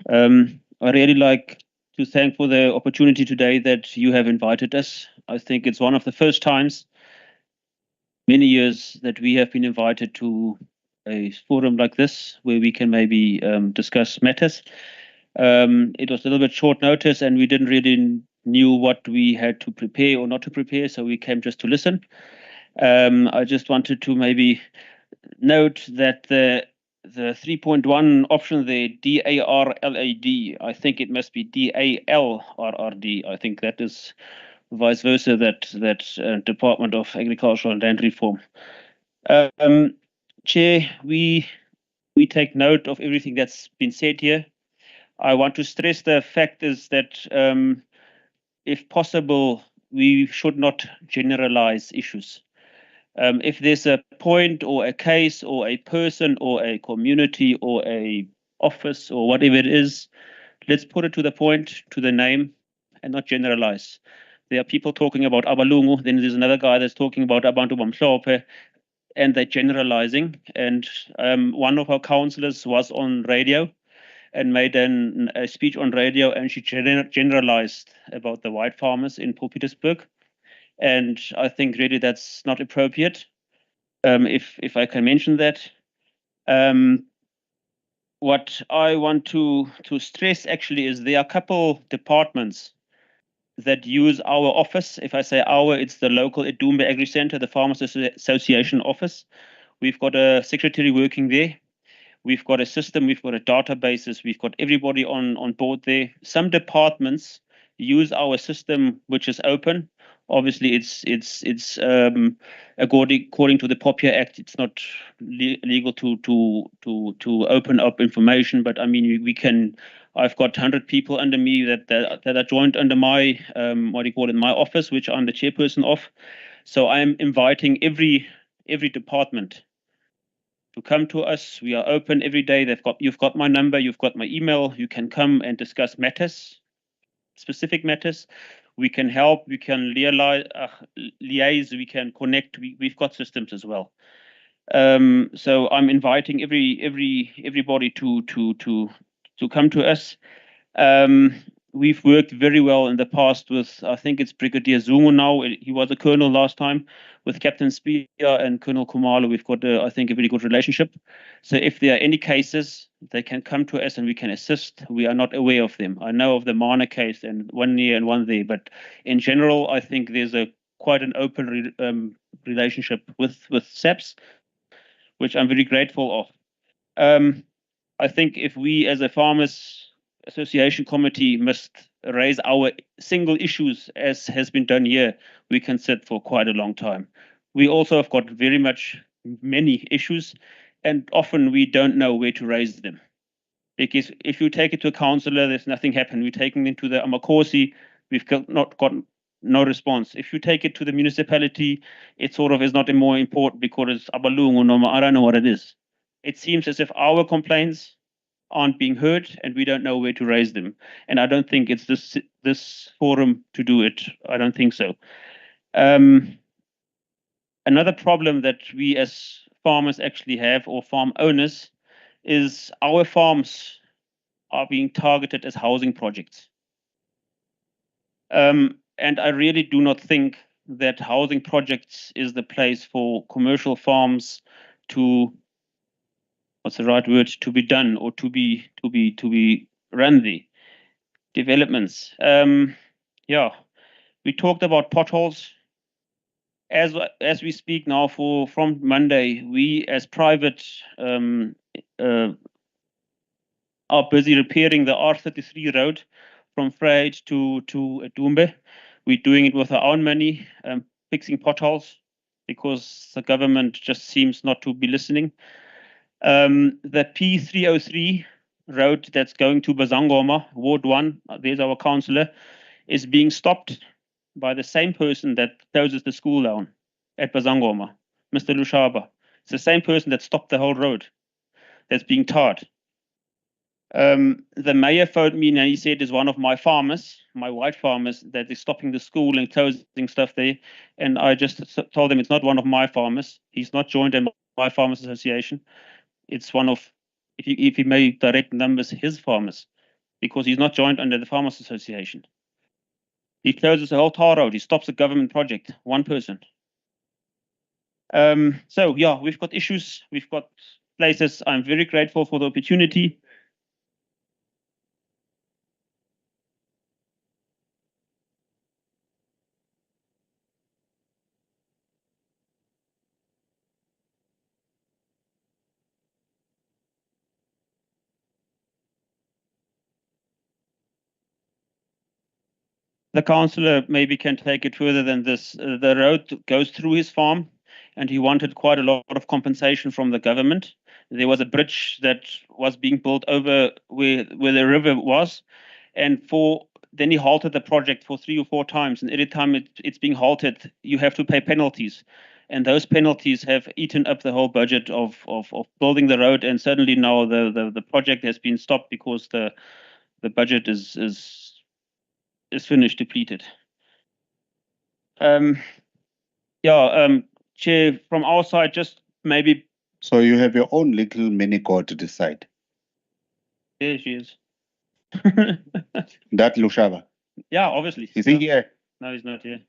S11: I really like to thank for the opportunity today that you have invited us. I think it's one of the first times, many years, that we have been invited to a forum like this, where we can maybe discuss matters. It was a little bit short notice, and we didn't really knew what we had to prepare or not to prepare, so we came just to listen. I just wanted to maybe note that the 3.1 option there, DARLAD, I think it must be DALRRD. I think that is vice versa, that Department of Agriculture and Land Reform. Chair, we take note of everything that's been said here. I want to stress the fact is that if possible, we should not generalize issues. If there's a point or a case or a person or a community or a office or whatever it is, let's put it to the point, to the name, and not generalize. There are people talking about Abalungu, then there's another guy that's talking about Abantu Bamhlophe, and they're generalizing. And one of our councillors was on radio and made a speech on radio, and she generalized about the white farmers in Port Petersburg. And I think really that's not appropriate, if I can mention that. What I want to stress actually is there are a couple departments that use our office. If I say our, it's the local EDUMBE Agri Center, the Farmers Association office. We've got a secretary working there. We've got a system, we've got a databases, we've got everybody on board there. Some departments use our system, which is open. Obviously, it's according to the POPIA Act, it's not legal to open up information. But I mean, we can. I've got 100 people under me that are joined under my my office, which I'm the chairperson of. So I'm inviting every department to come to us. We are open every day. You've got my number, you've got my email. You can come and discuss matters, specific matters. We can help, we can liaise, we can connect. We've got systems as well. So I'm inviting everybody to come to us. We've worked very well in the past with, I think it's Brigadier Zungu now. He was a colonel last time, with Captain Spear and Colonel Kumalo. We've got, I think, a very good relationship. So if there are any cases, they can come to us and we can assist. We are not aware of them. I know of the Mana case and one here and one there, but in general, I think there's quite an open relationship with SAPS, which I'm very grateful of. I think if we as a Farmers Association committee must raise our single issues, as has been done here, we can sit for quite a long time. We also have got many issues, and often we don't know where to raise them. Because if you take it to a councillor, there's nothing happened. We're taking it to the Amakosi, we've not got no response. If you take it to the municipality, it sort of is not more important because it's Abalungu, no, I don't know what it is. It seems as if our complaints aren't being heard and we don't know where to raise them. And I don't think it's this forum to do it. I don't think so. Another problem that we as farmers actually have, or farm owners, is our farms are being targeted as housing projects. And I really do not think that housing projects is the place for commercial farms to, what's the right word, to be done or to be run the developments. Yeah, we talked about potholes. As we speak now, from Monday, we as private are busy repairing the R33 road from Vryheid to EDUMBE. We're doing it with our own money, fixing potholes, because the government just seems not to be listening. The P303 road that's going to Bazangoma, Ward 1, there's our councillor, is being stopped by the same person that closes the school down at Bazangoma, Mr. Lushaba. It's the same person that stopped the whole road that's being tarred. The mayor phoned me and he said it's one of my farmers, my white farmers, that is stopping the school and closing stuff there. And I just told him it's not one of my farmers. He's not joined in my farmers association. It's one of, if he may direct numbers, his farmers, because he's not joined under the farmers association. He closes the whole tar road. He stops a government project, one person. So yeah, we've got issues. We've got places. I'm very grateful for the opportunity. The councillor maybe can take it further than this. The road goes through his farm, and he wanted quite a lot of compensation from the government. There was a bridge that was being built over where the river was, and then he halted the project for 3 or 4 times. And every time it's being halted, you have to pay penalties, and those penalties have eaten up the whole budget of building the road. And suddenly now the project has been stopped because the budget is finished, depleted. Chair, from our side, just maybe.
S1: So you have your own little mini court to decide.
S11: There she is.
S1: That Lushaba.
S11: Yeah, obviously.
S1: Is he here?
S11: No, he's not here.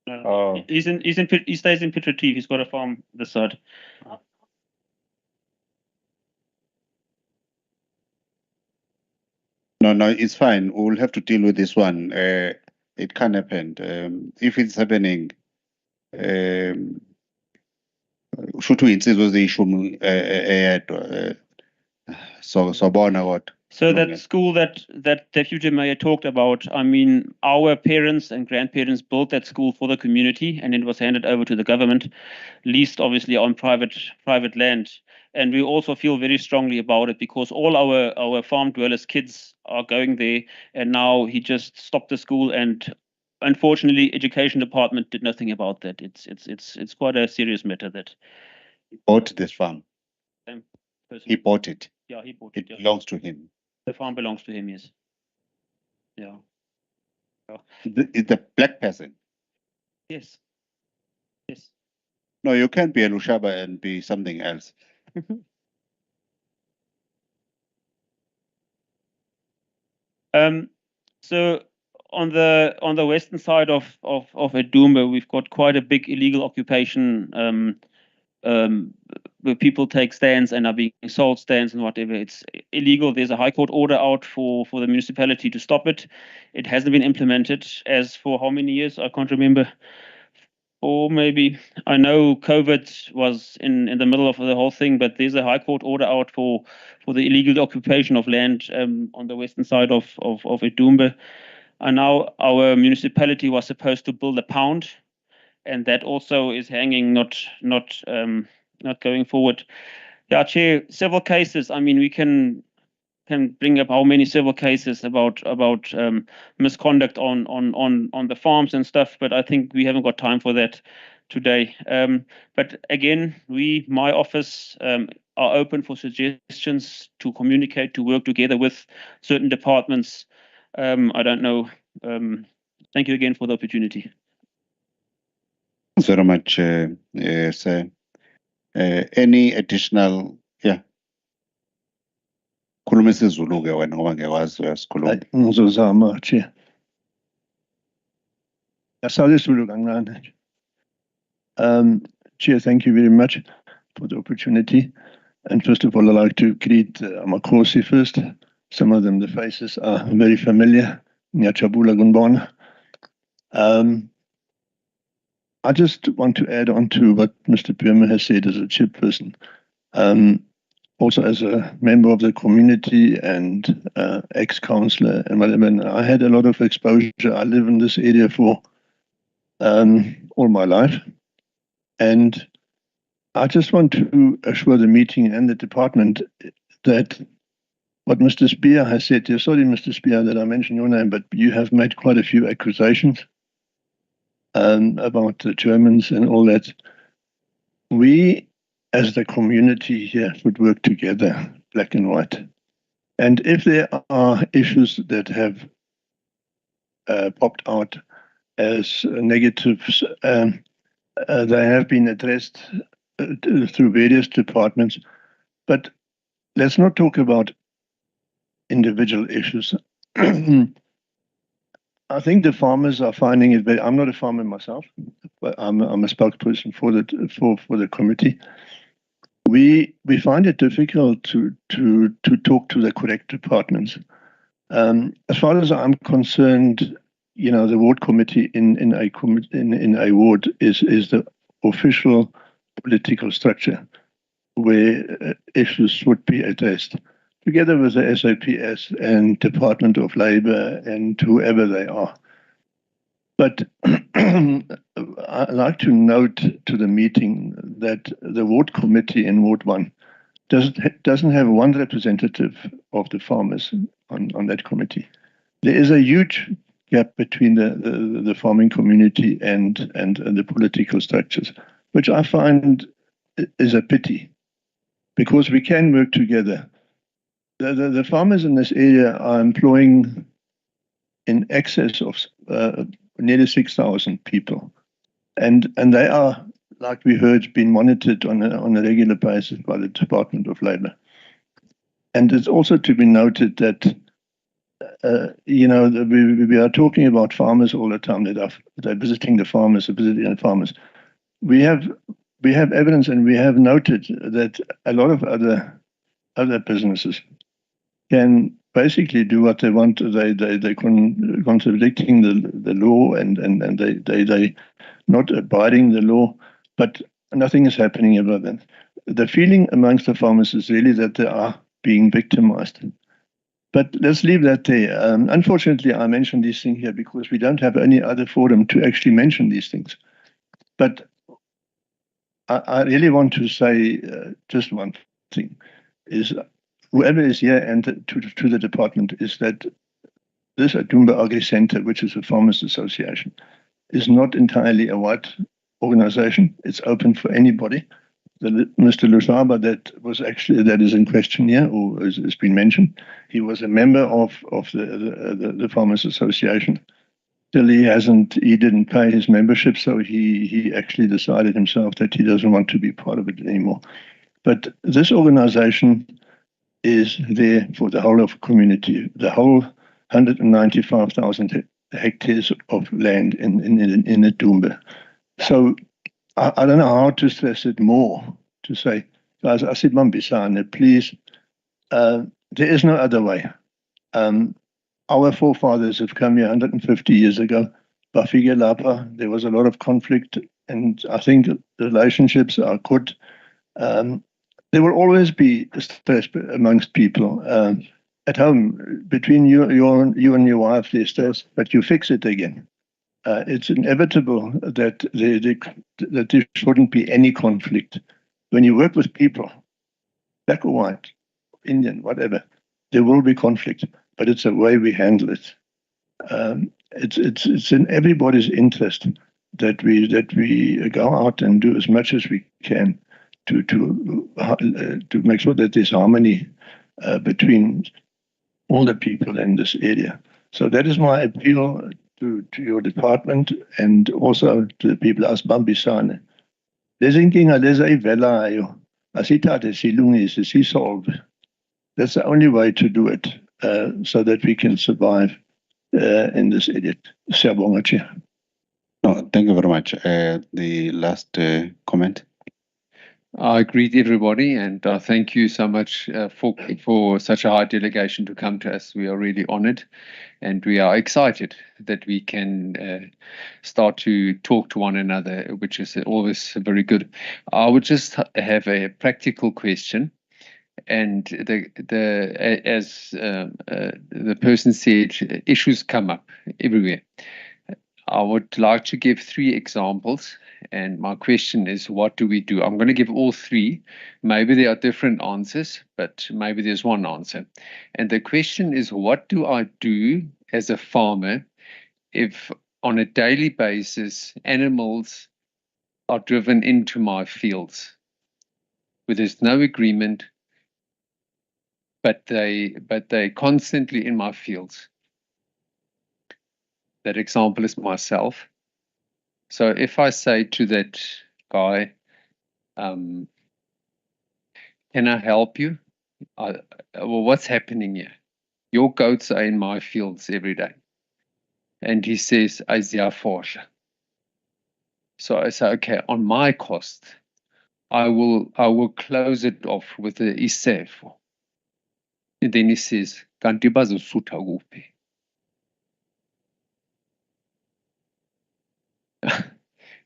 S11: No.
S1: Oh.
S11: He stays in Piet Retief. He's got a farm this side.
S1: No, it's fine. We'll have to deal with this one. It can happen. If it's happening, should we insist was the issue? So bona what?
S11: So that school that Deputy Mayor talked about, I mean, our parents and grandparents built that school for the community, and it was handed over to the government, leased obviously on private land. And we also feel very strongly about it because all our farm dwellers' kids are going there, and now he just stopped the school, and unfortunately, education department did nothing about that. It's quite a serious matter that
S1: he bought this farm.
S11: Same person.
S1: He bought it.
S11: Yeah, he bought it.
S1: It belongs to him.
S11: The farm belongs to him, yes. Yeah.
S1: Is the black person?
S11: Yes. Yes.
S1: No, you can't be a Lushaba and be something else.
S11: So on the western side of EDUMBE, we've got quite a big illegal occupation where people take stands and are being sold stands and whatever. It's illegal. There's a High Court order out for the municipality to stop it. It hasn't been implemented as for how many years? I can't remember. Or maybe, I know COVID was in the middle of the whole thing, but there's a High Court order out for the illegal occupation of land on the western side of EDUMBE. And now our municipality was supposed to build a pound, and that also is hanging, not going forward. Yeah, Chair, several cases. I mean, we can bring up how many civil cases about misconduct on the farms and stuff, but I think we haven't got time for that today. But again, my office are open for suggestions to communicate, to work together with certain departments. I don't know. Thank you again for the opportunity.
S1: Thanks very much, sir. Any additional? Yeah. Khuluma isiZulu ke wena ngoba ngiyakwazi uyasikhuluma.
S10: Ngizozama Chair. Yasala isiZulu kancane nje. Chair, thank you very much for the opportunity. And first of all, I'd like to greet Amakhosi first. Some of them, the faces are very familiar. Nyachabula Gunbona. I just want to add on to what Mr. Pirma has said as a chairperson.
S12: also as a member of the community and ex-councillor and whatever. And I had a lot of exposure. I live in this area for all my life. And I just want to assure the meeting and the department that what Mr. Spear has said here, sorry, Mr. Spear, that I mentioned your name, but you have made quite a few accusations about the Germans and all that. We, as the community here, should work together, black and white. And if there are issues that have popped out as negatives, they have been addressed through various departments. But let's not talk about individual issues. I think the farmers are finding it very. I'm not a farmer myself, but I'm a spokesperson for the committee. We find it difficult to talk to the correct departments. As far as I'm concerned, you know, the ward committee in a ward is the official political structure where issues would be addressed, together with the SAPS and Department of Labour and whoever they are. But I'd like to note to the meeting that the ward committee in Ward 1 doesn't have one representative of the farmers on that committee. There is a huge gap between the farming community and the political structures, which I find is a pity, because we can work together. The farmers in this area are employing in excess of nearly 6,000 people. And they are, like we heard, being monitored on a regular basis by the Department of Labour. And it's also to be noted that, you know, we are talking about farmers all the time, that they're visiting the farmers, visiting the farmers. We have evidence, and we have noted that a lot of other businesses can basically do what they want. They contradicting the law, and they not abiding the law, but nothing is happening about that. The feeling amongst the farmers is really that they are being victimized. But let's leave that there. Unfortunately, I mentioned these things here because we don't have any other forum to actually mention these things. But I really want to say just one thing, is whoever is here and to the department, is that this EDUMBE Agri Center, which is a farmers association, is not entirely a white organization. It's open for anybody. Mr. Lusaba, that is in question here, or has been mentioned, he was a member of the farmers association. Till he didn't pay his membership, so he actually decided himself that he doesn't want to be part of it anymore. But this organization is there for the whole of the community, the whole 195,000 hectares of land in EDUMBE. So I don't know how to stress it more, to say, guys, asibambisane, please, there is no other way. Our forefathers have come here 150 years ago. Bafike lapha, there was a lot of conflict, and I think the relationships are good. There will always be stress amongst people. At home, between you and your wife, there's stress, but you fix it again. It's inevitable that there shouldn't be any conflict. When you work with people, black or white, Indian, whatever, there will be conflict, but it's the way we handle it. It's in everybody's interest that we go out and do as much as we can to make sure that there's harmony between all the people in this area. So that is my appeal to your department, and also to the people as Bambisane. There's inkinga, there's a velayo. Asithathe silungise sisolve. That's the only way to do it, so that we can survive in this area. Siyabonga, Chair.
S1: No, thank you very much. The last comment.
S13: I greet everybody, and thank you so much for such a high delegation to come to us. We are really honored, and we are excited that we can start to talk to one another, which is always very good. I would just have a practical question, And as the person said, issues come up everywhere. I would like to give 3 examples, and my question is, what do we do? I'm going to give all 3. Maybe there are different answers, but maybe there's one answer. And the question is, what do I do as a farmer if on a daily basis animals are driven into my fields where there's no agreement, but they constantly in my fields? That example is myself. So if I say to that guy, can I help you? Well, what's happening here? Your goats are in my fields every day. And he says, Isaiah 4. So I say, okay, on my cost, I will close it off with the isefo. And then he says, kanti bazosutha kuphi?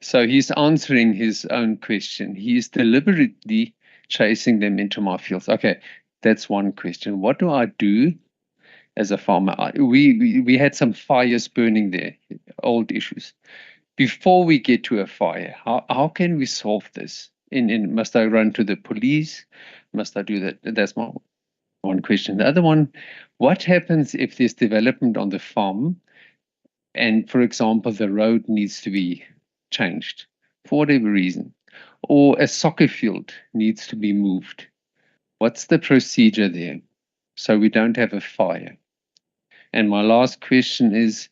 S13: So he's answering his own question. He is deliberately chasing them into my fields. Okay, that's one question. What do I do as a farmer? We had some fires burning there, old issues. Before we get to a fire, how can we solve this? Must I run to the police? Must I do that? That's my one question. The other one, what happens if there's development on the farm and, for example, the road needs to be changed for whatever reason, or a soccer field needs to be moved? What's the procedure there so we don't have a fire? And my last question is,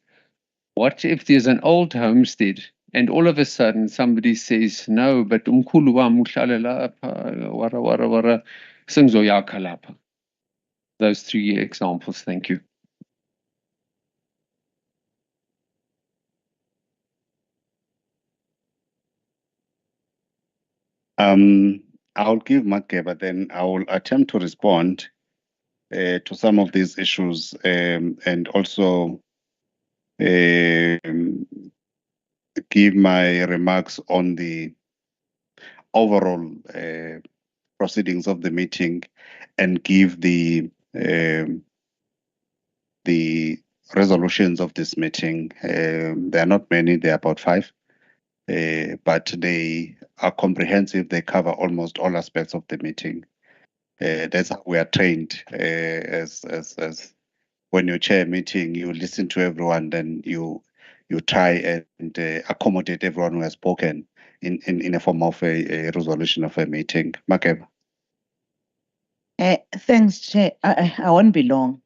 S13: what if there's an old homestead and all of a sudden somebody says, no, but umkhulu wami uhlala lapha, wara wara wara, sengizoyakha lapha? Those 3 examples. Thank you.
S1: I'll give Make, but then I will attempt to respond to some of these issues and also give my remarks on the overall proceedings of the meeting and give the resolutions of this meeting. There are not many, there are about 5, but they are comprehensive. They cover almost all aspects of the meeting. That's how we are trained. As when you chair a meeting, you listen to everyone, then you try and accommodate everyone who has spoken in a form of a resolution of a meeting. Makeba.
S4: Thanks, Chair. I won't be long.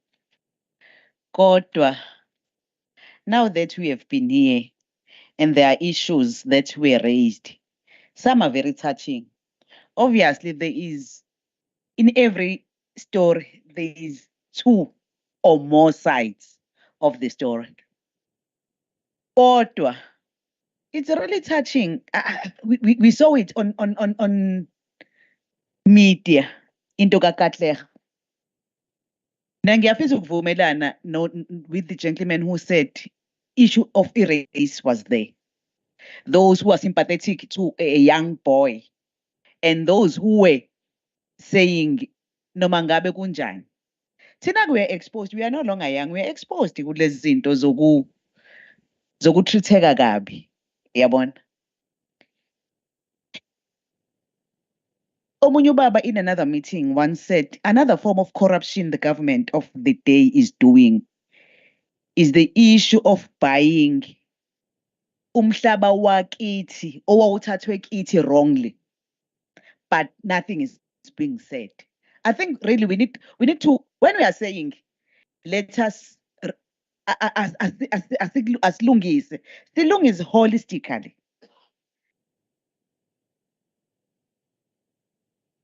S4: Kodwa, now that we have been here and there are issues that were raised, some are very touching. Obviously, there is, in every story, there is 2 or more sides of the story. Kodwa, it's really touching. We saw it on media into kaKatlego. Ngiyafisa ukuvumelana with the gentleman who said issue of race was there. Those who are sympathetic to a young boy and those who were saying noma ngabe kunjani. Thina we are exposed, we are no longer young, we are exposed kulezi zinto zokutritheka kabi. Yabona? Omunye ubaba in another meeting once said, another form of corruption the government of the day is doing is the issue of buying umhlaba wakithi owawuthathwe kithi wrongly, but nothing is being said. I think really we need to, when we are saying let us asilungise holistically.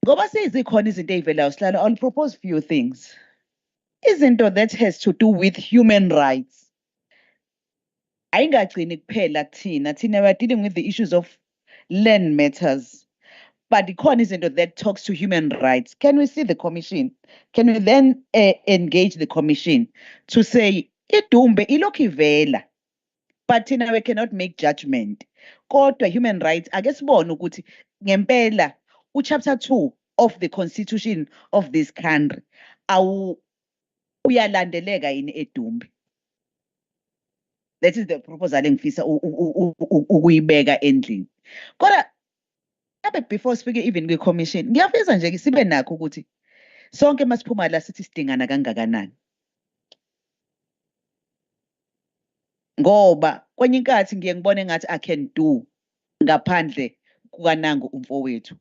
S4: Ngoba seyizikhona izinto ey'velayo sihlala, I'll propose few things. Izinto that has to do with human rights. Ayingagcini kuphela thina we are dealing with the issues of land matters. But ikhona izinto that talks to human rights. Can we see the commission? Can we then engage the commission to say, EDUMBE ilokhu ivela, but we cannot make judgment. Kodwa human rights, ake sibone ukuthi ngempela chapter 2 of the constitution of this country uyalandeleka yini eDumbe. That is the proposal engifisa ukuyibeka endlini. Kodwa before speaking even kwi-commission ngiyafisa nje sibe nakho ukuthi sonke masiphuma la sithi sidingana kangakanani. Ngoba kwenye inkathi ngiye ngibone engathi I can do ngaphandle kukaNangu umfowethu.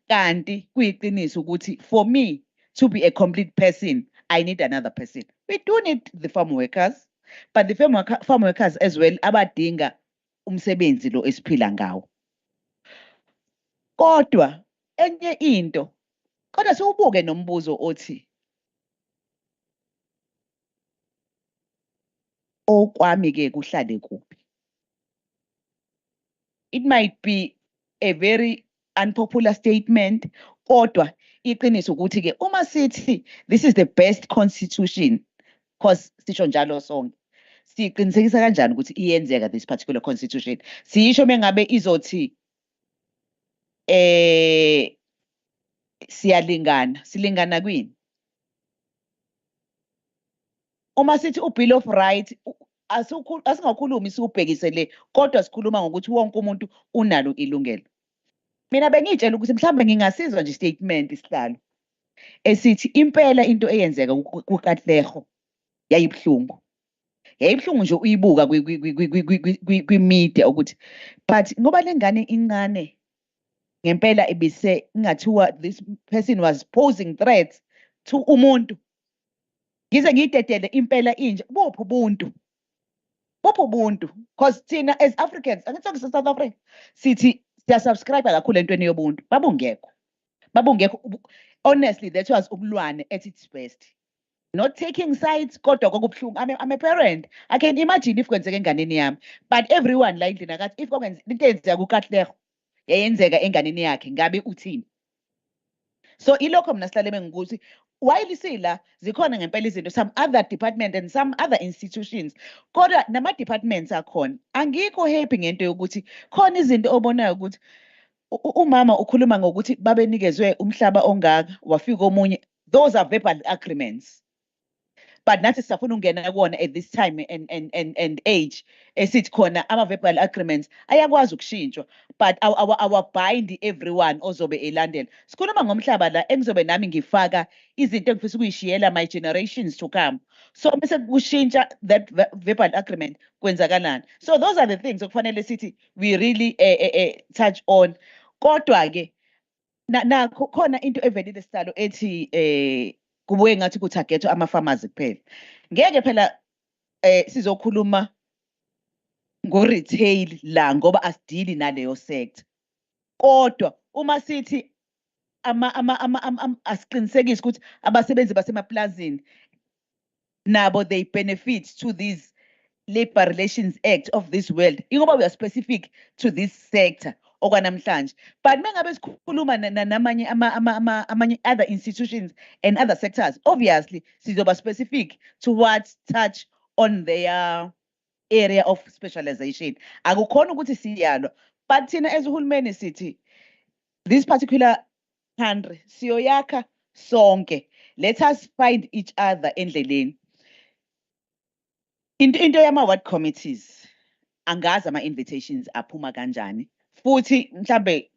S4: Kanti kuyiqiniso ukuthi for me to be a complete person, I need another person. We do need the farm workers, but the farm workers as well abadinga umsebenzi lo esiphila ngawo. Kodwa enye into, kodwa siwubuke nombuzo othi okwami ke kuhlale kuphi. It might be a very unpopular statement, kodwa iqiniso ukuthi ke uma sithi this is the best constitution, because sisho njalo sonke, siqinisekisa kanjani ukuthi iyenzeka this particular constitution? Siyisho mengabe izothi silingana kwini? Uma sithi uBill of Rights asingakhulumi siubhekisele, kodwa sikhuluma ngokuthi wonke umuntu unalo ilungelo. Mina bengitshela ukuthi mhlawumbe ngingasizwa nje statement isihlalo esithi impela into eyenzeka kuKatlego yayibhlungu. Yayibhlungu nje uyibuka kwi-media ukuthi but ngoba lengane incane ngempela ibise ngathiwa this person was posing threats to umuntu. Ngize ngiyidedele impela inje bopho ubuntu, because thina as Africans angithi South Africa sithi siyasubscribe kakhulu entweni yobuntu. Babungekho honestly that was ubulwane at its best. Not taking sides kodwa kokubhlungu. I'm a parent. I can imagine if kwenzeka enganeni yami, but everyone la endlini akathi if into eyenzeka kuKatlego yayenzeka enganeni yakhe ngabe uthini? So ilokho mina sihlale bengikuthi while isila zikhona ngempela izinto some other department and some other institutions, kodwa nama departments akhona angikho happy ngento yokuthi khona izinto obonayo ukuthi umama ukhuluma ngokuthi babenikezwe umhlaba ongaka wafika omunye. Those are verbal agreements, but nathi sifuna ungena kuona at this time and age esithi khona ama-verbal agreements ayakwazi ukushintshwa, but our bind everyone ozobe elandela. Sikhuluma ngomhlaba la engizobe nami ngifaka izinto engifisa ukuyishiyela my generations to come. So bese kushintsha that verbal agreement kwenzakalani? So those are the things okufanele sithi we really touch on. Kodwa ke na khona into evelile sihlalo ethi kubuye ngathi kutargetwa ama-farmers kuphela. Ngeke phela sizokhuluma ngo-retail la ngoba asidili naleyo sector. Kodwa uma sithi asiqinisekise ukuthi abasebenzi basemaplazini nabo they benefit to this Labor Relations Act of this world. Ingoba we are specific to this sector okwanamhlanje. But mengabe sikhuluma namanye amanye other institutions and other sectors, obviously sizoba specific to what touch on their area of specialization. Akukhona ukuthi siyalo, but thina as uhulumeni sithi this particular country siyoyakha sonke. Let us find each other endleleni. Into yama-ward committees angazi ama-invitations aphuma kanjani. Futhi mhlambe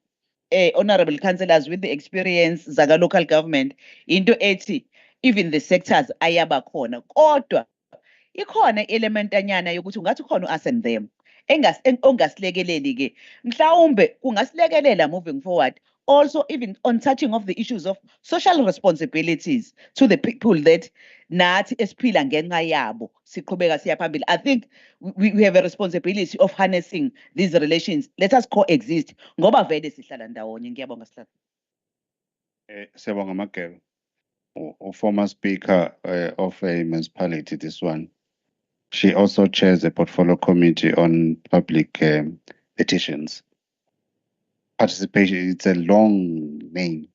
S4: honorable councillors with the experience zaka local government into ethi even the sectors ayaba khona, kodwa ikhona element anyana yokuthi ungathi khona us and them ongasilekeleli ke mhlawumbe kungasilekelela moving forward, also even on touching of the issues of social responsibilities to the people that nathi esiphila ngenxa yabo siqhubeka siya phambili. I think we have a responsibility of harnessing these relations. Let us coexist ngoba vele sihlala ndawonye. Ngiyabonga sihlala.
S1: Siyabonga Magebe, former speaker of a municipality, this one. She also chairs the portfolio committee on public petitions. Participation, it's a long name.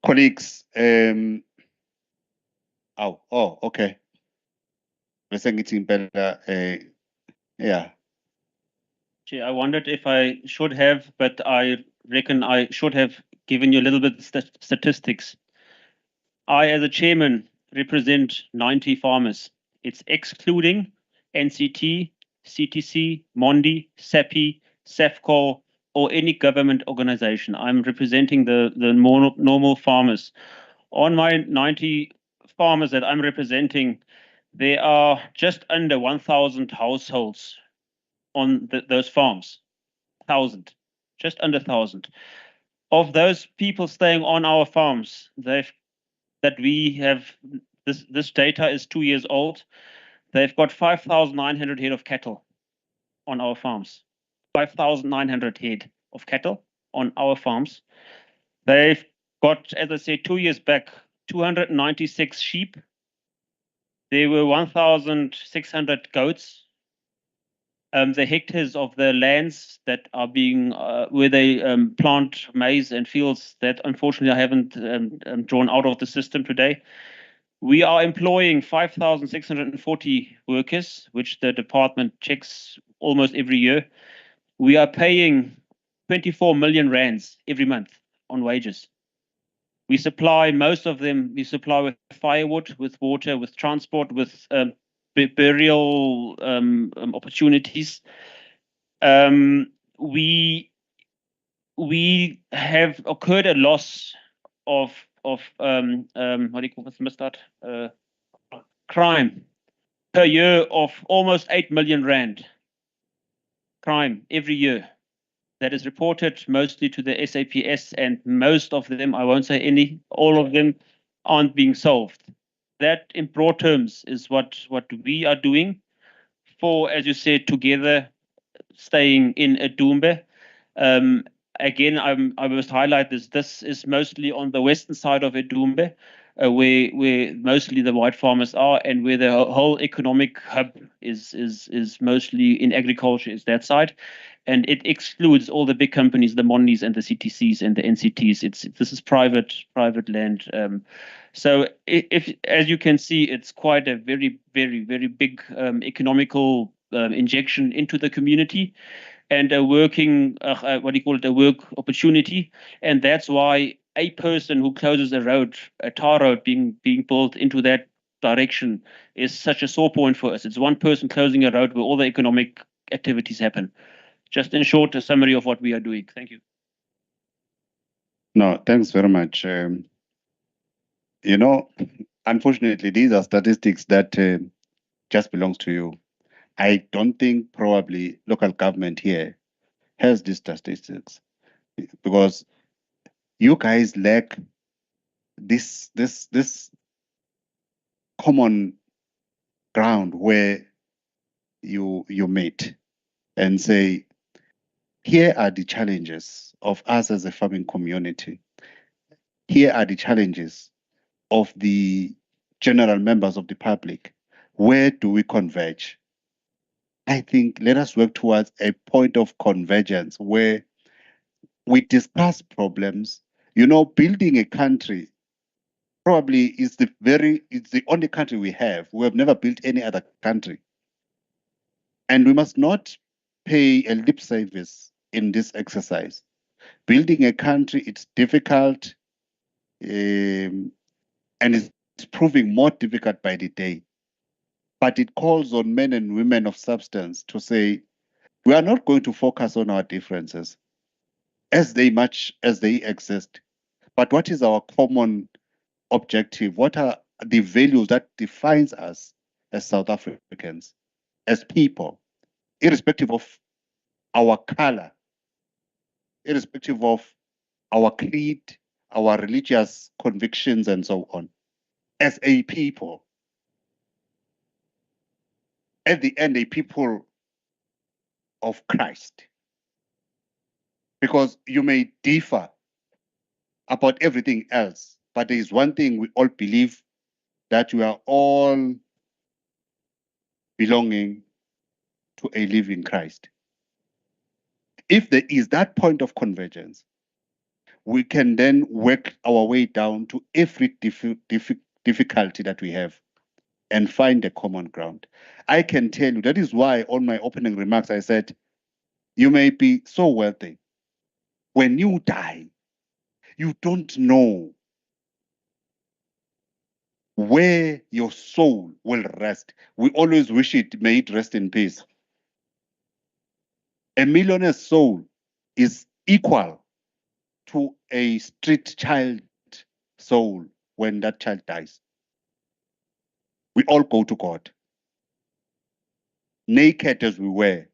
S1: Colleagues, okay.
S11: Yeah. I wondered if I should have, but I reckon I should have given you a little bit statistics. I, as a chairman, represent 90 farmers. It's excluding NCT, CTC, Mondi, SAPI, SAFCO, or any government organization. I'm representing the more normal farmers. On my 90 farmers that I'm representing, there are just under 1,000 households on those farms. 1,000, just under 1,000. Of those people staying on our farms, that we have, this data is 2 years old. They've got 5,900 head of cattle on our farms. 5,900 head of cattle on our farms. They've got, as I said, 2 years back, 296 sheep. There were 1,600 goats. The hectares of the lands that are being, where they plant maize and fields, that unfortunately I haven't drawn out of the system today. We are employing 5,640 workers, which the department checks almost every year. We are paying 24 million rands every month on wages. We supply, most of them, we supply with firewood, with water, with transport, with burial opportunities. We have occurred a loss of what do you call this, Mr. Crime per year of almost 8 million rand. Crime every year. That is reported mostly to the SAPS, and most of them, I won't say any, all of them aren't being solved. That, in broad terms, is what we are doing for, as you said, together staying in EDUMBE. Again, I must highlight this. This is mostly on the western side of EDUMBE, where mostly the white farmers are, and where the whole economic hub is mostly in agriculture, is that side. And it excludes all the big companies, the Mondis and the CTCs and the NCTs. This is private land. So if, as you can see, it's quite a very, very, very big economical injection into the community, and a working, a work opportunity. And that's why a person who closes a road, a tar road being built into that direction, is such a sore point for us. It's one person closing a road where all the economic activities happen. Just in short, a summary of what we are doing. Thank you.
S1: No, thanks very much. Unfortunately, these are statistics that just belongs to you. I don't think probably local government here has these statistics, because you guys lack this common ground where you meet and say, here are the challenges of us as a farming community. Here are the challenges of the general members of the public. Where do we converge? I think let us work towards a point of convergence where we discuss problems. Building a country probably is it's the only country we have. We have never built any other country. And we must not pay a lip service in this exercise. Building a country, it's difficult, and it's proving more difficult by the day. But it calls on men and women of substance to say, we are not going to focus on our differences as much as they exist. But what is our common objective? What are the values that defines us as South Africans, as people, irrespective of our color, irrespective of our creed, our religious convictions, and so on, as a people? At the end, a people of Christ. Because you may differ about everything else, but there is one thing we all believe, that we are all belonging to a living Christ. If there is that point of convergence, we can then work our way down to every difficulty that we have and find a common ground. I can tell you, that is why on my opening remarks I said, you may be so wealthy, When you die, you don't know where your soul will rest. We always wish may it rest in peace. A millionaire's soul is equal to a street child soul when that child dies. We all go to God, naked as we were.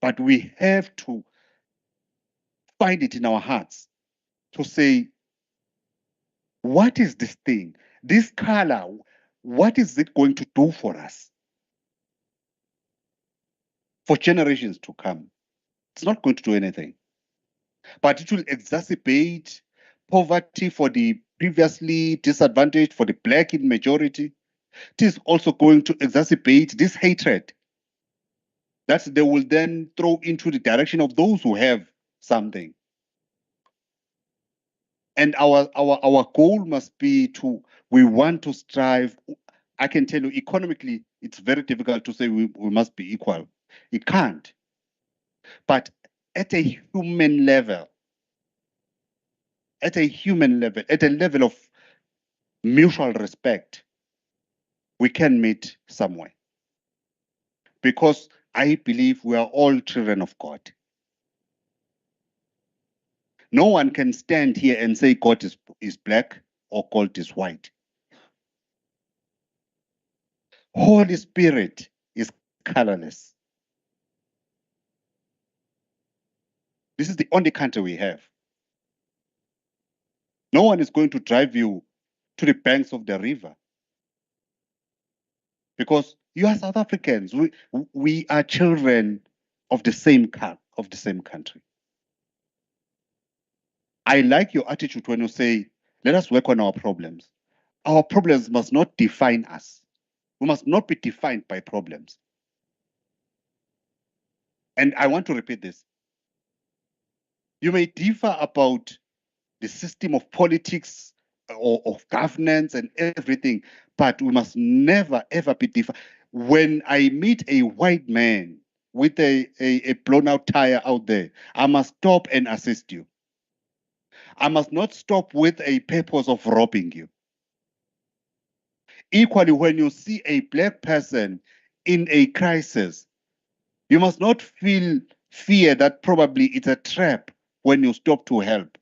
S1: But we have to find it in our hearts to say, what is this thing? This color, what is it going to do for us? For generations to come. It's not going to do anything. But it will exacerbate poverty for the previously disadvantaged, for the black in majority. It is also going to exacerbate this hatred that they will then throw into the direction of those who have something. And our goal must be we want to strive. I can tell you economically, it's very difficult to say we must be equal. It can't. But at a human level, at a level of mutual respect, we can meet somewhere. Because I believe we are all children of God. No one can stand here and say God is black or God is white. Holy Spirit is colorless. This is the only country we have. No one is going to drive you to the banks of the river because you are South Africans. We are children of the same country. I like your attitude when you say, let us work on our problems. Our problems must not define us. We must not be defined by problems. And I want to repeat this. You may differ about the system of politics or of governance and everything, but we must never, ever be different. When I meet a white man with a blown out tire out there, I must stop and assist you. I must not stop with a purpose of robbing you. Equally, when you see a black person in a crisis, you must not feel fear that probably it's a trap when you stop to help.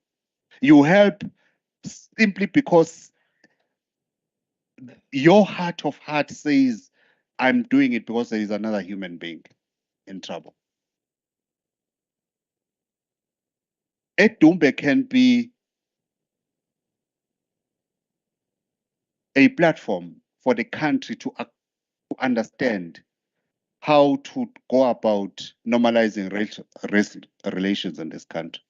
S1: You help simply because your heart of heart says, I'm doing it because there is another human being in trouble. EDUMBE can be a platform for the country to understand how to go about normalizing race relations in this country.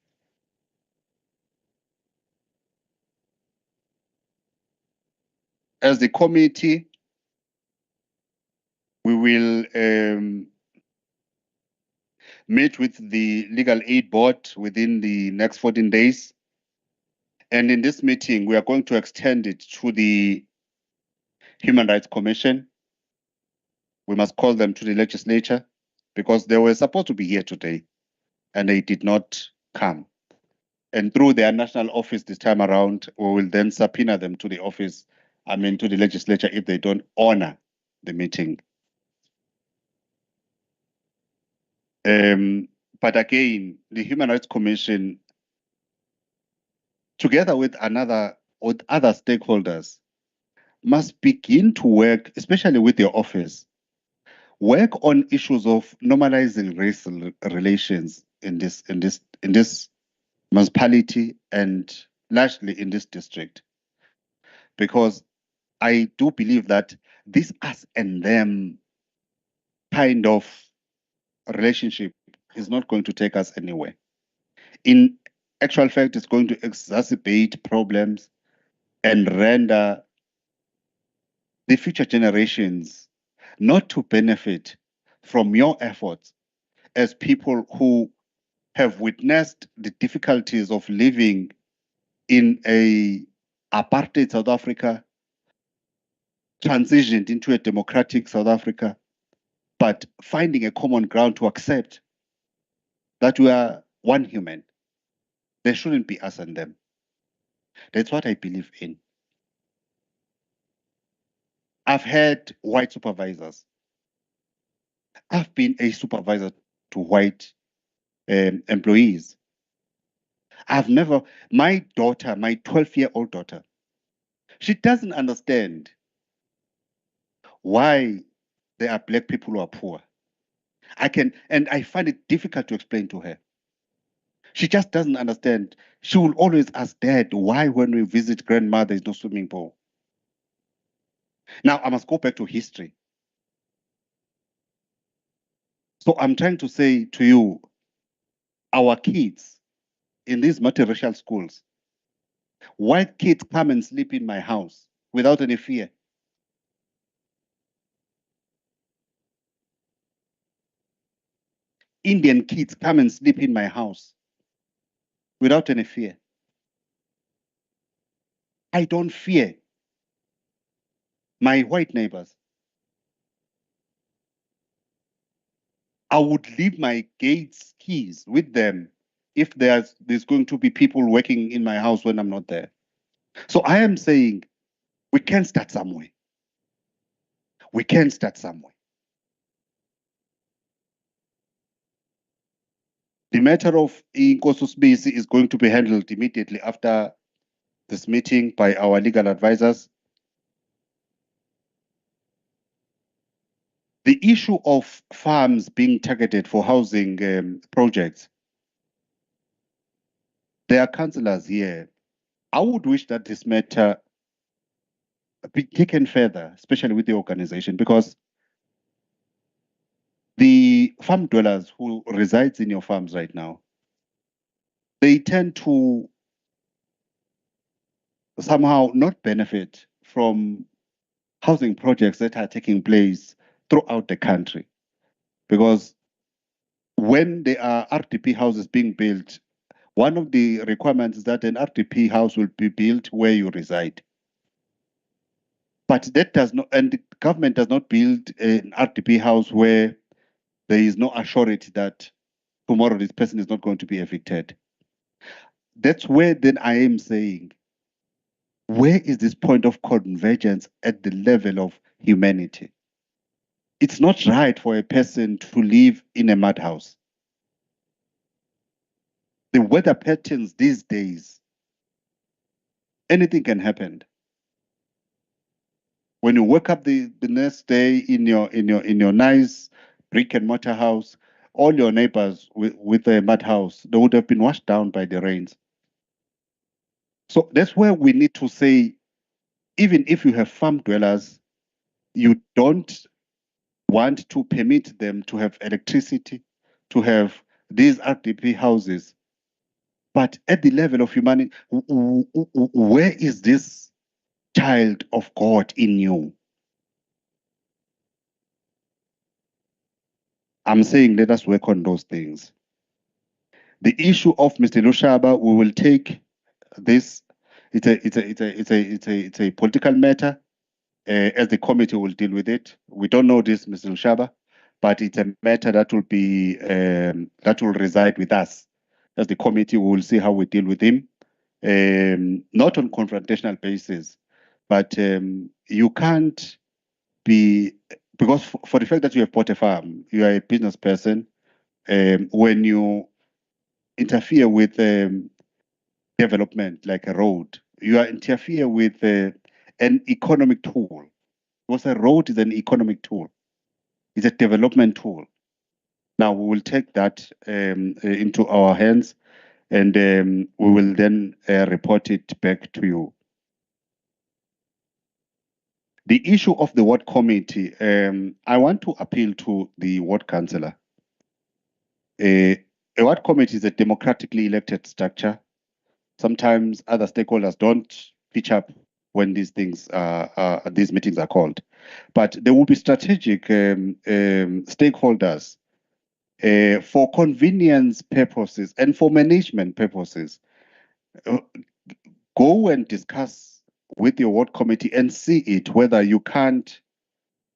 S1: As the committee, we will meet with the Legal Aid Board within the next 14 days. And in this meeting, we are going to extend it to the Human Rights Commission. We must call them to the legislature because they were supposed to be here today and they did not come. And through their national office this time around, we will then subpoena them to the office, to the legislature if they don't honor the meeting. But again, the Human Rights Commission, together with other stakeholders, must begin to work, especially with your office, work on issues of normalizing race relations in this municipality and largely in this district. Because I do believe that this us and them kind of relationship is not going to take us anywhere. In actual fact, it's going to exacerbate problems and render the future generations not to benefit from your efforts as people who have witnessed the difficulties of living in a apartheid South Africa, transitioned into a democratic South Africa, but finding a common ground to accept that we are one human. There shouldn't be us and them. That's what I believe in. I've had white supervisors. I've been a supervisor to white employees. I've never, my daughter, my 12-year-old daughter, she doesn't understand why there are black people who are poor. And I find it difficult to explain to her. She just doesn't understand. She will always ask, Dad, why when we visit grandma, there's no swimming pool? Now, I must go back to history. So I'm trying to say to you, our kids in these multiracial schools, white kids come and sleep in my house without any fear. Indian kids come and sleep in my house without any fear. I don't fear my white neighbors. I would leave my gates keys with them if there's going to be people working in my house when I'm not there. So I am saying we can start somewhere. We can start somewhere. The matter of Inkosusbisi is going to be handled immediately after this meeting by our legal advisors. The issue of farms being targeted for housing projects, there are councillors here. I would wish that this matter be taken further, especially with the organization, because the farm dwellers who resides in your farms right now, they tend to somehow not benefit from housing projects that are taking place throughout the country. Because when there are RDP houses being built, one of the requirements is that an RDP house will be built where you reside. But that does not, and the government does not build an RDP house where there is no assurance that tomorrow this person is not going to be evicted. That's where then I am saying, where is this point of convergence at the level of humanity? It's not right for a person to live in a madhouse. The weather patterns these days, anything can happen. When you wake up the next day in your nice brick and mortar house, all your neighbors with a mud house, they would have been washed down by the rains. So that's where we need to say, even if you have farm dwellers, you don't want to permit them to have electricity, to have these RDP houses. But at the level of humanity, where is this child of God in you? I'm saying let us work on those things. The issue of Mr. Lushaba, we will take this. It's a political matter, as the committee will deal with it. We don't know this, Mr. Lushaba, but it's a matter that will be that will reside with us. As the committee, we will see how we deal with him, not on confrontational basis, but you can't be, because for the fact that you have bought a farm, you are a business person. When you interfere with development like a road, you are interfere with an economic tool. Because a road is an economic tool. It's a development tool. Now we will take that into our hands, and we will then report it back to you. The issue of the ward committee, I want to appeal to the ward councillor. A ward committee is a democratically elected structure. Sometimes other stakeholders don't pitch up when these things, these meetings are called, but there will be strategic stakeholders for convenience purposes and for management purposes. Go and discuss with your ward committee and see it whether you can't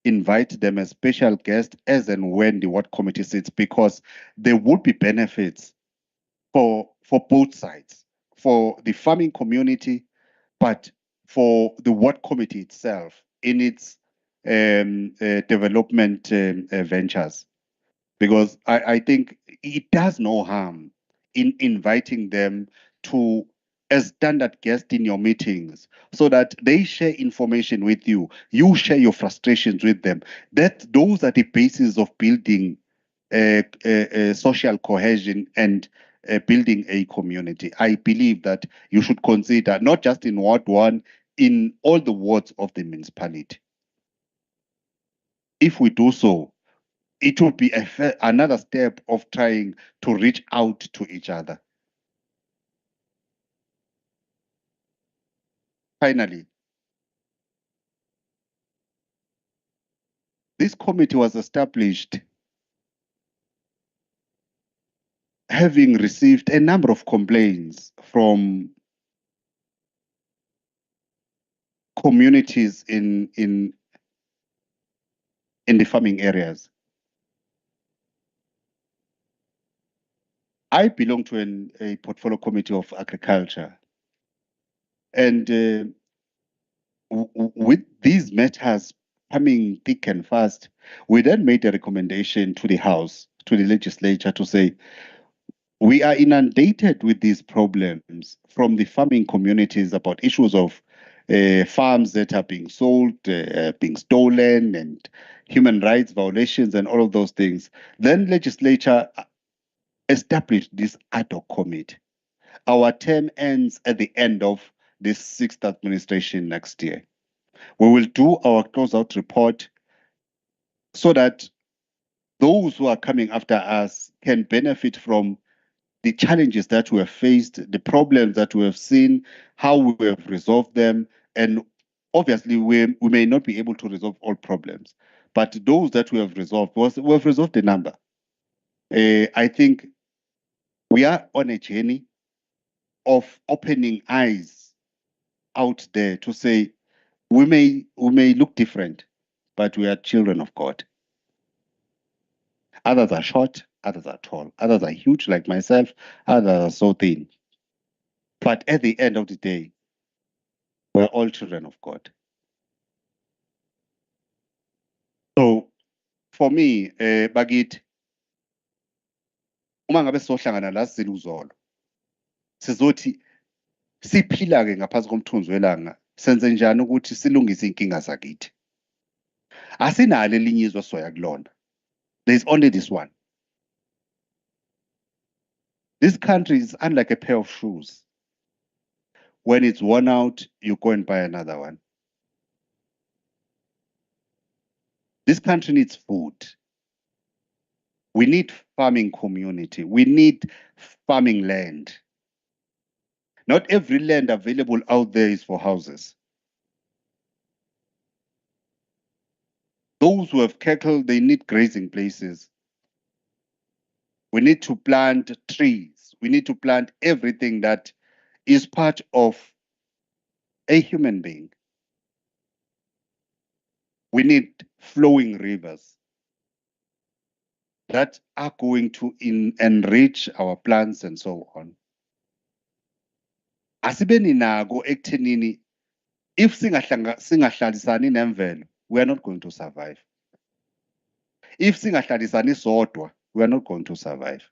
S1: invite them as special guests as and when the ward committee sits, because there would be benefits for both sides, for the farming community, but for the ward committee itself in its development ventures. Because I think it does no harm in inviting them to as standard guests in your meetings, so that they share information with you, you share your frustrations with them. Those are the basis of building social cohesion and building a community. I believe that you should consider, not just in Ward 1, in all the wards of the municipality. If we do so, it will be another step of trying to reach out to each other. Finally, this committee was established having received a number of complaints from communities in the farming areas. I belong to a portfolio committee of agriculture, and with these matters coming thick and fast, we then made a recommendation to the House, to the legislature, to say, we are inundated with these problems from the farming communities about issues of farms that are being sold, being stolen, and human rights violations, and all of those things. Then legislature established this Adhoc committee. Our term ends at the end of this 6th administration next year. We will do our closeout report so that those who are coming after us can benefit from the challenges that we have faced, the problems that we have seen, how we have resolved them. And obviously, we may not be able to resolve all problems, but those that we have resolved, we have resolved a number. I think we are on a journey of opening eyes out there to say, we may look different, but we are children of God. Others are short, others are tall, others are huge like myself, others are so thin. But at the end of the day, we're all children of God. So for me, bakithi, uma ngabe sizohlangana la siziluzolo, sizothi siphila-ke ngaphansi komthunzi welanga, senze njani ukuthi silungise inkinga zakithi. Asinalo elinye izwe soya kulona. There's only this one. This country is unlike a pair of shoes. When it's worn out, you go and buy another one. This country needs food. We need farming community. We need farming land. Not every land available out there is for houses. Those who have cattle, they need grazing places. We need to plant trees. We need to plant everything that is part of a human being. We need flowing rivers that are going to enrich our plants and so on. Asibeni nago ekuthenini, if singahlalisani nemvelo, we are not going to survive. If singahlalisani sodwa, we are not going to survive.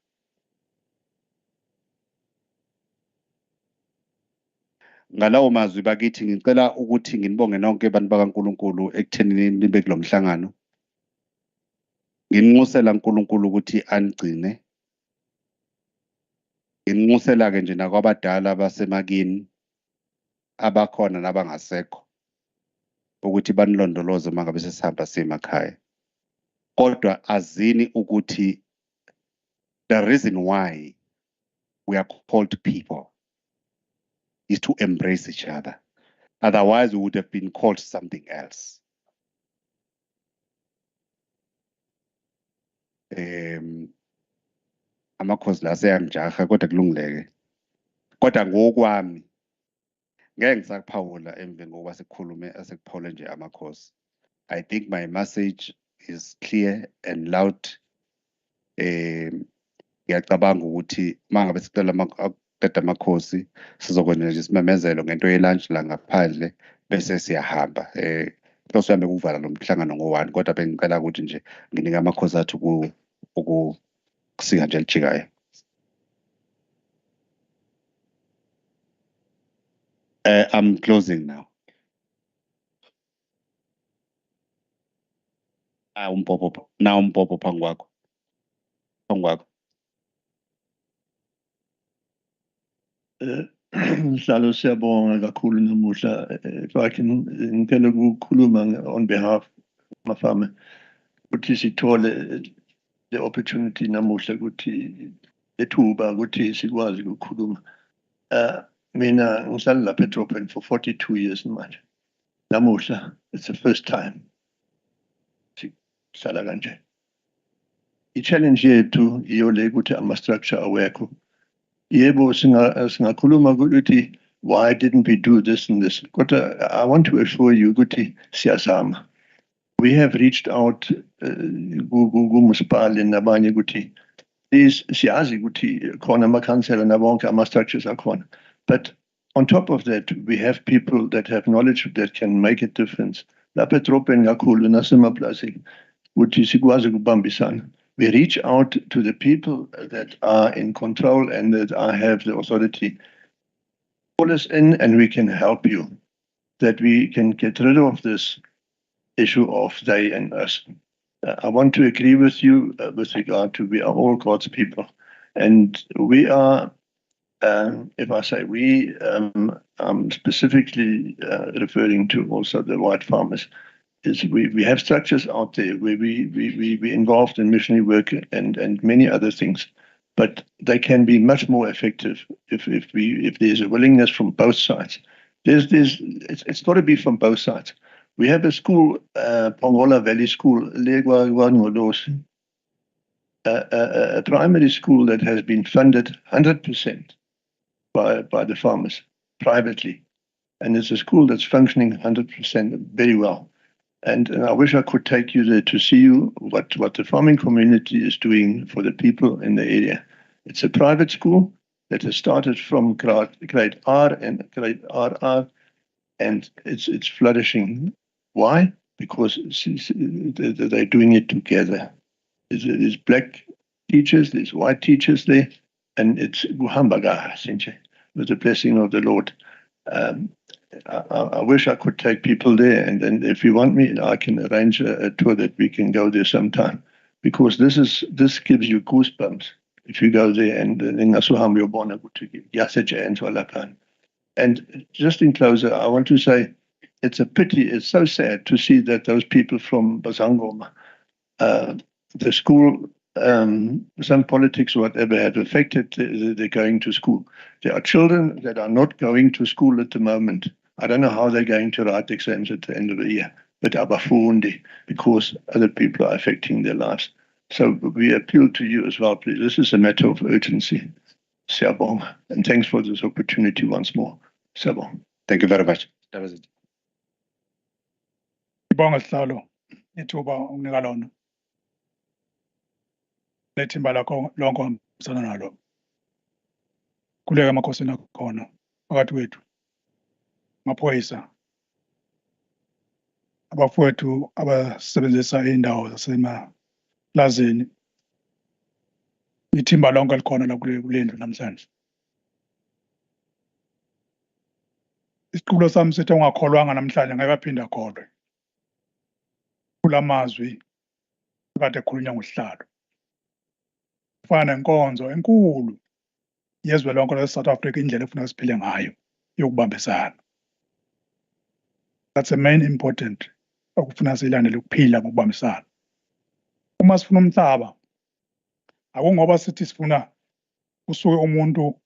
S1: Ngalawo mazwi bakithi ngicela ukuthi nginibonge nonke abantu bakaNkulunkulu ekuthenini nibe kulo mhlangano. Nginqusela uNkulunkulu ukuthi anigcine. Nginqusela ke nje nakwabadala basemakini abakhona nabangasekho ukuthi banilondoloze mangabe sesihamba semakhaya. Kodwa azini ukuthi the reason why we are called people is to embrace each other. Otherwise, we would have been called something else. Amakhosi la seyangijaha kodwa kulungileke. Kodwa ngokwami ngeke ngisakuphawula emve ngoba sekukhulume asekuphawule nje amakhosi. I think my message is clear and loud. Ngiyacabanga ukuthi mangabe sicela ukuqeda amakhosi sizokwenza nje isimemezelo ngento ye-lunch la ngaphandle bese siyahamba. Inhloso yami ukuvala lo mhlangano ngo-1 kodwa bengicela ukuthi nje nginike amakhosi athu ukusika nje elijikayo. I'm closing now. Umpopo phambi kwakho.
S12: Mhlalo siyabonga kakhulu namuhla. If I can ngicela ukukhuluma on behalf of mafama ukuthi sithole the opportunity namuhla ukuthi ethuba ukuthi sikwazi ukukhuluma. Mina ngihlala lapha eDrobhen for 42 years manje. Namuhla it's the first time sihlala kanje. I-challenge yethu iyo le ukuthi ama-structure awekho. Yebo singakhuluma ukuthi why didn't we do this and this? But I want to assure you ukuthi siyazama. We have reached out kuMunicipal nabanye ukuthi please siyazi ukuthi khona ama-councillor nabonke ama-structures akhona. But on top of that, we have people that have knowledge that can make a difference. Lapha eDrobhen kakhulu nasemaplasini ukuthi sikwazi ukubambisana. We reach out to the people that are in control and that have the authority. Call us in and we can help you, that we can get rid of this issue of they and us. I want to agree with you with regard to we are all God's people. And we are, if I say we, I'm specifically referring to also the white farmers. Is we have structures out there where we involved in missionary work and many other things, but they can be much more effective if there's a willingness from both sides. It's got to be from both sides. We have a school, Pongola Valley School, a primary school that has been funded 100% by the farmers privately, and it's a school that's functioning 100% very well. And I wish I could take you there to see you what the farming community is doing for the people in the area. It's a private school that has started from grade R and grade RR, and it's flourishing. Why? Because they're doing it together. There's black teachers, there's white teachers there, and it's Guhambaga, with the blessing of the Lord. I wish I could take people there, and then if you want me, I can arrange a tour that we can go there sometime, because this gives you goosebumps if you go there. And just in closing, I want to say it's a pity, it's so sad to see that those people from Basangoma, the school, some politics or whatever have affected they're going to school. There are children that are not going to school at the moment. I don't know how they're going to write exams at the end of the year, but abafundi, because other people are affecting their lives. So we appeal to you as well, please. This is a matter of urgency. Siyabonga. And thanks for this opportunity once more. Siyabonga.
S1: Thank you very much. That was it.
S14: Sibonga Sihlalo ithuba unika lona. Lethimba lakho lonke ohambisana nalo. Kuleka amakhosini akhona phakathi kwethu. Maphoyisa. Abafowethu abasebenzisa indawo zasemaplazini. Ithimba lonke likhona la kule ndlu namhlanje. Isiqubulo sami sithi ungakholwanga namhlanje ngeke aphinde akholwe. Kulamazwi kade ekhulunywa nguSihlalo. Fana nenkonzo enkulu yezwe lonke lase-South Africa indlela efuna siphile ngayo yokubambisana. That's the main important okufuna silandele ukuphila ngokubambisana. Uma sifuna umhlaba akungoba sithi sifuna kusuke umuntu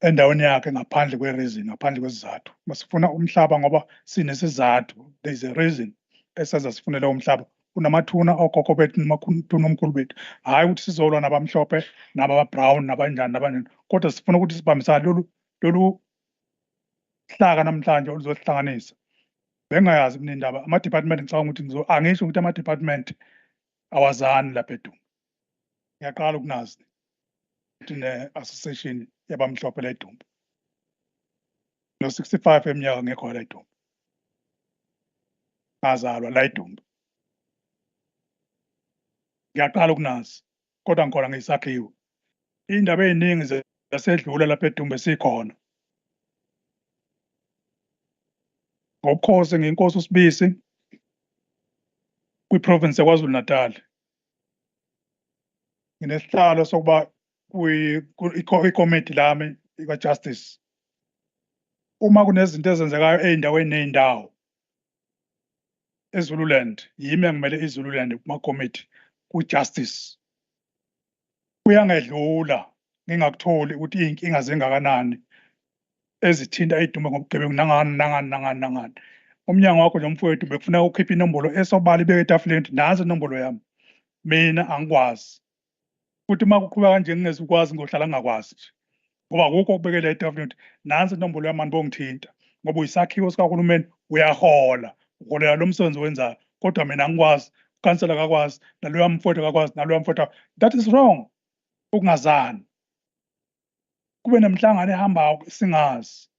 S14: endaweni yakhe ngaphandle kwe-reason, ngaphandle kwesizathu. Masifuna umhlaba ngoba sinesizathu, there is a reason esenza sifune leyo mhlaba. Kunamathuna ogogo bethu namathuna omkhulu bethu, hayi ukuthi sizolwa nabamhlophe nababa-brown nabanjani nabanjani, kodwa sifuna ukuthi sibambisane lolu hlaka namhlanje oluzosihlanganisa bengayazi mina indaba ama-department ngicabanga ukuthi angisho ukuthi ama-department awazani lapha eDumbe. Ngiyaqala ukunazi ukuthi ne-association yabamhlophe la eDumbe. No-65 eminyaka ngekho la eDumbe. Ngazalwa la eDumbe. Ngiyaqala ukunazi kodwa ngikhona ngiyisakhiwo. Indaba eziningi zasedlula lapha eDumbe sikhona. Ngobukhosi ngiyinkosi uSibisi kwi-province yaKwaZulu-Natal. Nginesihlalo sokuba ikomiti lami ika-justice. Uma kunezinto ezenzekayo ey'ndaweni ney'ndawo eZululand, yimi engimele iZululand kuma-committee ku-justice. Kuyangedlula ngingakutholi ukuthi iy'nkinga zingakanani ezithinta iDumbe ngobugebengu nangani. Umnyango wakho nje mfowethu bekufuneka ukhiphe inombolo esobala ibeke etafuleni ukuthi nansi inombolo yami. Mina angikwazi. Futhi uma kuqhubeka kanje ngingezukwazi ngohlala ngingakwazi nje. Ngoba akukho okubekela etafuleni ukuthi nansi inombolo yami bongithinta. Ngoba uyisakhiwo sikahulumeni uyahola. Uholela lo msebenzi wenzayo. Kodwa mina angikwazi, ukhansela akakwazi, naloya mfowethu akakwazi, naloya mfowethu. That is wrong. Ukungazani. Kube nemhlangano ehambayo singazi.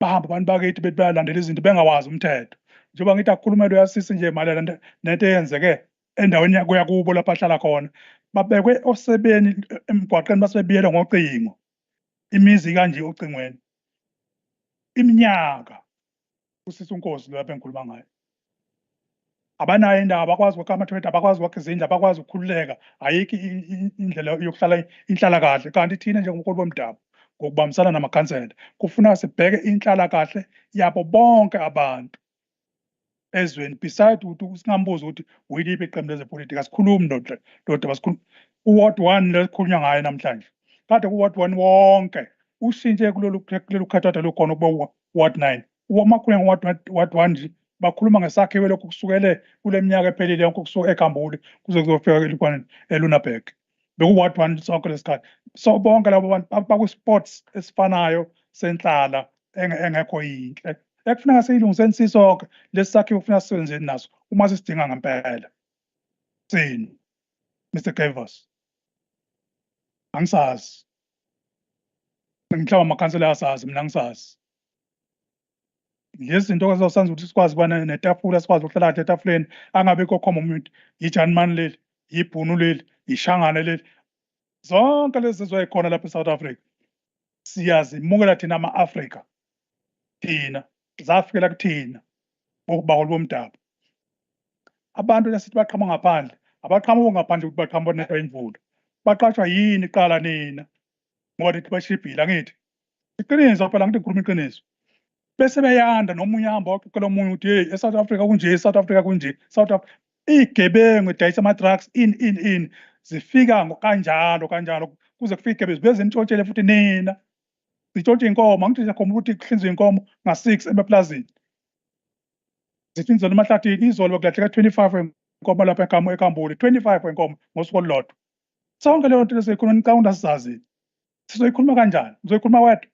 S14: Bahamba abantu bakithi bethi bayalandela izinto bengawazi umthetho. Njengoba ngithi akukhulume lo yasisi nje malana nento eyenzeke endaweni yakubo lapha ahlala khona. Babekwe osebeni emgwaqeni basebiyela ngocingo. Imizi kanje ocingweni. Iminyaka usisi uNkosi lo lapha engikhuluma ngayo. Abanayo indaba abakwazi ukukha ama-toilet, abakwazi ukukha izindlu, abakwazi ukukhululeka. Ayikho indlela yokuhlala inhlalakahle kanti thina njengomholi bomdabu ngokubambisana namakhansela kufuneka sibheke inhlalakahle yabo bonke abantu ezweni. Beside ukuthi singambuza ukuthi uyiliphi iqembu lezepolitiki asikhulumi nodaba sikhuluma uward 1 lesikhulunywa ngayo namhlanje. Kade kuward 1 wonke ushintshe kulolu khathata lokhona kuba ward 9. Uma kuya ward 1 nje bakhuluma ngesakhiwo lokho kusukele kule minyaka ephelile yonke kusuka eGambuli kuze kuzofika eLukwaneni eLunaburg. Bekuward 1 sonke lesikhathi. So bonke labo bantu baku-sports esifanayo senhlala engekho yinhle. Ekufuneka siyilungiseni sisonke lesakhiwo kufuneka sisebenzeni naso uma sisidinga ngempela. Sini Mr. Gavers. Angisazi. Ngihlaba amakhansela asazi mina angisazi. Lezi zinto ezosenza ukuthi sikwazi ukuba netafula sikwazi ukuhlala kahle etafuleni angabikho umuntu iJanman leli ibhunu leli ishangane leli zonke lezi zinto ezikhona lapha eSouth Africa siyazimukela thina ama-Afrika thina zafikela kuthina ngokubaholi bomdabu. Abantu lesithi baqhamuka ngaphandle abaqhamuka ngaphandle ukuthi baqhamuka nento imvula baqashwa yini qala nina ngoba lithi bashibhile angithi iqiniso phela ngithi ngikhuluma iqiniso. Bese beyanda nomunye ahamba waqoqela omunye ukuthi hey eSouth Africa kunje eSouth Africa kunje South Africa igebengu edayisa ama-drugs in zifika kanjalo kuze kufike bezintshotshele futhi nina zitshontshe inkomo angithi siyakhomba ukuthi kuhlinzwe inkomo nga-6 emaplazini zihlinzwe emahlathini izolo bekulahleka 25 wenkomo lapha eKambuli 25 wenkomo ngosuku olulodwa. Sonke leyo nto lesikhuluma nicawunda sizazi sizoyikhuluma kanjani uzoyikhuluma wedwa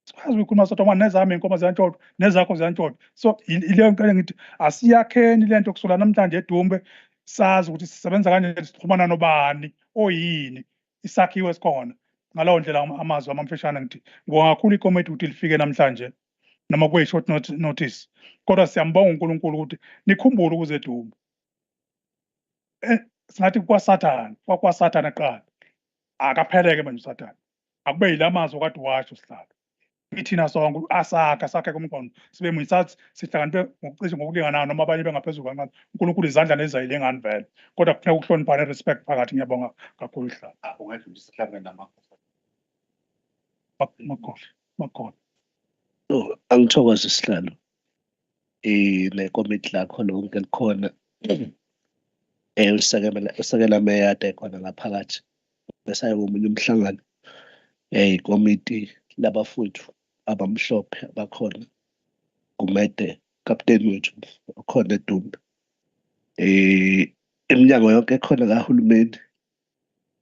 S14: sikwazi ukukhuluma sodwa nezami inkomo ziyantshontshwa nezakho ziyantshontshwa. So ileyo nto ngithi asiyakheni lento kusula namhlanje eDumbe sazi ukuthi sisebenza kanjani sixhumana nobani oyini isakhiwo esikhona. Ngalawo ndlela amazwi amamfishane ngithi ngibonga kakhulu ikomiti ukuthi lifike namhlanje noma kuyi short notice kodwa siyambonga uNkulunkulu ukuthi nikhumbule ukuze eDumbe. Singathi kwaSathane qala akapheleke manje uSathane akube yilamazwi kade washo sihlalo. Ithina sonke asakhe kumqondo sibe muyisathi sihlakaniphe ngokucishe ngokulinganayo noma abanye bengaphezulu kancane. uNkulunkulu izandla nezayilengani vele kodwa kufuneka ukuhloniphana respect phakathi. Ngiyabonga kakhulu ihlalo.
S2: Ungathi sihlangane namakhosi.
S14: Makhona.
S15: Angithokoze isihlalo nekomiti lakho lonke likhona usekela meyada ekhona ngaphakathi besaye komunye umhlangano ikomiti labafuthu abamhlophe abakhona kumede kapteni wethu okhona eDumbe iminyango yonke ekhona kahulumeni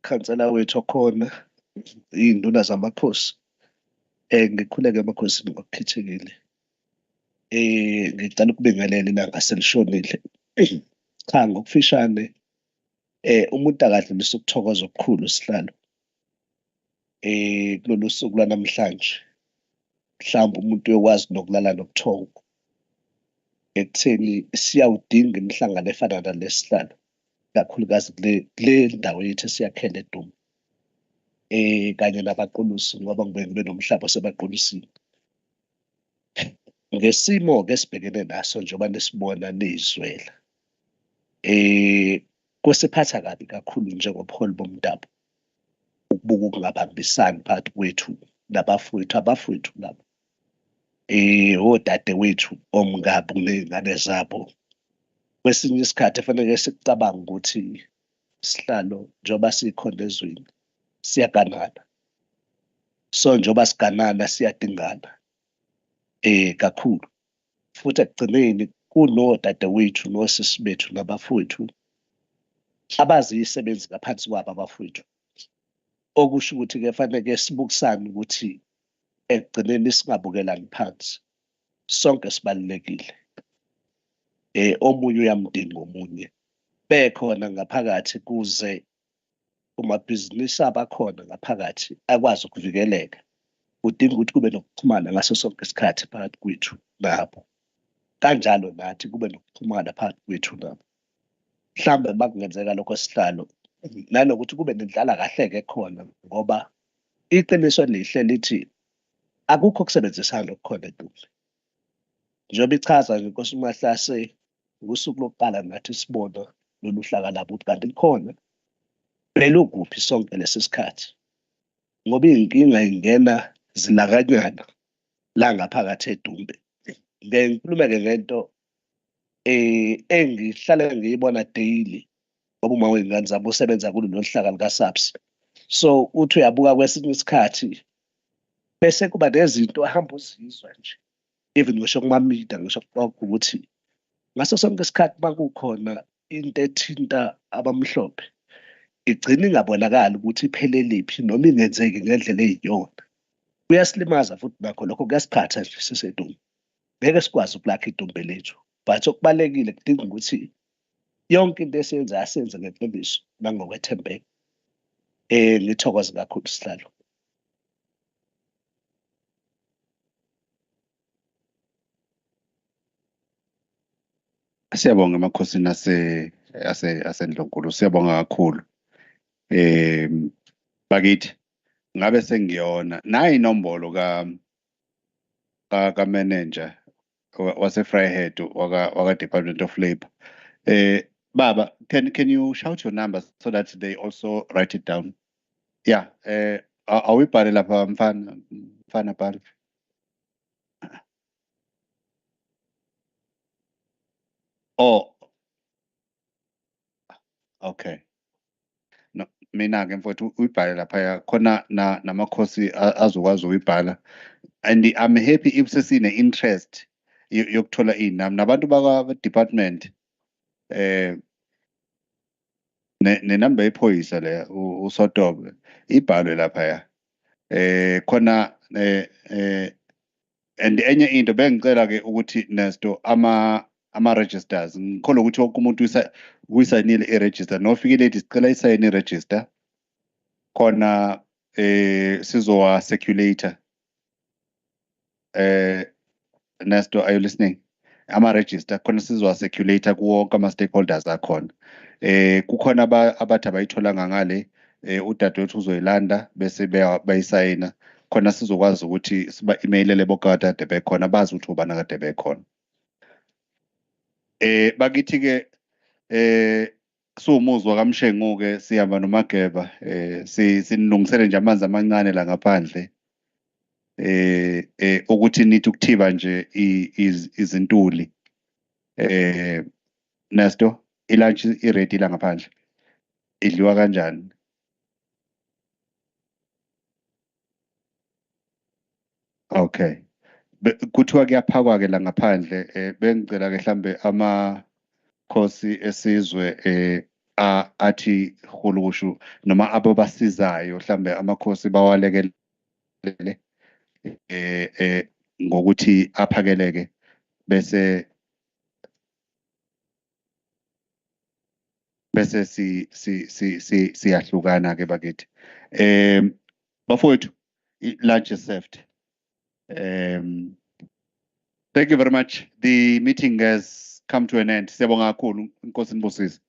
S15: khansela wethu okhona iy'nduna zamakhosi ngikhuleke emakhosini ngokukhethekile ngicela ukubingelela ilanga selishonile. Cha, ngokufishane umuntu akadlulisa ukuthokoza okukhulu sihlalo kulolu suku lwanamhlanje. Mhlawumbe umuntu uyokwazi nokulala nobuthongo ekutheni siyawudinga imihlangano efana nalesihlalo, kakhulukazi kule ndawo yethu esiyakhele EDUMBE kanye nabaqulusi ngoba ngibe nomhlaba osebaqulisini. Ngesimo-ke esibhekene naso njengoba nisibona niyizwela, kwesiphatha kabi kakhulu njengobuholi bomdabu ukubuka ukungabambisani phakathi kwethu nabafowethu, abafowethu labo odade wethu omngabo ney'ngane zabo. Kwesinye isikhathi kufanele sikucabanga ukuthi sihlalo njengoba sikhona ezweni siyaganana, so njengoba siganana siyadingana kakhulu, futhi ekugcineni kunodade wethu nosisi bethu nabafowethu abaziyisebenzi ngaphansi kwabo abafowethu, okusho ukuthi-ke fanele sibukisane ukuthi ekugcineni singabukelani phansi, sonke sibalulekile. Omunye uyamdinga omunye, bekhona ngaphakathi kuze umabhizinisi abakhona ngaphakathi akwazi ukuvikeleka. Udinga ukuthi kube nokuxhumana ngaso sonke isikhathi phakathi kwethu nabo, kanjalo nathi kube nokuxhumana phakathi kwethu nabo. Mhlawumbe makungenzeka lokho sihlalo, nanokuthi kube nendlala kahle-ke khona, ngoba iqiniso elihle lithi akukho kusebenzisana okukhona EDUMBE. Njengoba ichaza nje Nkosi uMahlase usuku lokuqala nathi sibona lolu hlaka labo ukuthi kanti likhona belukuphi sonke lesi sikhathi, ngoba iy'nkinga ingena zilakanyana la ngaphakathi EDUMBE. Ngeke ngikhulume-ke ngento engihlale ngiyibona daily ngoba uma wey'ngane zabo usebenza kulolu hlaka likaSAPS. So uthi uyabuka kwesinye isikhathi bese kuba nezinto ahamba uzizwa nje, even ngisho kumamida, ngisho kuqoqa ukuthi ngaso sonke isikhathi makukhona into ethinta abamhlophe igcina ingabonakali ukuthi ipheleliphi noma ingenzeki ngendlela eyiyona. Kuyasilimaza futhi nakho lokho kuyasiphatha nje siseDumbe. Ngeke sikwazi ukulakha iDumbe lethu, but okubalulekile kudinga ukuthi yonke into esiyenzayo asenze ngeqiniso nangokwethembeka. Ngithokoze kakhulu sihlalo.
S1: Siyabonga emakhosini asendlonkulu, siyabonga kakhulu. Bakithi ngabe sengiyona nayi inombolo ka manager wase Vryheid waka Department of Labor. Baba, can you shout your numbers so that they also write it down? Yeah, awuyibhale lapha mfana bhala. Oh, okay. No, mina-ke mfowethu uyibhale laphaya khona namakhosi azokwazi uyibhala. And I'm happy if sesine interest yokuthola iy'namba nabantu bakwa-department nenamba yephoyisa le uSotobe ibhalwe laphaya. Khona and enye into bengicela-ke ukuthi nesto ama-registers ngikholwa ukuthi wonke umuntu uyisayinile i-register nofike lady sicela isayine i-register khona sizowa-circulator. Nesto, are you listening? Ama-register khona sizowa-circulator kuwonke ama-stakeholders akhona. Kukhona abathi abayitholanga ngale udadewethu uzoyilanda bese bayisayina khona sizokwazi ukuthi siba-emailele bokade bekhona bazi ukuthi ubani kade bekhona. Bakithi-ke siwumuzwa kaMshengu-ke sihamba noMageba sinilungisele nje amanzi amancane la ngaphandle ukuthi nithi ukuthiba nje izintuli. Nesto, ilunch i-ready la ngaphandle idliwa kanjani? Okay, kuthiwa kuyaphakwa-ke la ngaphandle. Bengicela-ke mhlambe amakhosi esizwe athi hulushu noma abo basizayo mhlambe amakhosi bawalekelele ngokuthi aphakeleke bese siyahlukana ke bakithi. Bafowethu, lunch is served. Thank you very much. The meeting has come to an end. Siyabonga kakhulu, Nkosi Nibusise.